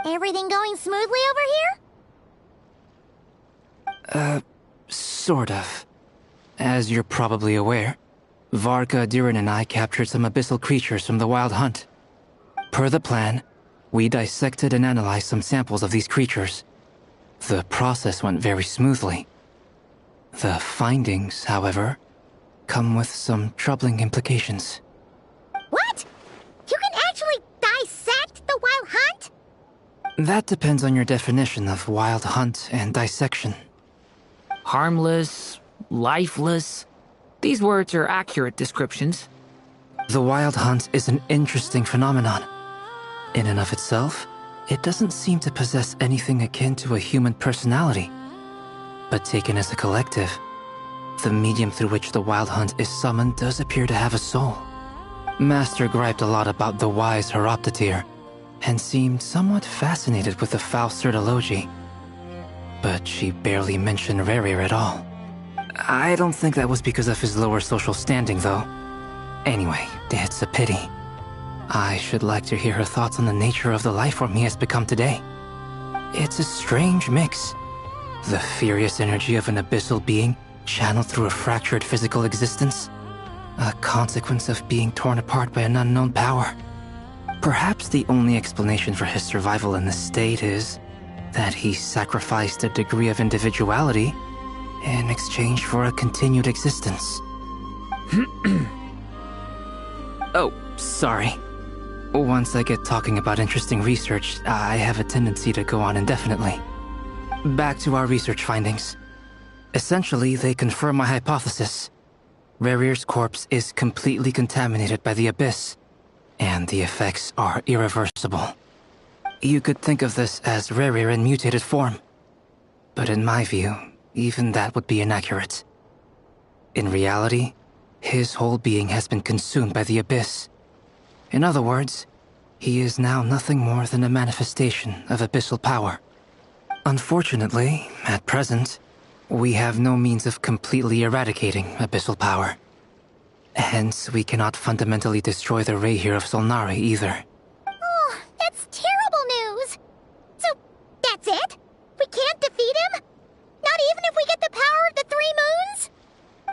Everything going smoothly over here? Sort of. As you're probably aware, Varka, Diren, and I captured some abyssal creatures from the Wild Hunt. Per the plan, we dissected and analyzed some samples of these creatures. The process went very smoothly. The findings, however, come with some troubling implications. What? You can actually dissect the Wild Hunt? That depends on your definition of Wild Hunt and dissection. Harmless, lifeless. These words are accurate descriptions. The Wild Hunt is an interesting phenomenon. In and of itself, it doesn't seem to possess anything akin to a human personality. But taken as a collective, the medium through which the Wild Hunt is summoned does appear to have a soul. Master griped a lot about the wise Horoptotire, and seemed somewhat fascinated with the foul Certology. But she barely mentioned Rerir at all. I don't think that was because of his lower social standing, though. Anyway, it's a pity. I should like to hear her thoughts on the nature of the lifeform he has become today. It's a strange mix. The furious energy of an abyssal being channeled through a fractured physical existence. A consequence of being torn apart by an unknown power. Perhaps the only explanation for his survival in this state is that he sacrificed a degree of individuality in exchange for a continued existence. Oh, sorry. Once I get talking about interesting research, I have a tendency to go on indefinitely. Back to our research findings. Essentially, they confirm my hypothesis. Rerir's corpse is completely contaminated by the Abyss, and the effects are irreversible. You could think of this as Rerir in mutated form. But in my view, even that would be inaccurate. In reality, his whole being has been consumed by the Abyss. In other words, he is now nothing more than a manifestation of abyssal power. Unfortunately, at present, we have no means of completely eradicating abyssal power. Hence, we cannot fundamentally destroy the Reihir of Solnari either. Oh, that's terrible news! So, that's it? We can't defeat him? Not even if we get the power of the Three Moons?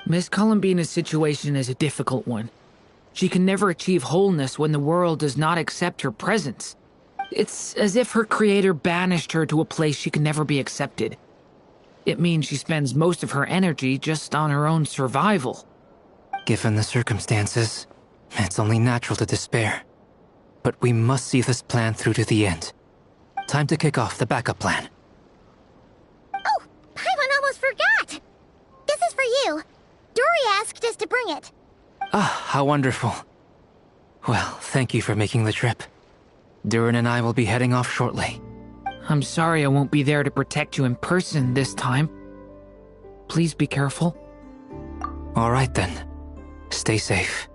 Miss Columbina's situation is a difficult one. She can never achieve wholeness when the world does not accept her presence. It's as if her creator banished her to a place she can never be accepted. It means she spends most of her energy just on her own survival. Given the circumstances, it's only natural to despair. But we must see this plan through to the end. Time to kick off the backup plan. Oh, Paimon almost forgot! This is for you. Dory asked us to bring it. Ah, how wonderful. Well, thank you for making the trip. Durin and I will be heading off shortly. I'm sorry I won't be there to protect you in person this time. Please be careful. All right then. Stay safe.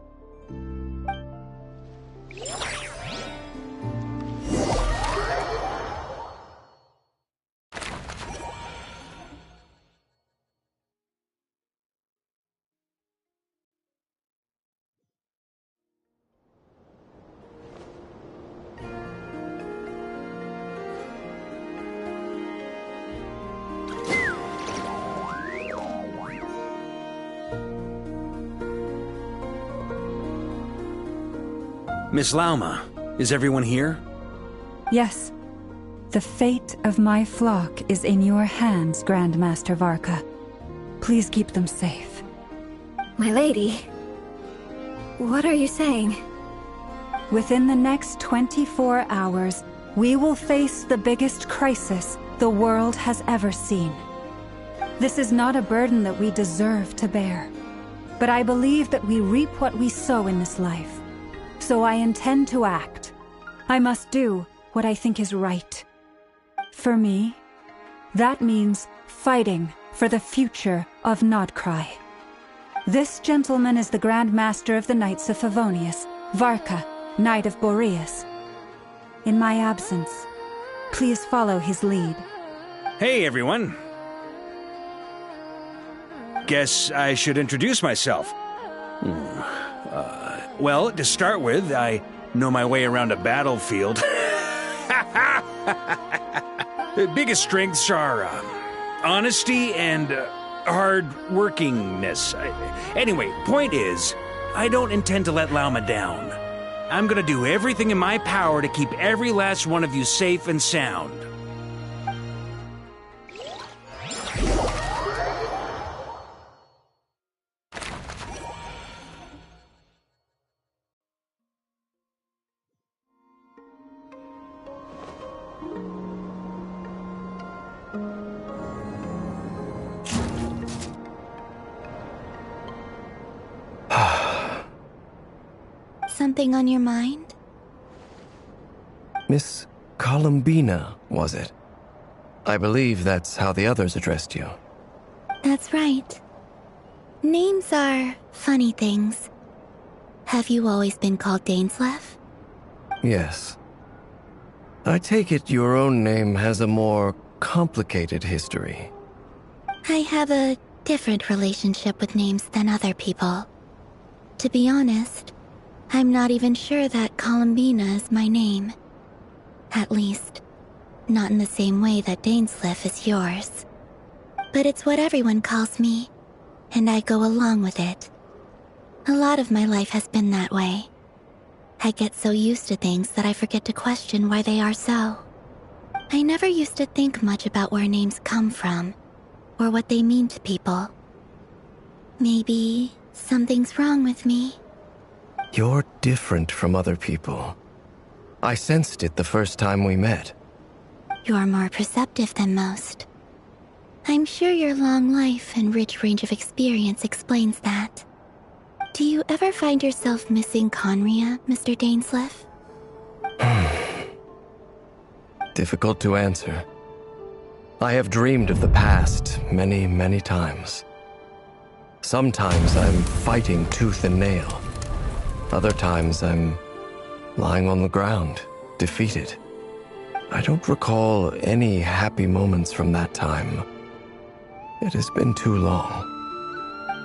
Miss Lauma, is everyone here? Yes. The fate of my flock is in your hands, Grandmaster Varka. Please keep them safe. My lady, what are you saying? Within the next 24 hours, we will face the biggest crisis the world has ever seen. This is not a burden that we deserve to bear, but I believe that we reap what we sow in this life. So I intend to act. I must do what I think is right. For me, that means fighting for the future of Nodcry. This gentleman is the Grand Master of the Knights of Favonius, Varka, Knight of Boreas. In my absence, please follow his lead. Hey, everyone. Guess I should introduce myself. Well, to start with, I know my way around a battlefield. The biggest strengths are honesty and hard-workingness. Anyway, point is, I don't intend to let Lauma down. I'm gonna do everything in my power to keep every last one of you safe and sound. Something on your mind? Miss Columbina, was it? I believe that's how the others addressed you. That's right. Names are funny things. Have you always been called Dainsleif? Yes. I take it your own name has a more complicated history. I have a different relationship with names than other people. To be honest, I'm not even sure that Columbina is my name. At least, not in the same way that Dainsleif is yours. But it's what everyone calls me, and I go along with it. A lot of my life has been that way. I get so used to things that I forget to question why they are so. I never used to think much about where names come from, or what they mean to people. Maybe something's wrong with me. You're different from other people. I sensed it the first time we met. You're more perceptive than most. I'm sure your long life and rich range of experience explains that. Do you ever find yourself missing Conria, Mr. Dainsleif? Difficult to answer. I have dreamed of the past many, many times. Sometimes I'm fighting tooth and nail. Other times I'm lying on the ground, defeated. I don't recall any happy moments from that time. It has been too long.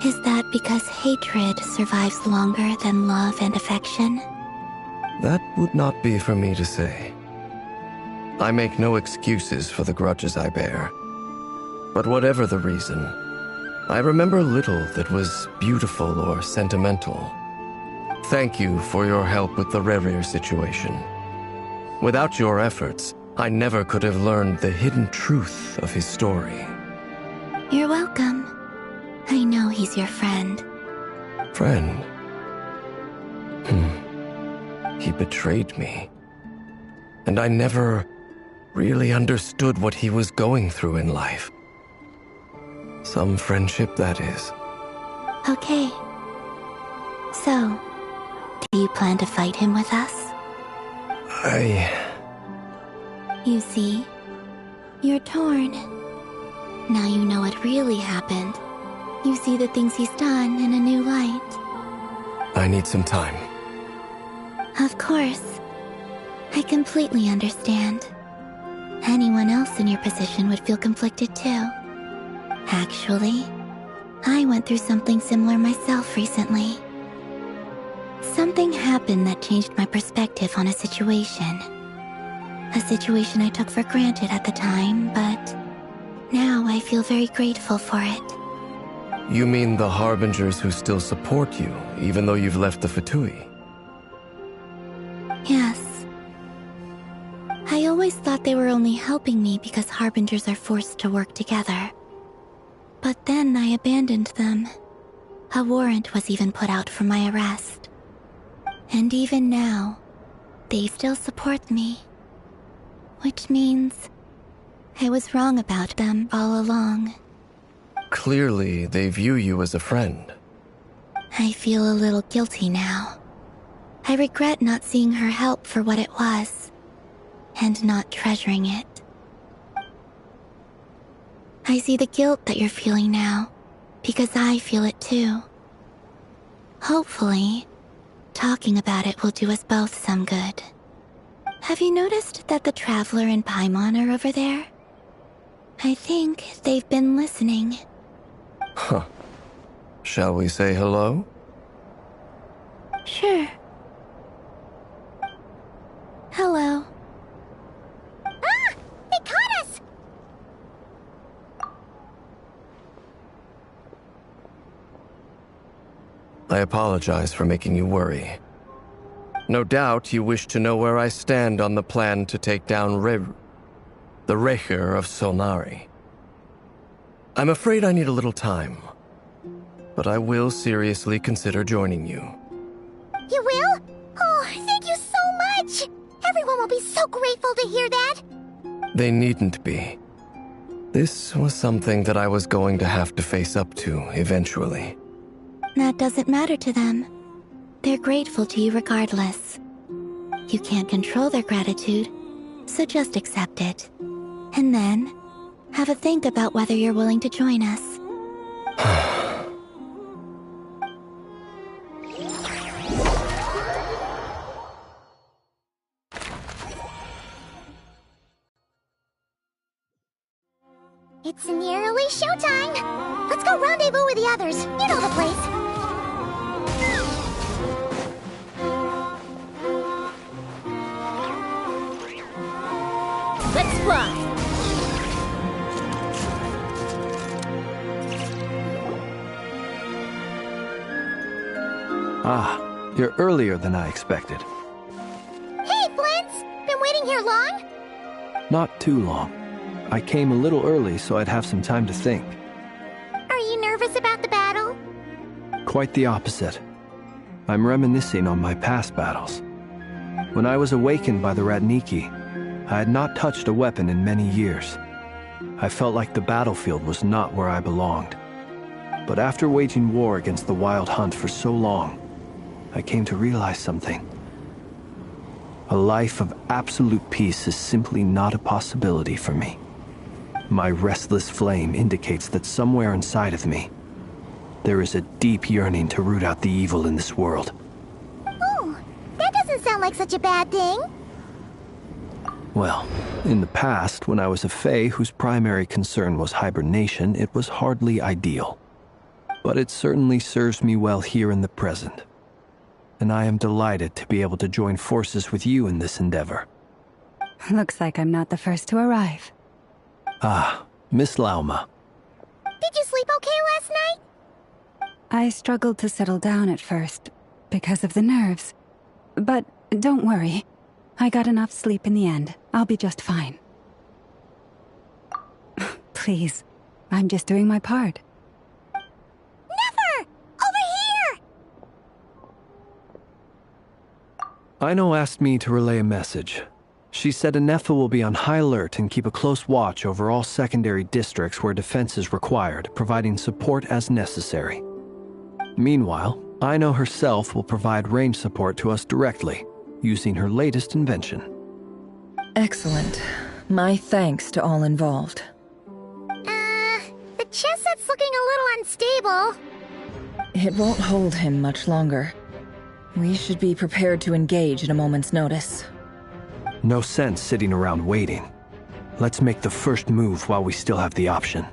Is that because hatred survives longer than love and affection? That would not be for me to say. I make no excuses for the grudges I bear. But whatever the reason, I remember little that was beautiful or sentimental. Thank you for your help with the Rerir situation. Without your efforts, I never could have learned the hidden truth of his story. You're welcome. I know he's your friend. Friend? He betrayed me. And I never really understood what he was going through in life. Some friendship, that is. Okay. So, do you plan to fight him with us? You see, you're torn. Now you know what really happened. You see the things he's done in a new light. I need some time. Of course. I completely understand. Anyone else in your position would feel conflicted too. Actually, I went through something similar myself recently. Something happened that changed my perspective on a situation. A situation I took for granted at the time, but now I feel very grateful for it. You mean the Harbingers who still support you, even though you've left the Fatui? Yes. I always thought they were only helping me because Harbingers are forced to work together. But then I abandoned them. A warrant was even put out for my arrest. And even now, they still support me. Which means I was wrong about them all along. Clearly, they view you as a friend. I feel a little guilty now. I regret not seeing her help for what it was, and not treasuring it. I see the guilt that you're feeling now, because I feel it too. Hopefully, talking about it will do us both some good. Have you noticed that the Traveler and Paimon are over there? I think they've been listening. Huh. Shall we say hello? Sure. Hello. Ah! They caught us! I apologize for making you worry. No doubt you wish to know where I stand on the plan to take down the Rerir of Solnari. I'm afraid I need a little time, but I will seriously consider joining you. You will? Oh, thank you so much! Everyone will be so grateful to hear that! They needn't be. This was something that I was going to have to face up to eventually. That doesn't matter to them. They're grateful to you regardless. You can't control their gratitude, so just accept it. And then, have a think about whether you're willing to join us. It's nearly showtime! Let's go rendezvous with the others. You know the place. Let's fly! Ah, you're earlier than I expected. Hey, Flint's! Been waiting here long? Not too long. I came a little early so I'd have some time to think. Are you nervous about the battle? Quite the opposite. I'm reminiscing on my past battles. When I was awakened by the Radniki, I had not touched a weapon in many years. I felt like the battlefield was not where I belonged. But after waging war against the Wild Hunt for so long, I came to realize something. A life of absolute peace is simply not a possibility for me. My restless flame indicates that somewhere inside of me, there is a deep yearning to root out the evil in this world. Oh, that doesn't sound like such a bad thing. Well, in the past, when I was a Fae whose primary concern was hibernation, it was hardly ideal. But it certainly serves me well here in the present. And I am delighted to be able to join forces with you in this endeavor. Looks like I'm not the first to arrive. Ah, Miss Lauma. Did you sleep okay last night? I struggled to settle down at first, because of the nerves. But don't worry. I got enough sleep in the end. I'll be just fine. Please, I'm just doing my part. Never! Over here! Aino asked me to relay a message. She said Anefa will be on high alert and keep a close watch over all secondary districts where defense is required, providing support as necessary. Meanwhile, Aino herself will provide range support to us directly, using her latest invention. Excellent. My thanks to all involved. The chess set's looking a little unstable. It won't hold him much longer. We should be prepared to engage at a moment's notice. No sense sitting around waiting. Let's make the first move while we still have the option.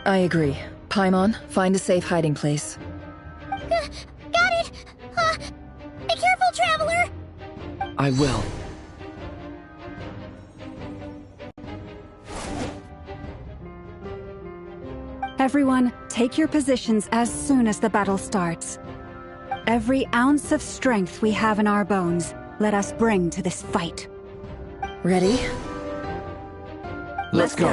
I agree. Paimon, find a safe hiding place. Got it! Be careful, Traveler! I will. Everyone, take your positions as soon as the battle starts. Every ounce of strength we have in our bones, let us bring to this fight. Ready? Let's go.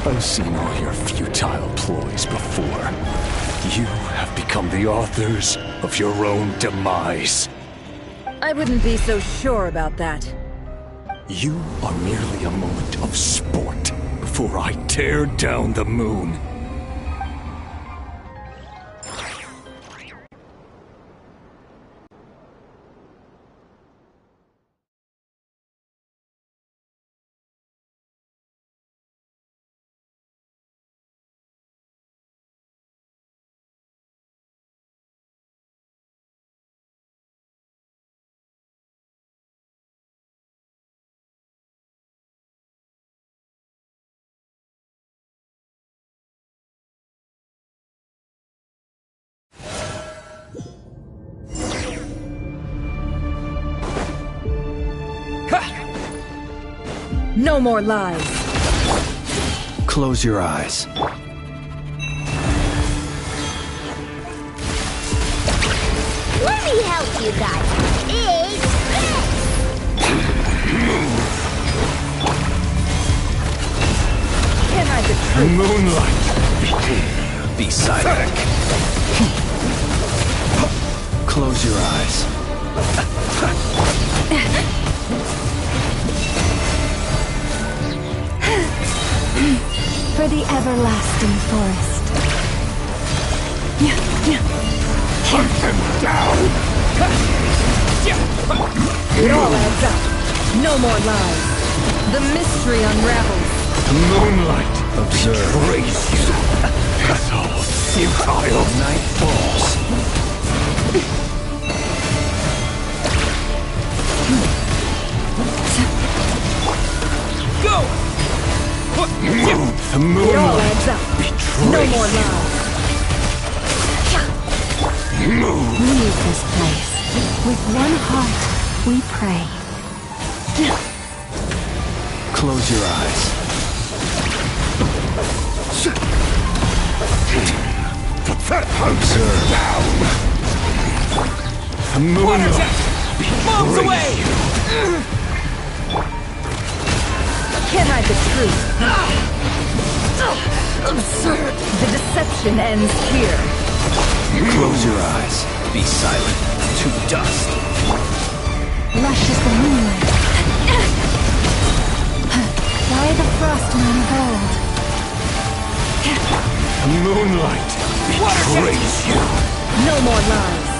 I've seen all your futile ploys before. You have become the authors of your own demise. I wouldn't be so sure about that. You are merely a moment of sport before I tear down the moon. No more lies. Close your eyes. Let me help you guys. It's Can I the truth? Moonlight. Be silent. Close your eyes. For the everlasting forest. Hunt them down. It all adds up. No more lies. The mystery unravels. The moonlight Observe. betrays you. It's all futile. Night falls. Go! The moonlight No betrays more lies. Leave this place. With one heart, we pray. Close your eyes. Observe. The moonlight Bombs away! betrays you. Can't hide the truth. Absurd. The deception ends here. Close your eyes. Be silent. To dust. Lush as the moonlight. Why the frost moon of old? The moonlight betrays you. No more lies.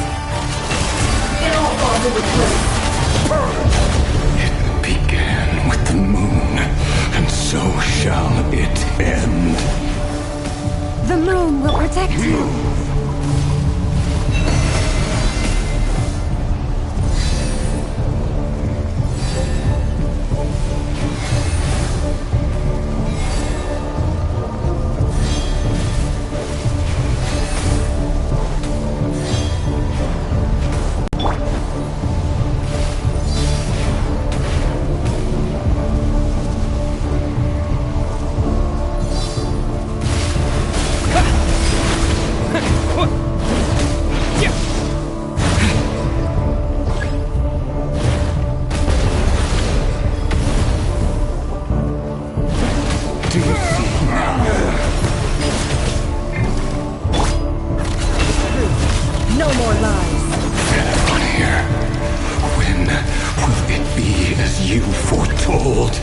It all falls into place. It began with the moon, and so shall it end. The moon will protect you. Do you see now? No more lies. On here. When will it be as you foretold?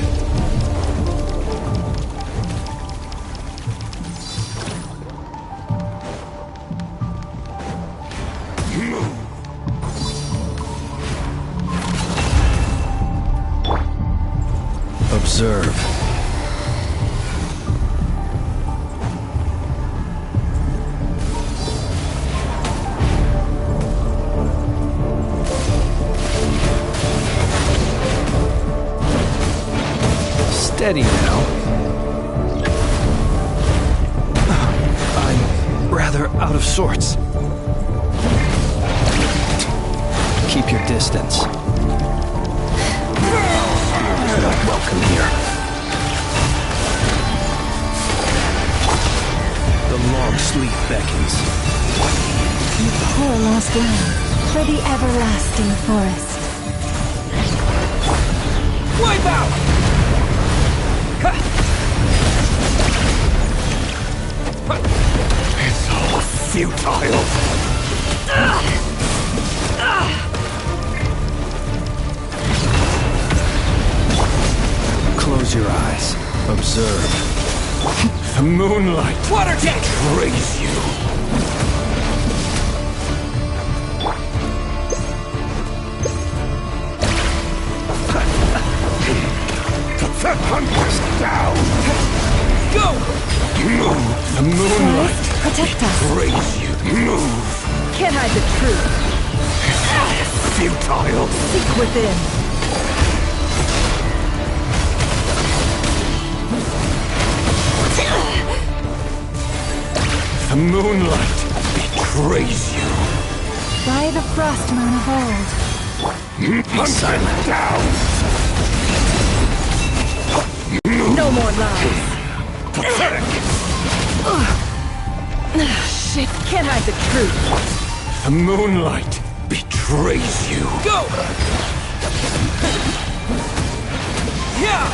Observe. Steady now. I'm rather out of sorts. Keep your distance. You're not welcome here. The long sleep beckons. You poor lost lamb for the everlasting forest. Wipe out! It's all futile. Close your eyes. Observe. The moonlight Water jet! betrays you. The hunter's down. Go! Move. The moonlight Protect us. betrays you. Move. Can't hide the truth. Futile. Seek within. The moonlight betrays you. By the frost moon of old. Be silent. Down. No more lies. Pathetic. Shit, can't hide the truth. The moonlight betrays you. Go! Yeah!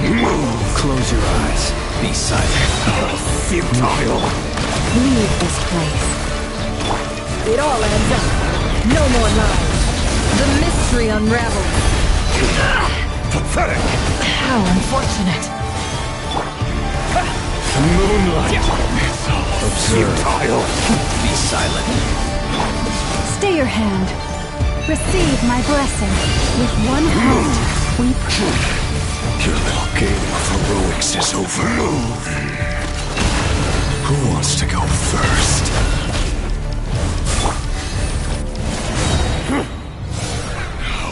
Move. Close your eyes. Be silent. Futile. Leave this place. It all adds up. No more lies. The mystery unravels. Pathetic. How unfortunate. The moonlight is all futile. Be silent. Stay your hand. Receive my blessing. With one heart, we pray. Your little game of heroics is over. Who wants to go first? No.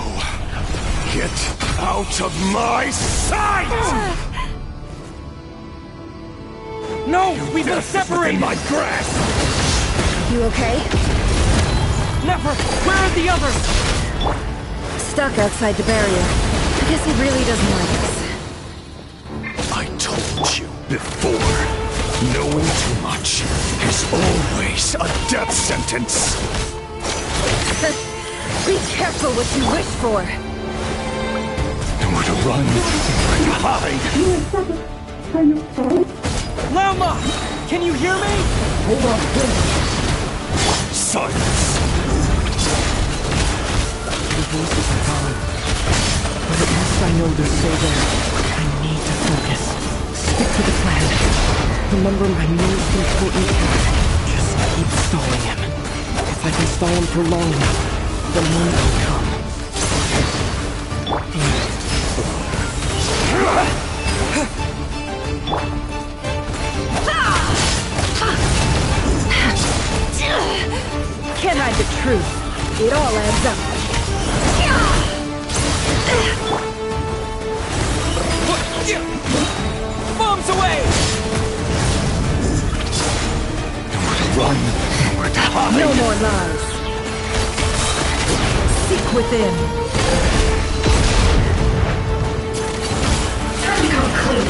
Get out of my sight! No! We've been separated! My grasp! You okay? Never! Where are the others? Stuck outside the barrier. I guess he really doesn't like us. I told you before. Knowing too much is always a death sentence. Be careful what you wish for. Nowhere to run, nowhere to hide. Lama! Can you hear me? Hold on, silence. The voices are gone. But at least I know they're still there. I need to focus. Stick to the plan. Remember my most important task. Just keep stalling him. If I can stall him for long enough, the moon will come. Can't hide the truth. It all adds up. Bombs away! Nowhere to run, nowhere to hide. No more lies. Seek within. Time to go clear.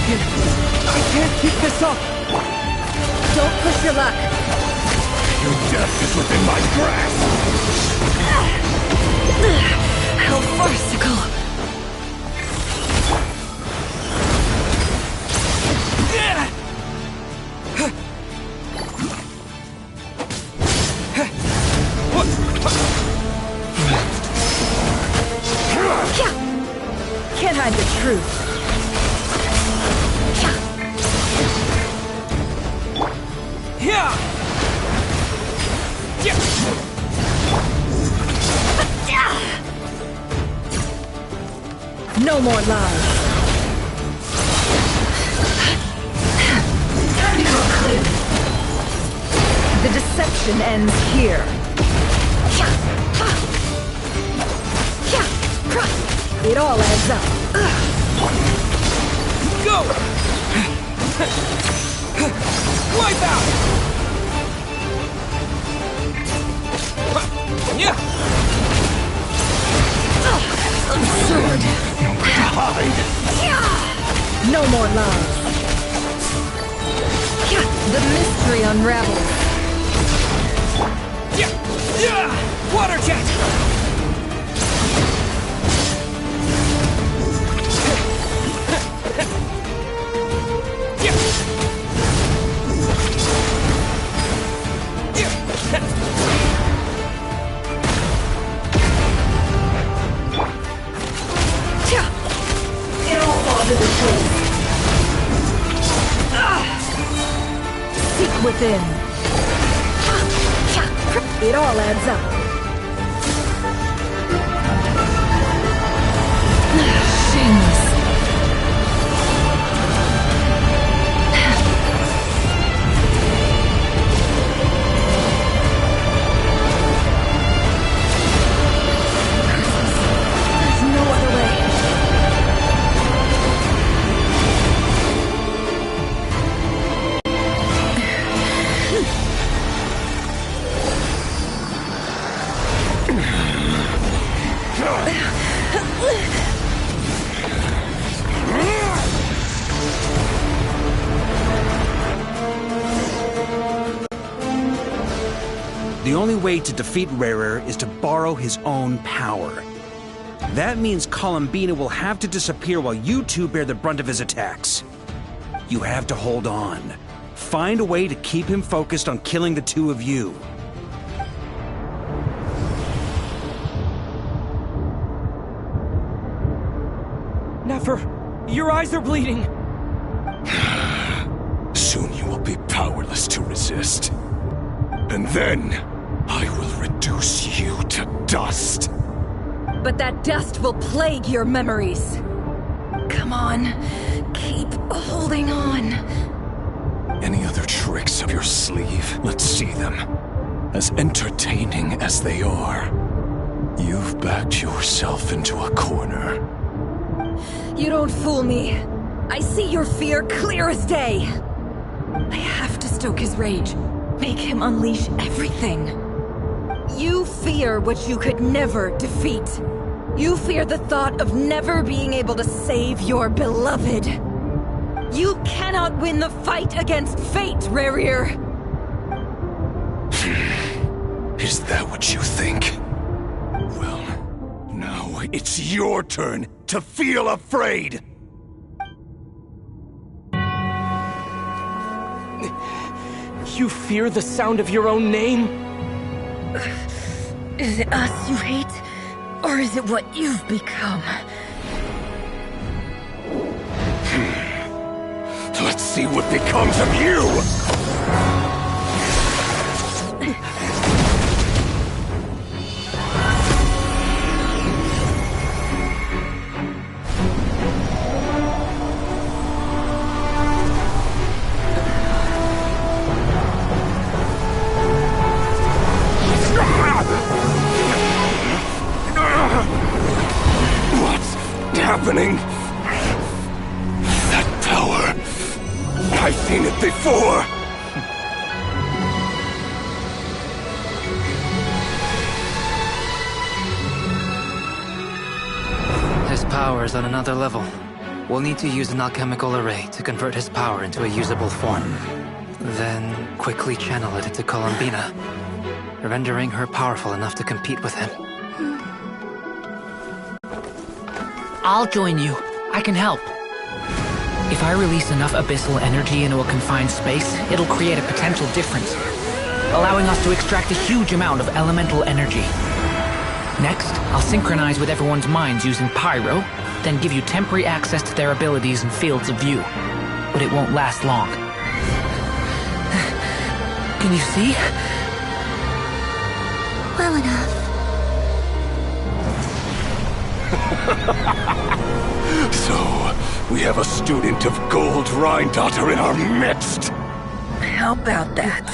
I can't keep this up! Don't push your luck. Your death is within my grasp! How farcical. Can't hide the truth. No more lies. Time to go clear. The deception ends here. It all adds up. Go! Wipe out! Yeah! Absurd. Nowhere to hide. No more lies. The mystery unravels. Water jet! It all falls into place. Seek within. It all adds up. Shameless. There's no other way. The only way to defeat Rarer is to borrow his own power. That means Columbina will have to disappear while you two bear the brunt of his attacks. You have to hold on. Find a way to keep him focused on killing the two of you. Nefer, your eyes are bleeding. Soon you will be powerless to resist. And then, I will reduce you to dust. But that dust will plague your memories. Come on, keep holding on. Any other tricks up your sleeve? Let's see them. As entertaining as they are, you've backed yourself into a corner. You don't fool me. I see your fear clear as day. I have to stoke his rage. Make him unleash everything. You fear what you could never defeat. You fear the thought of never being able to save your beloved. You cannot win the fight against fate, Rerir. Is that what you think? Well, now it's your turn to feel afraid! You fear the sound of your own name? Is it us you hate? Or is it what you've become? Let's see what becomes of you! What's happening? That power... I've seen it before! His power is on another level. We'll need to use an alchemical array to convert his power into a usable form. Then quickly channel it into Columbina, rendering her powerful enough to compete with him. I'll join you. I can help. If I release enough abyssal energy into a confined space, it'll create a potential difference, allowing us to extract a huge amount of elemental energy. Next, I'll synchronize with everyone's minds using Pyro, then give you temporary access to their abilities and fields of view. But it won't last long. Can you see? Well enough. So, we have a student of Gold Rhine-Daughter in our midst! How about that?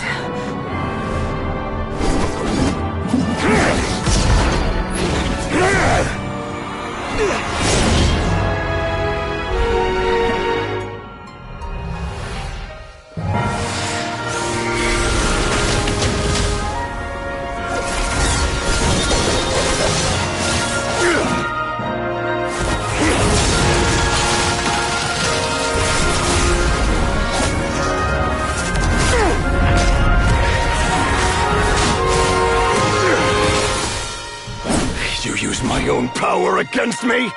You use my own power against me?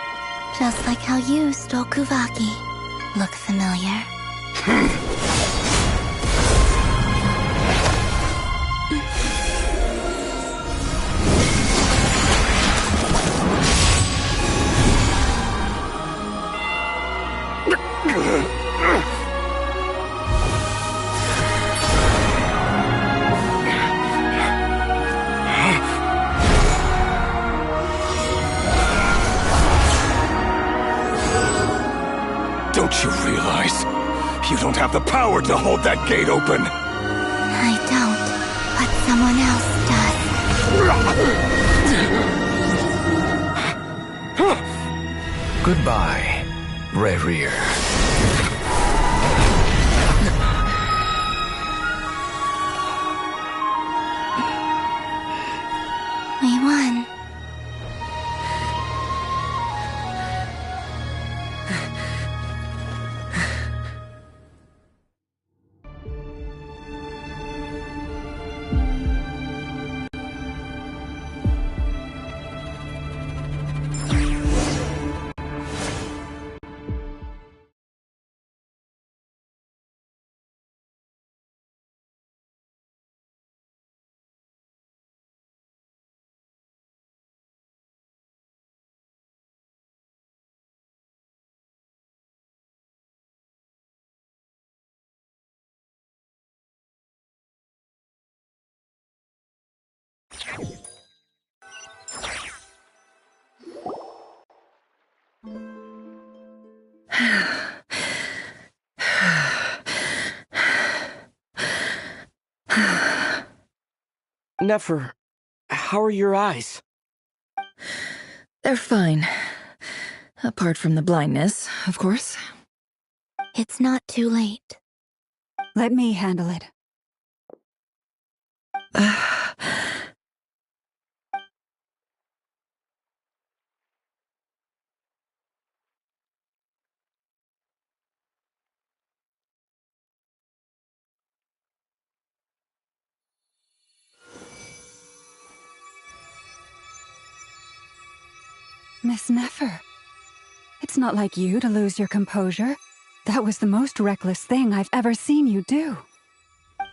Just like how you stole Kuvaki. Look familiar? Don't you realize? You don't have the power to hold that gate open! I don't, but someone else does. Goodbye, Rerir. We won. Nefer, how are your eyes? They're fine. Apart from the blindness, of course. It's not too late. Let me handle it. Miss Nefer, it's not like you to lose your composure. That was the most reckless thing I've ever seen you do.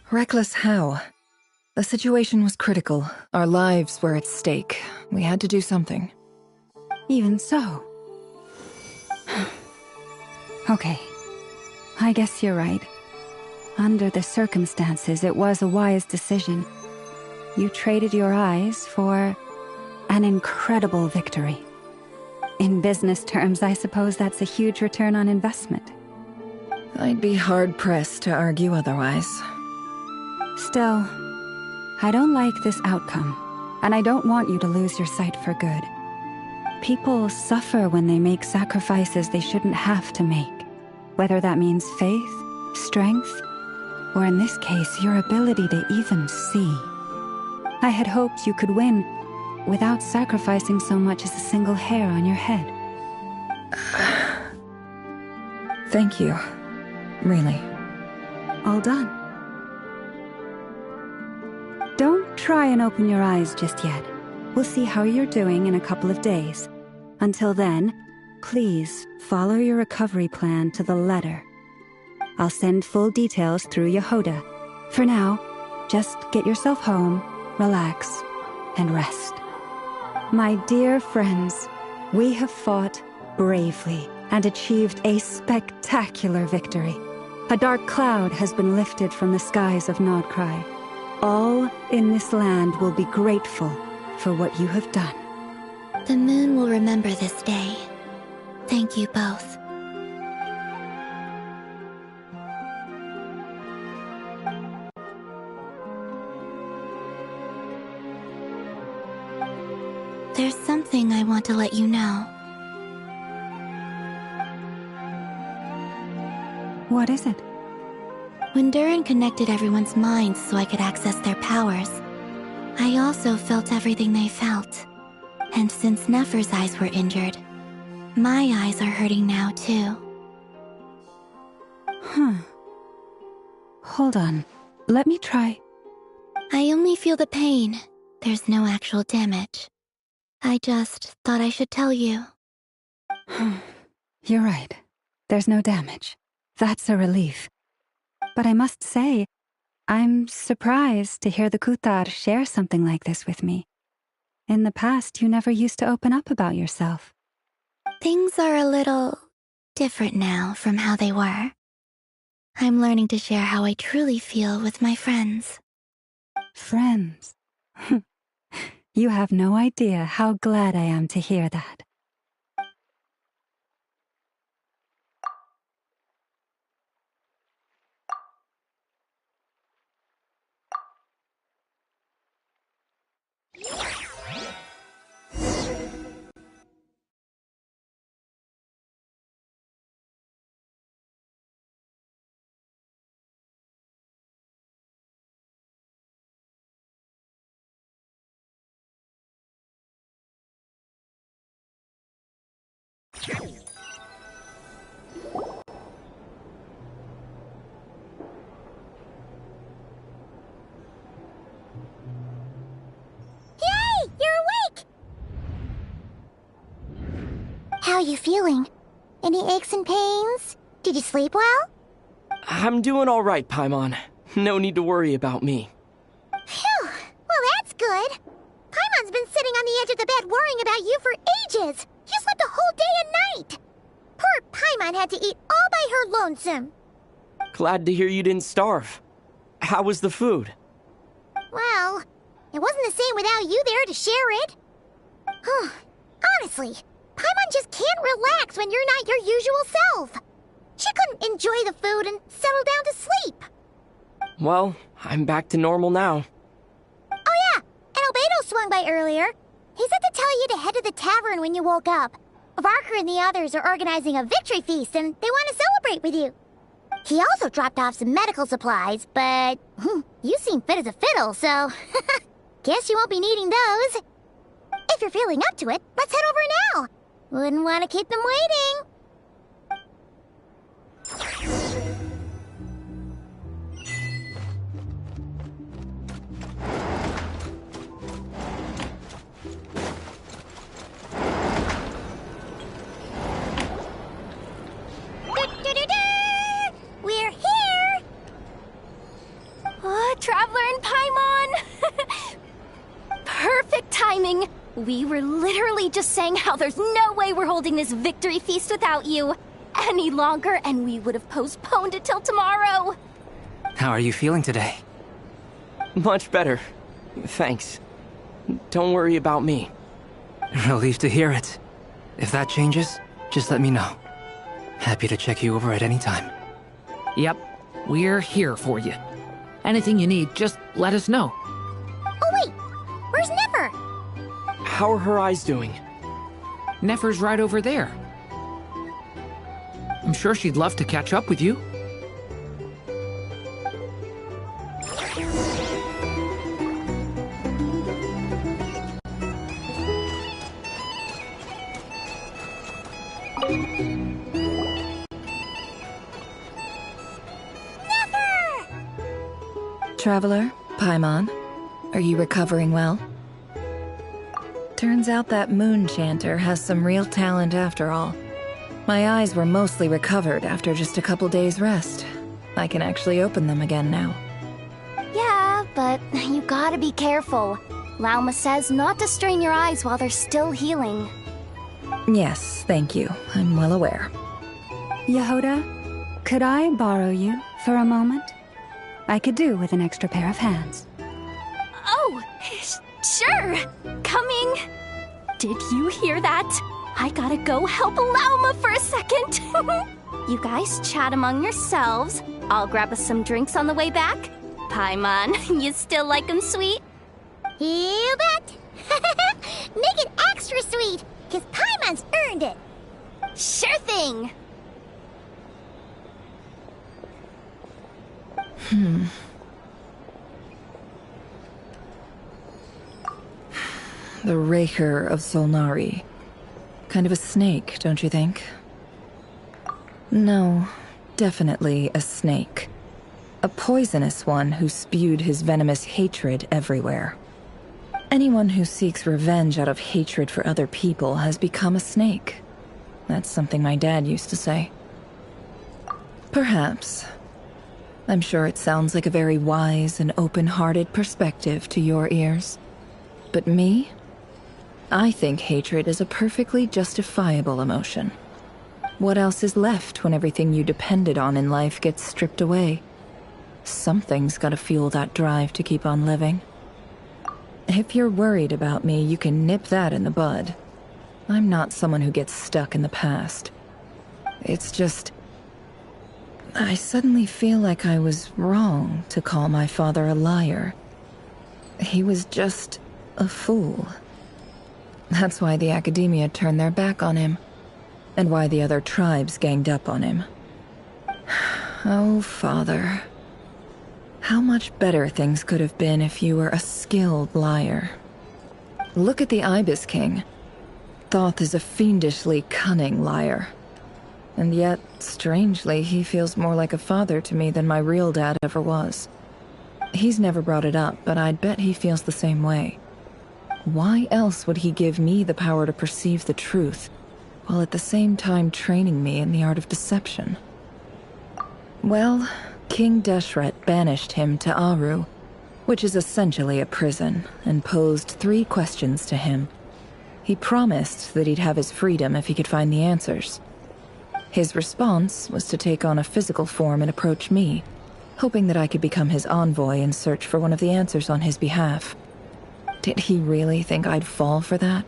Reckless how? The situation was critical. Our lives were at stake. We had to do something. Even so. Okay. I guess you're right. Under the circumstances, it was a wise decision. You traded your eyes for an incredible victory. In business terms, I suppose that's a huge return on investment. I'd be hard-pressed to argue otherwise. Still, I don't like this outcome, and I don't want you to lose your sight for good. People suffer when they make sacrifices they shouldn't have to make, whether that means faith, strength, or in this case, your ability to even see. I had hoped you could win without sacrificing so much as a single hair on your head. Thank you. Really. All done. Don't try and open your eyes just yet. We'll see how you're doing in a couple of days. Until then, please follow your recovery plan to the letter. I'll send full details through Yehoda. For now, just get yourself home, relax, and rest. My dear friends, we have fought bravely and achieved a spectacular victory. A dark cloud has been lifted from the skies of Nodcry. All in this land will be grateful for what you have done. The moon will remember this day. Thank you both. There's something I want to let you know. What is it? When Durin connected everyone's minds so I could access their powers, I also felt everything they felt. And since Nefer's eyes were injured, my eyes are hurting now too. Hold on. Let me try. I only feel the pain. There's no actual damage. I just thought I should tell you. You're right. There's no damage. That's a relief. But I must say, I'm surprised to hear the Kutar share something like this with me. In the past, you never used to open up about yourself. Things are a little different now from how they were. I'm learning to share how I truly feel with my friends. Friends? You have no idea how glad I am to hear that. Yay! You're awake! How are you feeling? Any aches and pains? Did you sleep well? I'm doing all right, Paimon. No need to worry about me. Phew! Well, that's good. Paimon's been sitting on the edge of the bed worrying about you for ages. You slept a whole day and night. Poor Paimon had to eat all by her lonesome. Glad to hear you didn't starve. How was the food? Well, it wasn't the same without you there to share it. Honestly, Paimon just can't relax when you're not your usual self. herself. She couldn't enjoy the food and settle down to sleep. Well, I'm back to normal now. Oh yeah, and Albedo swung by earlier. He said to tell you to head to the tavern when you woke up. Varker and the others are organizing a victory feast and they want to celebrate with you. He also dropped off some medical supplies, but you seem fit as a fiddle, so guess you won't be needing those. If you're feeling up to it, let's head over now. Wouldn't want to keep them waiting. We're here! Traveler and Paimon! Perfect timing! We were literally just saying how there's no way we're holding this victory feast without you any longer, and we would have postponed it till tomorrow. How are you feeling today? Much better. Thanks. Don't worry about me. Relieved to hear it. If that changes, just let me know. Happy to check you over at any time. Yep, we're here for you. Anything you need, just let us know. Oh wait, where's Nefer? How are her eyes doing? Nefer's right over there. I'm sure she'd love to catch up with you. Traveler, Paimon, are you recovering well? Turns out that moon chanter has some real talent after all. My eyes were mostly recovered after just a couple days' rest. I can actually open them again now. Yeah, but you gotta be careful. Lauma says not to strain your eyes while they're still healing. Yes, thank you. I'm well aware. Yehoda, could I borrow you for a moment? I could do with an extra pair of hands. Oh, sure. Coming. Did you hear that? I gotta go help Lauma for a second. You guys chat among yourselves. I'll grab us some drinks on the way back. Paimon, you still like 'em sweet? You bet. Make it extra sweet, because Paimon's earned it. Sure thing. The Raker of Solnari. Kind of a snake, don't you think? No, definitely a snake. A poisonous one who spewed his venomous hatred everywhere. Anyone who seeks revenge out of hatred for other people has become a snake. That's something my dad used to say. Perhaps. I'm sure it sounds like a very wise and open-hearted perspective to your ears. But me? I think hatred is a perfectly justifiable emotion. What else is left when everything you depended on in life gets stripped away? Something's gotta fuel that drive to keep on living. If you're worried about me, you can nip that in the bud. I'm not someone who gets stuck in the past. It's just... I suddenly feel like I was wrong to call my father a liar. He was just a fool. That's why the Academia turned their back on him, and why the other tribes ganged up on him. Oh, Father. How much better things could have been if you were a skilled liar. Look at the Ibis King. Thoth is a fiendishly cunning liar. And yet, strangely, he feels more like a father to me than my real dad ever was. He's never brought it up, but I'd bet he feels the same way. Why else would he give me the power to perceive the truth, while at the same time training me in the art of deception? Well, King Deshret banished him to Aru, which is essentially a prison, and posed 3 questions to him. He promised that he'd have his freedom if he could find the answers. His response was to take on a physical form and approach me, hoping that I could become his envoy and search for one of the answers on his behalf. Did he really think I'd fall for that?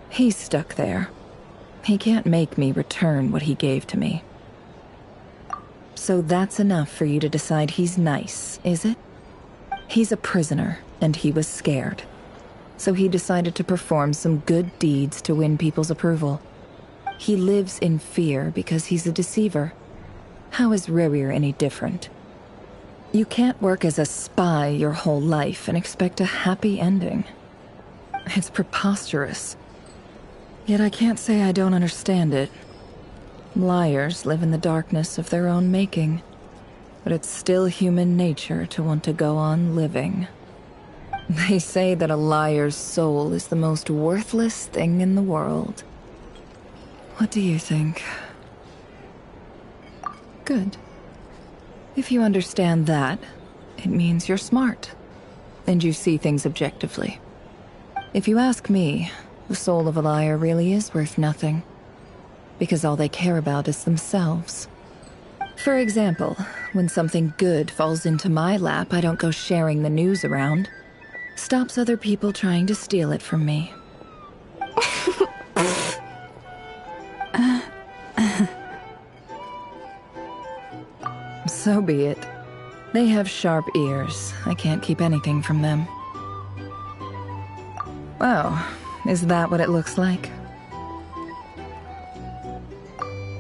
He's stuck there. He can't make me return what he gave to me. So that's enough for you to decide he's nice, is it? He's a prisoner, and he was scared. So he decided to perform some good deeds to win people's approval. He lives in fear because he's a deceiver. How is Rerir any different? You can't work as a spy your whole life and expect a happy ending. It's preposterous. Yet I can't say I don't understand it. Liars live in the darkness of their own making, but it's still human nature to want to go on living. They say that a liar's soul is the most worthless thing in the world. What do you think? Good. If you understand that, it means you're smart, and you see things objectively. If you ask me, the soul of a liar really is worth nothing, because all they care about is themselves. For example, when something good falls into my lap, I don't go sharing the news around. Stops other people trying to steal it from me. So be it. They have sharp ears. I can't keep anything from them. Oh, is that what it looks like?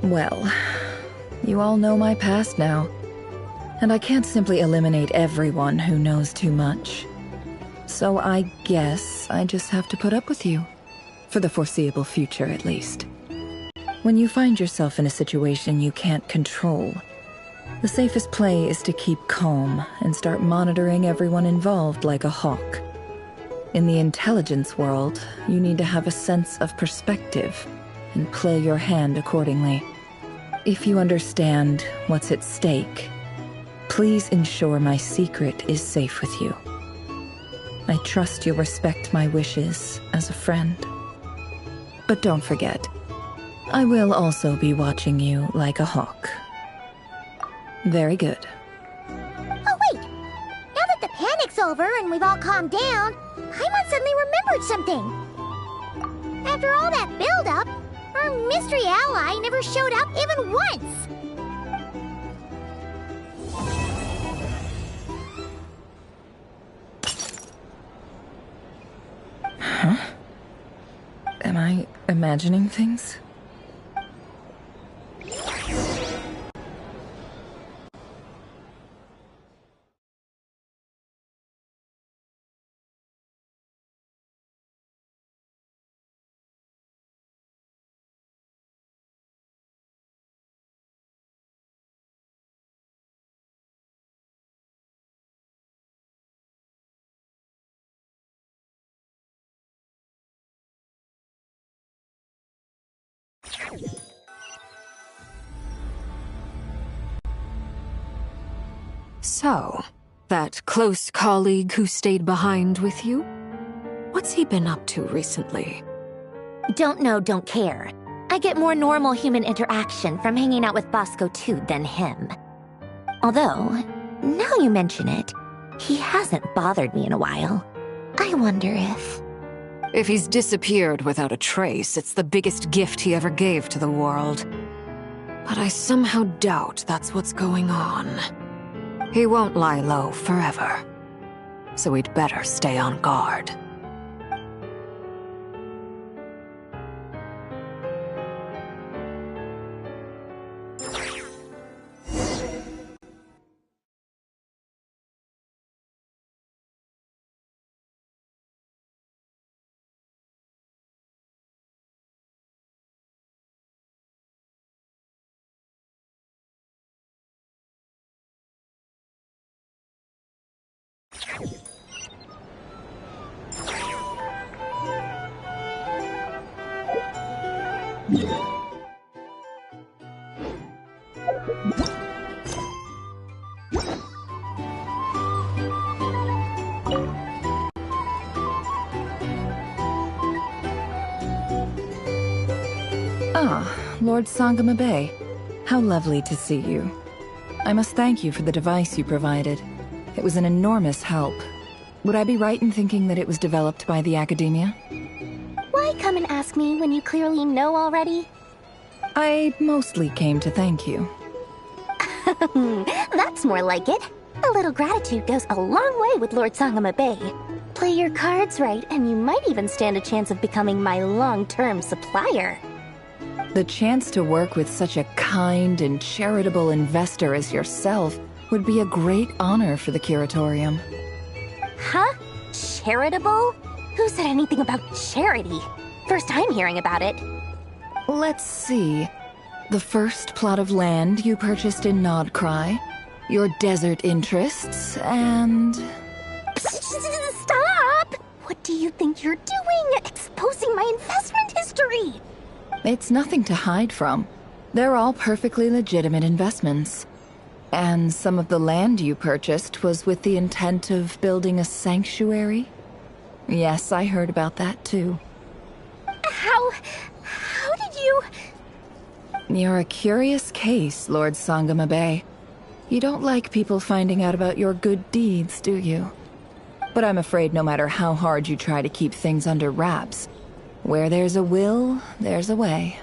Well, you all know my past now, and I can't simply eliminate everyone who knows too much. So I guess I just have to put up with you. For the foreseeable future, at least. When you find yourself in a situation you can't control, the safest play is to keep calm and start monitoring everyone involved like a hawk. In the intelligence world, you need to have a sense of perspective and play your hand accordingly. If you understand what's at stake, please ensure my secret is safe with you. I trust you'll respect my wishes as a friend. But don't forget, I will also be watching you like a hawk. Very good. Oh wait! Now that the panic's over and we've all calmed down, Paimon suddenly remembered something. After all that build-up, our mystery ally never showed up even once! Huh? Am I imagining things? So, that close colleague who stayed behind with you? What's he been up to recently? Don't know, don't care. I get more normal human interaction from hanging out with Bosco 2 than him. Although, now you mention it, he hasn't bothered me in a while. I wonder if... If he's disappeared without a trace, it's the biggest gift he ever gave to the world. But I somehow doubt that's what's going on. He won't lie low forever. So we'd better stay on guard. Ah, Lord Sangama Bay. How lovely to see you. I must thank you for the device you provided. It was an enormous help. Would I be right in thinking that it was developed by the Academia? Why come and ask me when you clearly know already? I mostly came to thank you. That's more like it. A little gratitude goes a long way with Lord Sangama Bay. Play your cards right, and you might even stand a chance of becoming my long-term supplier. The chance to work with such a kind and charitable investor as yourself would be a great honor for the Curatorium. Huh? Charitable? Who said anything about charity? First time hearing about it. Let's see. The first plot of land you purchased in Nodcry, your desert interests, and... Stop! What do you think you're doing? Exposing my investment history! It's nothing to hide from. They're all perfectly legitimate investments. And some of the land you purchased was with the intent of building a sanctuary? Yes, I heard about that too. How did you... You're a curious case, Lord Sangama Bay. You don't like people finding out about your good deeds, do you? But I'm afraid no matter how hard you try to keep things under wraps, where there's a will, there's a way.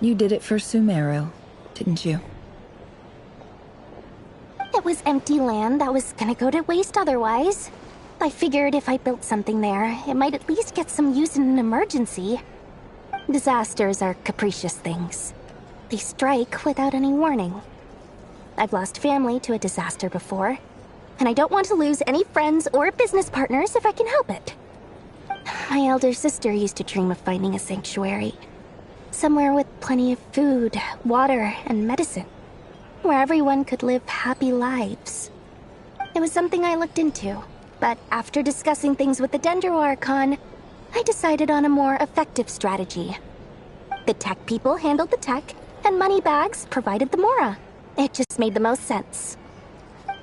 You did it for Sumeru, didn't you? It was empty land that was gonna go to waste otherwise. I figured if I built something there, it might at least get some use in an emergency. Disasters are capricious things. They strike without any warning. I've lost family to a disaster before, and I don't want to lose any friends or business partners if I can help it. My elder sister used to dream of finding a sanctuary. Somewhere with plenty of food, water, and medicine. Where everyone could live happy lives. It was something I looked into, but after discussing things with the Dendro Archon, I decided on a more effective strategy. The tech people handled the tech, and Moneybags provided the Mora. It just made the most sense.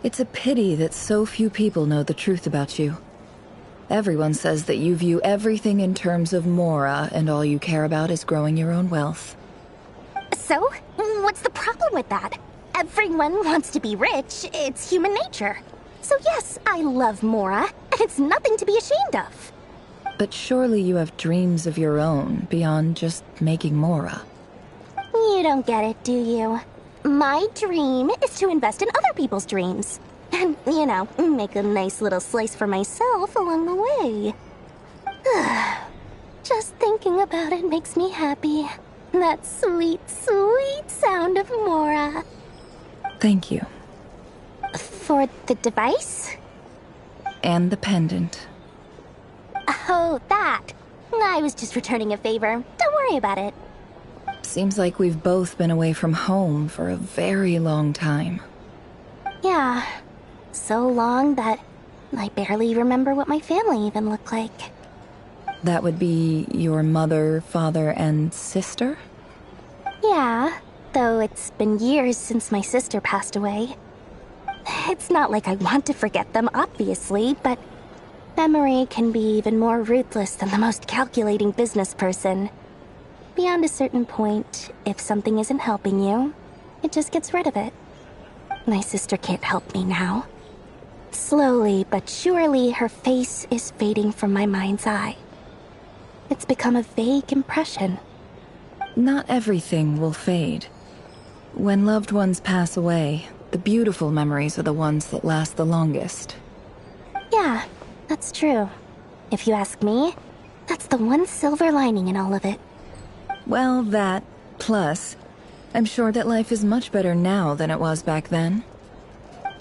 It's a pity that so few people know the truth about you. Everyone says that you view everything in terms of Mora, and all you care about is growing your own wealth. So, what's the problem with that? Everyone wants to be rich. It's human nature. So yes, I love Mora, and it's nothing to be ashamed of. But surely you have dreams of your own, beyond just making Mora. You don't get it, do you? My dream is to invest in other people's dreams. And, you know, make a nice little slice for myself along the way. Just thinking about it makes me happy. That sweet, sweet sound of Mora. Thank you. For the device? And the pendant. Oh, that. I was just returning a favor. Don't worry about it. Seems like we've both been away from home for a very long time. Yeah. So long that I barely remember what my family even looked like. That would be your mother, father, and sister? Yeah, though it's been years since my sister passed away. It's not like I want to forget them, obviously, but memory can be even more ruthless than the most calculating business person. Beyond a certain point, if something isn't helping you, it just gets rid of it. My sister can't help me now. Slowly but surely, her face is fading from my mind's eye. It's become a vague impression. Not everything will fade. When loved ones pass away, the beautiful memories are the ones that last the longest. Yeah, that's true. If you ask me, that's the one silver lining in all of it. Well, that, plus, I'm sure that life is much better now than it was back then.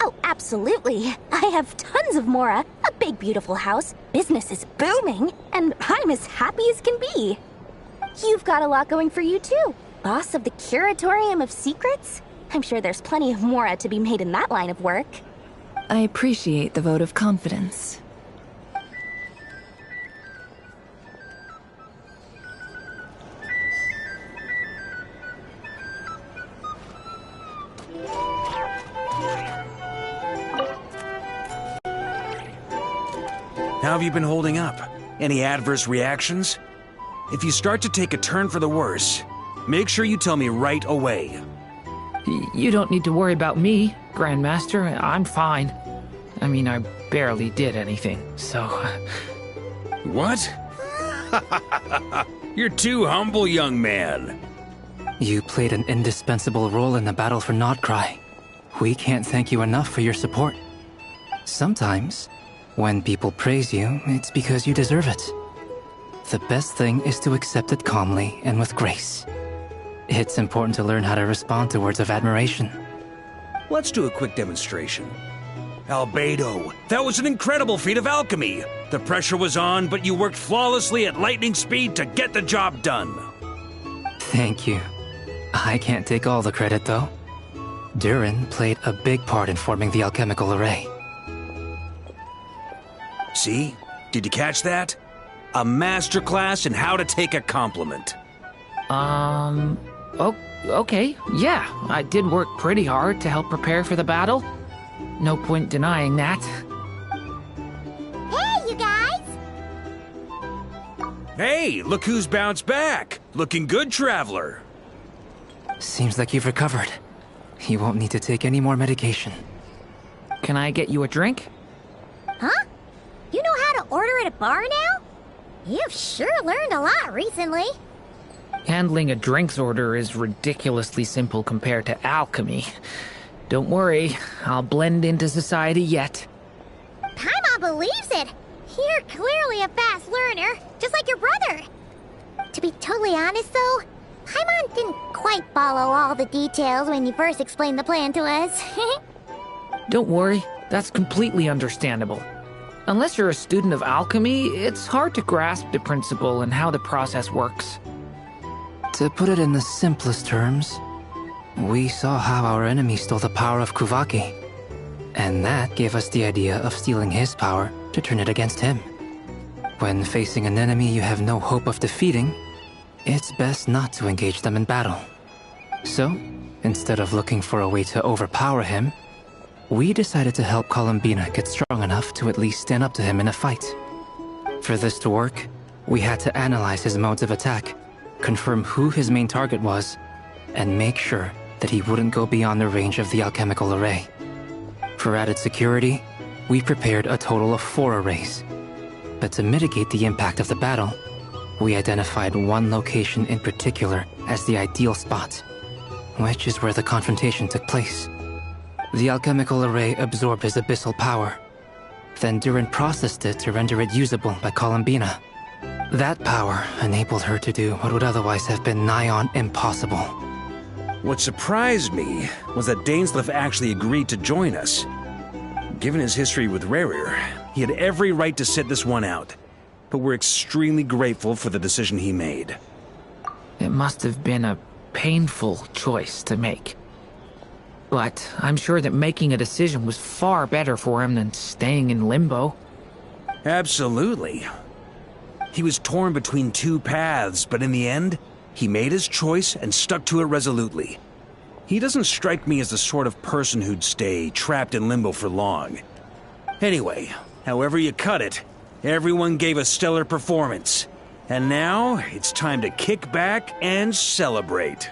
Oh, absolutely. I have tons of Mora, a big beautiful house, business is booming, and I'm as happy as can be. You've got a lot going for you too. Boss of the Curatorium of Secrets? I'm sure there's plenty of Mora to be made in that line of work. I appreciate the vote of confidence. How have you been holding up? Any adverse reactions? If you start to take a turn for the worse, make sure you tell me right away. You don't need to worry about me, Grandmaster. I'm fine. I mean, I barely did anything, so... What? You're too humble, young man. You played an indispensable role in the battle for Nodcry. We can't thank you enough for your support. Sometimes, when people praise you, it's because you deserve it. The best thing is to accept it calmly and with grace. It's important to learn how to respond to words of admiration. Let's do a quick demonstration. Albedo, that was an incredible feat of alchemy. The pressure was on, but you worked flawlessly at lightning speed to get the job done. Thank you. I can't take all the credit, though. Durin played a big part in forming the alchemical array. See? Did you catch that? A masterclass in how to take a compliment. Okay, yeah, I did work pretty hard to help prepare for the battle. No point denying that. Hey, you guys! Hey, look who's bounced back. Looking good, traveler. Seems like you've recovered. You won't need to take any more medication. Can I get you a drink? Huh? You know how to order at a bar now? You've sure learned a lot recently. Handling a drinks order is ridiculously simple compared to alchemy. Don't worry, I'll blend into society yet. Paimon believes it. You're clearly a fast learner, just like your brother. To be totally honest, though, Paimon didn't quite follow all the details when you first explained the plan to us. Don't worry, that's completely understandable. Unless you're a student of alchemy, it's hard to grasp the principle and how the process works. To put it in the simplest terms, we saw how our enemy stole the power of Kuvaki, and that gave us the idea of stealing his power to turn it against him. When facing an enemy you have no hope of defeating, it's best not to engage them in battle. So, instead of looking for a way to overpower him, we decided to help Columbina get strong enough to at least stand up to him in a fight. For this to work, we had to analyze his modes of attack, confirm who his main target was, and make sure that he wouldn't go beyond the range of the alchemical array. For added security, we prepared a total of 4 arrays. But to mitigate the impact of the battle, we identified one location in particular as the ideal spot, which is where the confrontation took place. The alchemical array absorbed his abyssal power. Then Durin processed it to render it usable by Columbina. That power enabled her to do what would otherwise have been nigh on impossible. What surprised me was that Dainsleif actually agreed to join us. Given his history with Rerir, he had every right to sit this one out. But we're extremely grateful for the decision he made. It must have been a painful choice to make. But I'm sure that making a decision was far better for him than staying in limbo. Absolutely. He was torn between 2 paths, but in the end, he made his choice and stuck to it resolutely. He doesn't strike me as the sort of person who'd stay trapped in limbo for long. Anyway, however you cut it, everyone gave a stellar performance. And now, it's time to kick back and celebrate.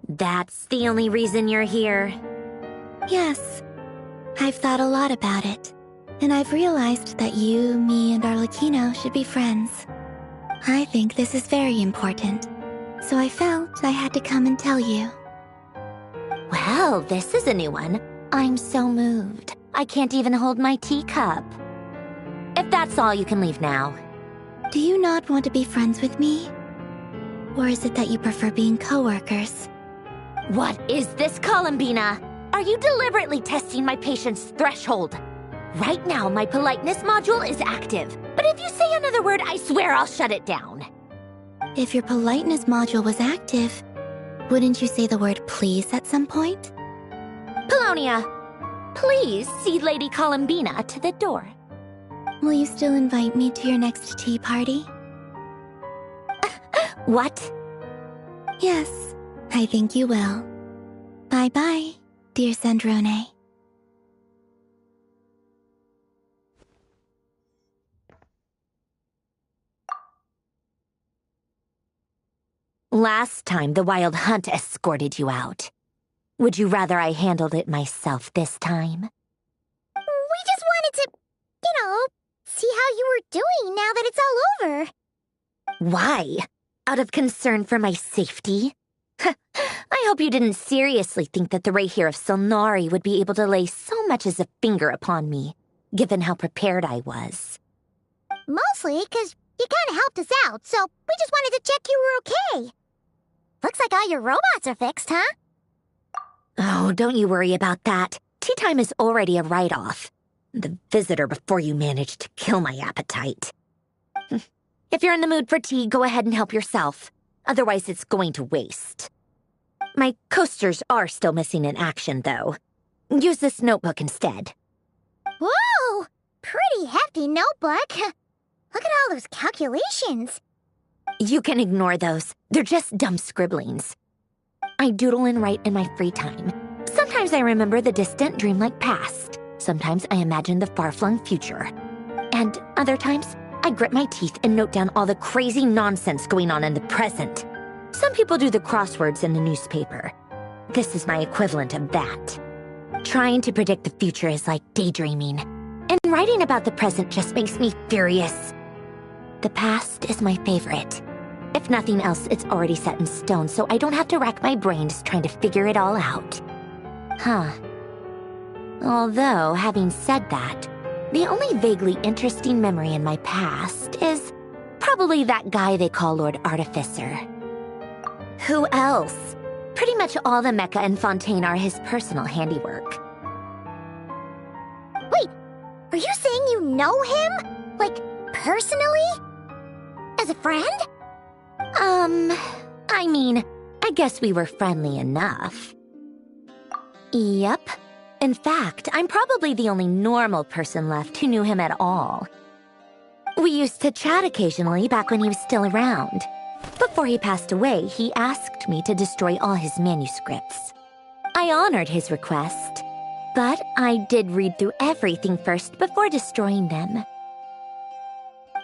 That's the only reason you're here. Yes. I've thought a lot about it. And I've realized that you, me, and Arlecchino should be friends. I think this is very important. So I felt I had to come and tell you. Well, this is a new one. I'm so moved. I can't even hold my teacup. If that's all, you can leave now. Do you not want to be friends with me? Or is it that you prefer being co-workers? What is this, Columbina? Are you deliberately testing my patience threshold? Right now, my politeness module is active. But if you say another word, I swear I'll shut it down. If your politeness module was active, wouldn't you say the word please at some point? Polonia, Please see Lady Columbina to the door. Will you still invite me to your next tea party? What? Yes, I think you will. Bye-bye, dear Sandrone. Last time, the Wild Hunt escorted you out. Would you rather I handled it myself this time? We just wanted to, see how you were doing now that it's all over. Why? Out of concern for my safety? I hope you didn't seriously think that the Rayhir of Solnari would be able to lay so much as a finger upon me, given how prepared I was. Mostly because you kind of helped us out, so we just wanted to check you were okay. Looks like all your robots are fixed, huh? Oh, don't you worry about that. Tea time is already a write-off. The visitor before you managed to kill my appetite. If you're in the mood for tea, go ahead and help yourself. Otherwise, it's going to waste. My coasters are still missing in action, though. Use this notebook instead. Whoa! Pretty hefty notebook. Look at all those calculations. You can ignore those. They're just dumb scribblings. I doodle and write in my free time. Sometimes I remember the distant, dreamlike past. Sometimes I imagine the far-flung future. And other times, I grit my teeth and note down all the crazy nonsense going on in the present. Some people do the crosswords in the newspaper. This is my equivalent of that. Trying to predict the future is like daydreaming. And writing about the present just makes me furious. The past is my favorite. If nothing else, it's already set in stone, so I don't have to rack my brains trying to figure it all out. Huh. Although, having said that, the only vaguely interesting memory in my past is probably that guy they call Lord Artificer. Who else? Pretty much all the mecha and Fontaine are his personal handiwork. Wait, are you saying you know him? Like, personally? As a friend? I mean, I guess we were friendly enough. Yep. In fact, I'm probably the only normal person left who knew him at all. We used to chat occasionally back when he was still around. Before he passed away, he asked me to destroy all his manuscripts. I honored his request, but I did read through everything first before destroying them.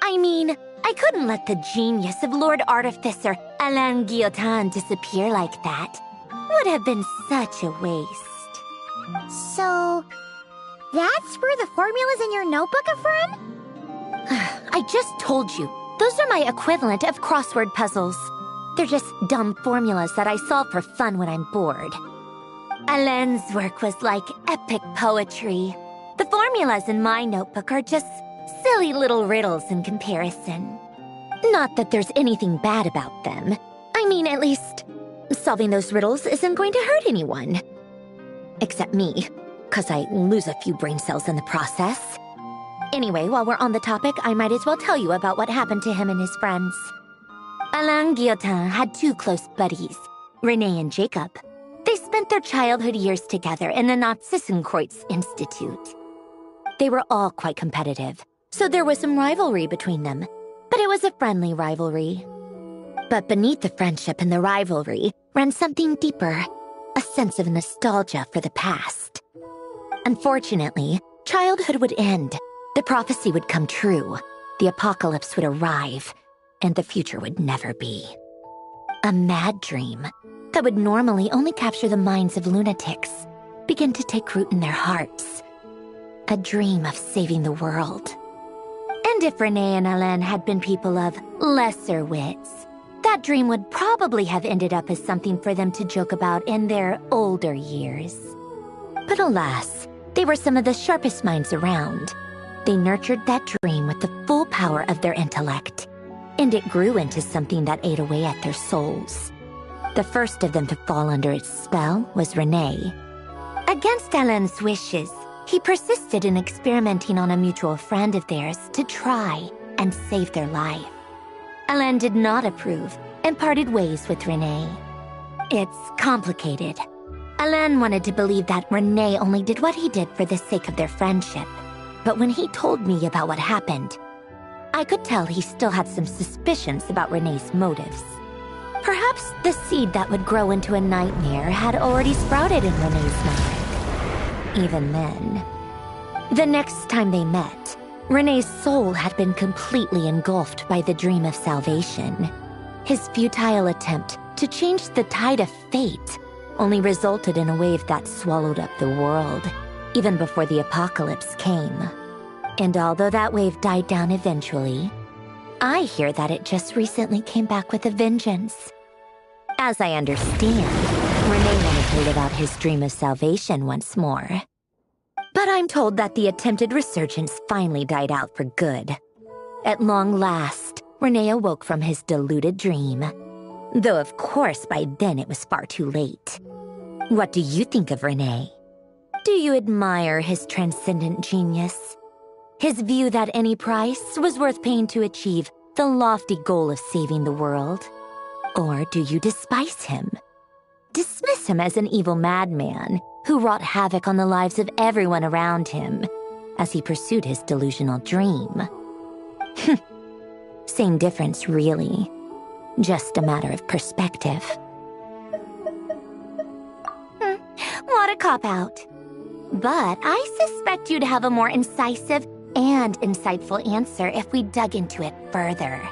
I mean, I couldn't let the genius of Lord Artificer Alain Guillotin disappear like that. Would have been such a waste. So, that's where the formulas in your notebook are from? I just told you. Those are my equivalent of crossword puzzles. They're just dumb formulas that I solve for fun when I'm bored. Alain's work was like epic poetry. The formulas in my notebook are just silly little riddles in comparison. Not that there's anything bad about them. I mean, at least, solving those riddles isn't going to hurt anyone. Except me, 'cause I lose a few brain cells in the process. Anyway, while we're on the topic, I might as well tell you about what happened to him and his friends. Alain Guillotin had two close buddies, René and Jacob. They spent their childhood years together in the Narzissenkreuz Institute. They were all quite competitive, so there was some rivalry between them, but it was a friendly rivalry. But beneath the friendship and the rivalry ran something deeper, a sense of nostalgia for the past. Unfortunately, childhood would end. The prophecy would come true, the apocalypse would arrive, and the future would never be. A mad dream that would normally only capture the minds of lunatics began to take root in their hearts. A dream of saving the world. And if René and Alain had been people of lesser wits, that dream would probably have ended up as something for them to joke about in their older years. But alas, they were some of the sharpest minds around. They nurtured that dream with the full power of their intellect, and it grew into something that ate away at their souls. The first of them to fall under its spell was René. Against Alain's wishes, he persisted in experimenting on a mutual friend of theirs to try and save their life. Alain did not approve and parted ways with René. It's complicated. Alain wanted to believe that Renee only did what he did for the sake of their friendship. But when he told me about what happened, I could tell he still had some suspicions about Renee's motives. Perhaps the seed that would grow into a nightmare had already sprouted in Renee's mind. Even then. The next time they met, Renee's soul had been completely engulfed by the dream of salvation. His futile attempt to change the tide of fate only resulted in a wave that swallowed up the world, even before the apocalypse came. And although that wave died down eventually, I hear that it just recently came back with a vengeance. As I understand, Renee wanted to live out his dream of salvation once more. But I'm told that the attempted resurgence finally died out for good. At long last, Renee awoke from his deluded dream. Though of course by then it was far too late. What do you think of Renee? Do you admire his transcendent genius? His view that any price was worth paying to achieve the lofty goal of saving the world? Or do you despise him? Dismiss him as an evil madman who wrought havoc on the lives of everyone around him as he pursued his delusional dream? Same difference, really. Just a matter of perspective. What a cop-out. But I suspect you'd have a more incisive and insightful answer if we dug into it further.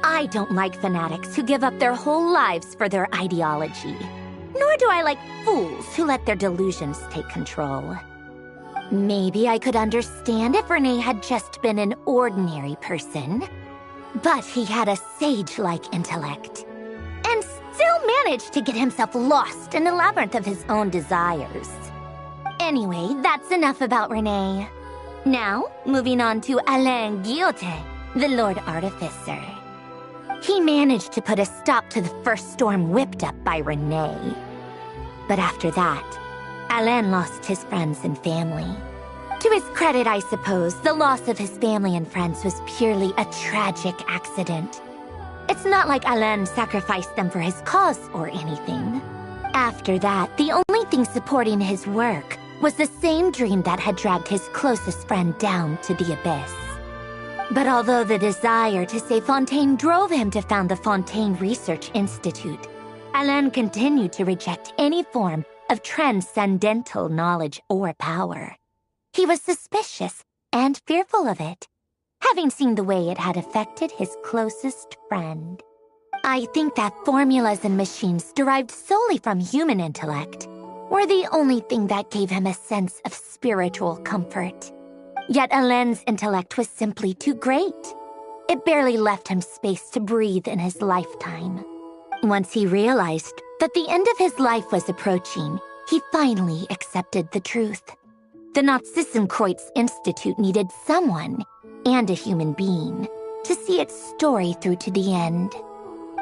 I don't like fanatics who give up their whole lives for their ideology. Nor do I like fools who let their delusions take control. Maybe I could understand if Renee had just been an ordinary person. But he had a sage-like intellect. And still managed to get himself lost in the labyrinth of his own desires. Anyway, that's enough about Renee. Now, moving on to Alain Guillotin, the Lord Artificer. He managed to put a stop to the first storm whipped up by Renee. But after that, Alain lost his friends and family. To his credit, I suppose, the loss of his family and friends was purely a tragic accident. It's not like Alain sacrificed them for his cause or anything. After that, the only thing supporting his work was the same dream that had dragged his closest friend down to the abyss. But although the desire to save Fontaine drove him to found the Fontaine Research Institute, Alain continued to reject any form of transcendental knowledge or power. He was suspicious and fearful of it, having seen the way it had affected his closest friend. I think that formulas and machines derived solely from human intellect were the only thing that gave him a sense of spiritual comfort. Yet Alain's intellect was simply too great. It barely left him space to breathe in his lifetime. Once he realized that the end of his life was approaching, he finally accepted the truth. The Nazissenkreuz Institute needed someone, and a human being, to see its story through to the end.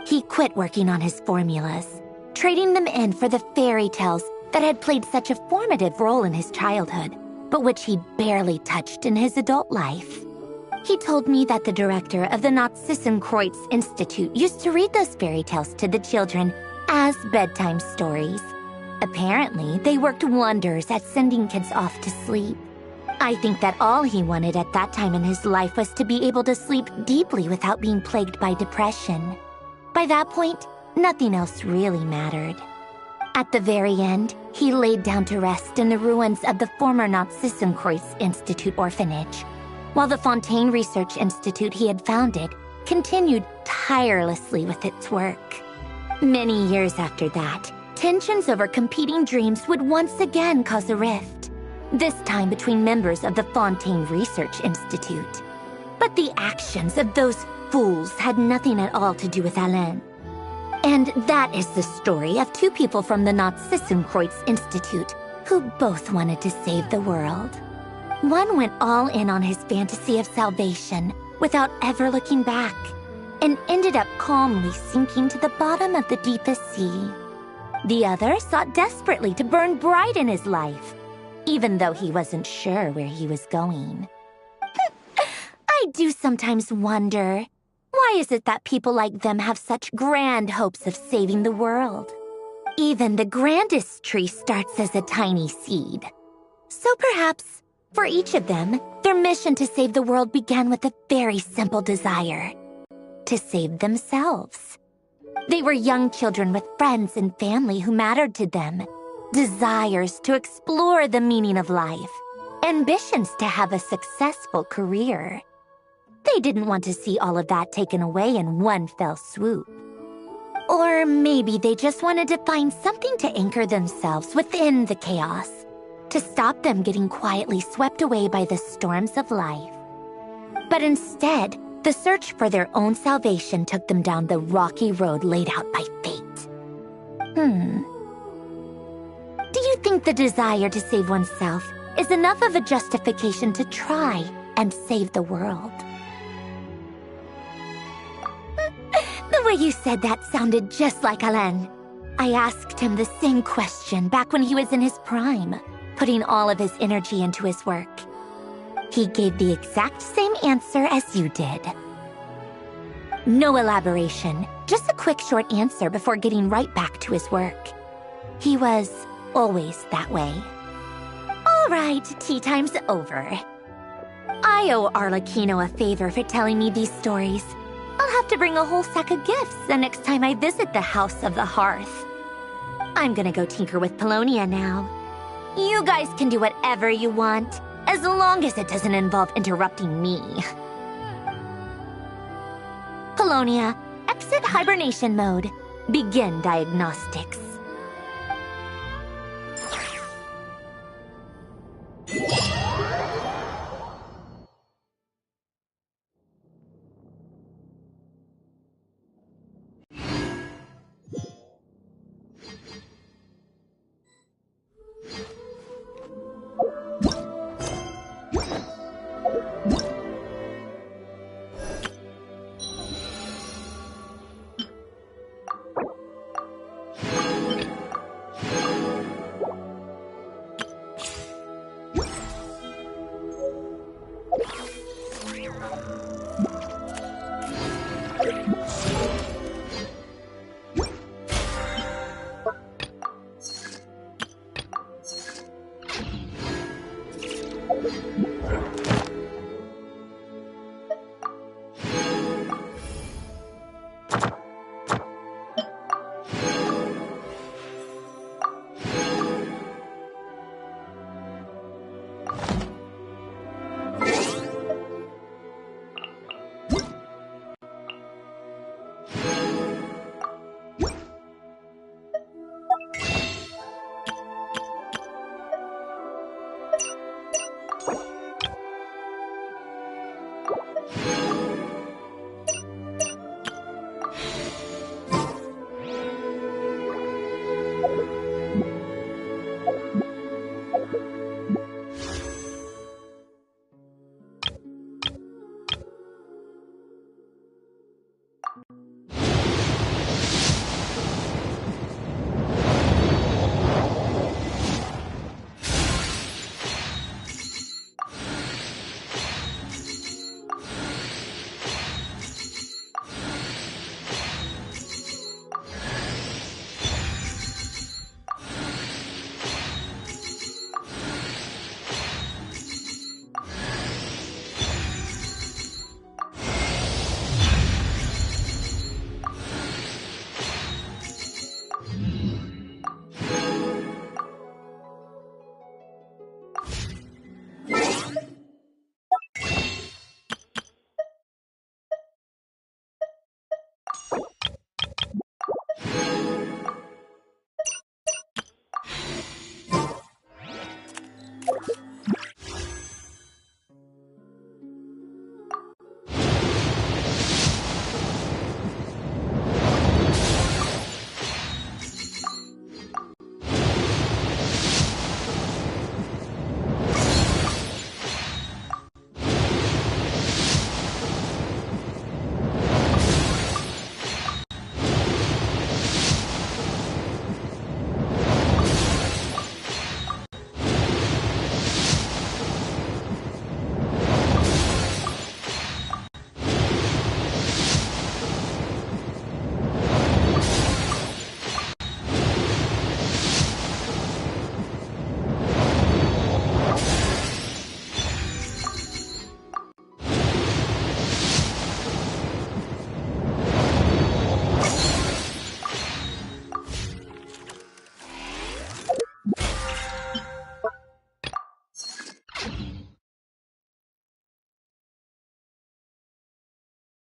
He quit working on his formulas, trading them in for the fairy tales that had played such a formative role in his childhood, but which he barely touched in his adult life. He told me that the director of the Nazissenkreuz Institute used to read those fairy tales to the children as bedtime stories. Apparently, they worked wonders at sending kids off to sleep. I think that all he wanted at that time in his life was to be able to sleep deeply without being plagued by depression. By that point, nothing else really mattered. At the very end, he laid down to rest in the ruins of the former Nazissenkreuz Institute orphanage, while the Fontaine Research Institute he had founded continued tirelessly with its work. Many years after that, tensions over competing dreams would once again cause a rift, this time between members of the Fontaine Research Institute. But the actions of those fools had nothing at all to do with Alain. And that is the story of two people from the Nazissenkreuz Institute who both wanted to save the world. One went all in on his fantasy of salvation without ever looking back, and ended up calmly sinking to the bottom of the deepest sea. The other sought desperately to burn bright in his life, even though he wasn't sure where he was going. I do sometimes wonder, why is it that people like them have such grand hopes of saving the world? Even the grandest tree starts as a tiny seed. So perhaps, for each of them, their mission to save the world began with a very simple desire: to save themselves. They were young children with friends and family who mattered to them, desires to explore the meaning of life, ambitions to have a successful career. They didn't want to see all of that taken away in one fell swoop. Or maybe they just wanted to find something to anchor themselves within the chaos, to stop them getting quietly swept away by the storms of life. But instead, the search for their own salvation took them down the rocky road laid out by fate. Do you think the desire to save oneself is enough of a justification to try and save the world? The way you said that sounded just like Alain. I asked him the same question back when he was in his prime, putting all of his energy into his work. He gave the exact same answer as you did. No elaboration, just a quick short answer before getting right back to his work. He was always that way. All right, tea time's over. I owe Arlecchino a favor for telling me these stories. I'll have to bring a whole sack of gifts the next time I visit the House of the Hearth. I'm gonna go tinker with Polonia now. You guys can do whatever you want, as long as it doesn't involve interrupting me. Polonia, exit hibernation mode. Begin diagnostics.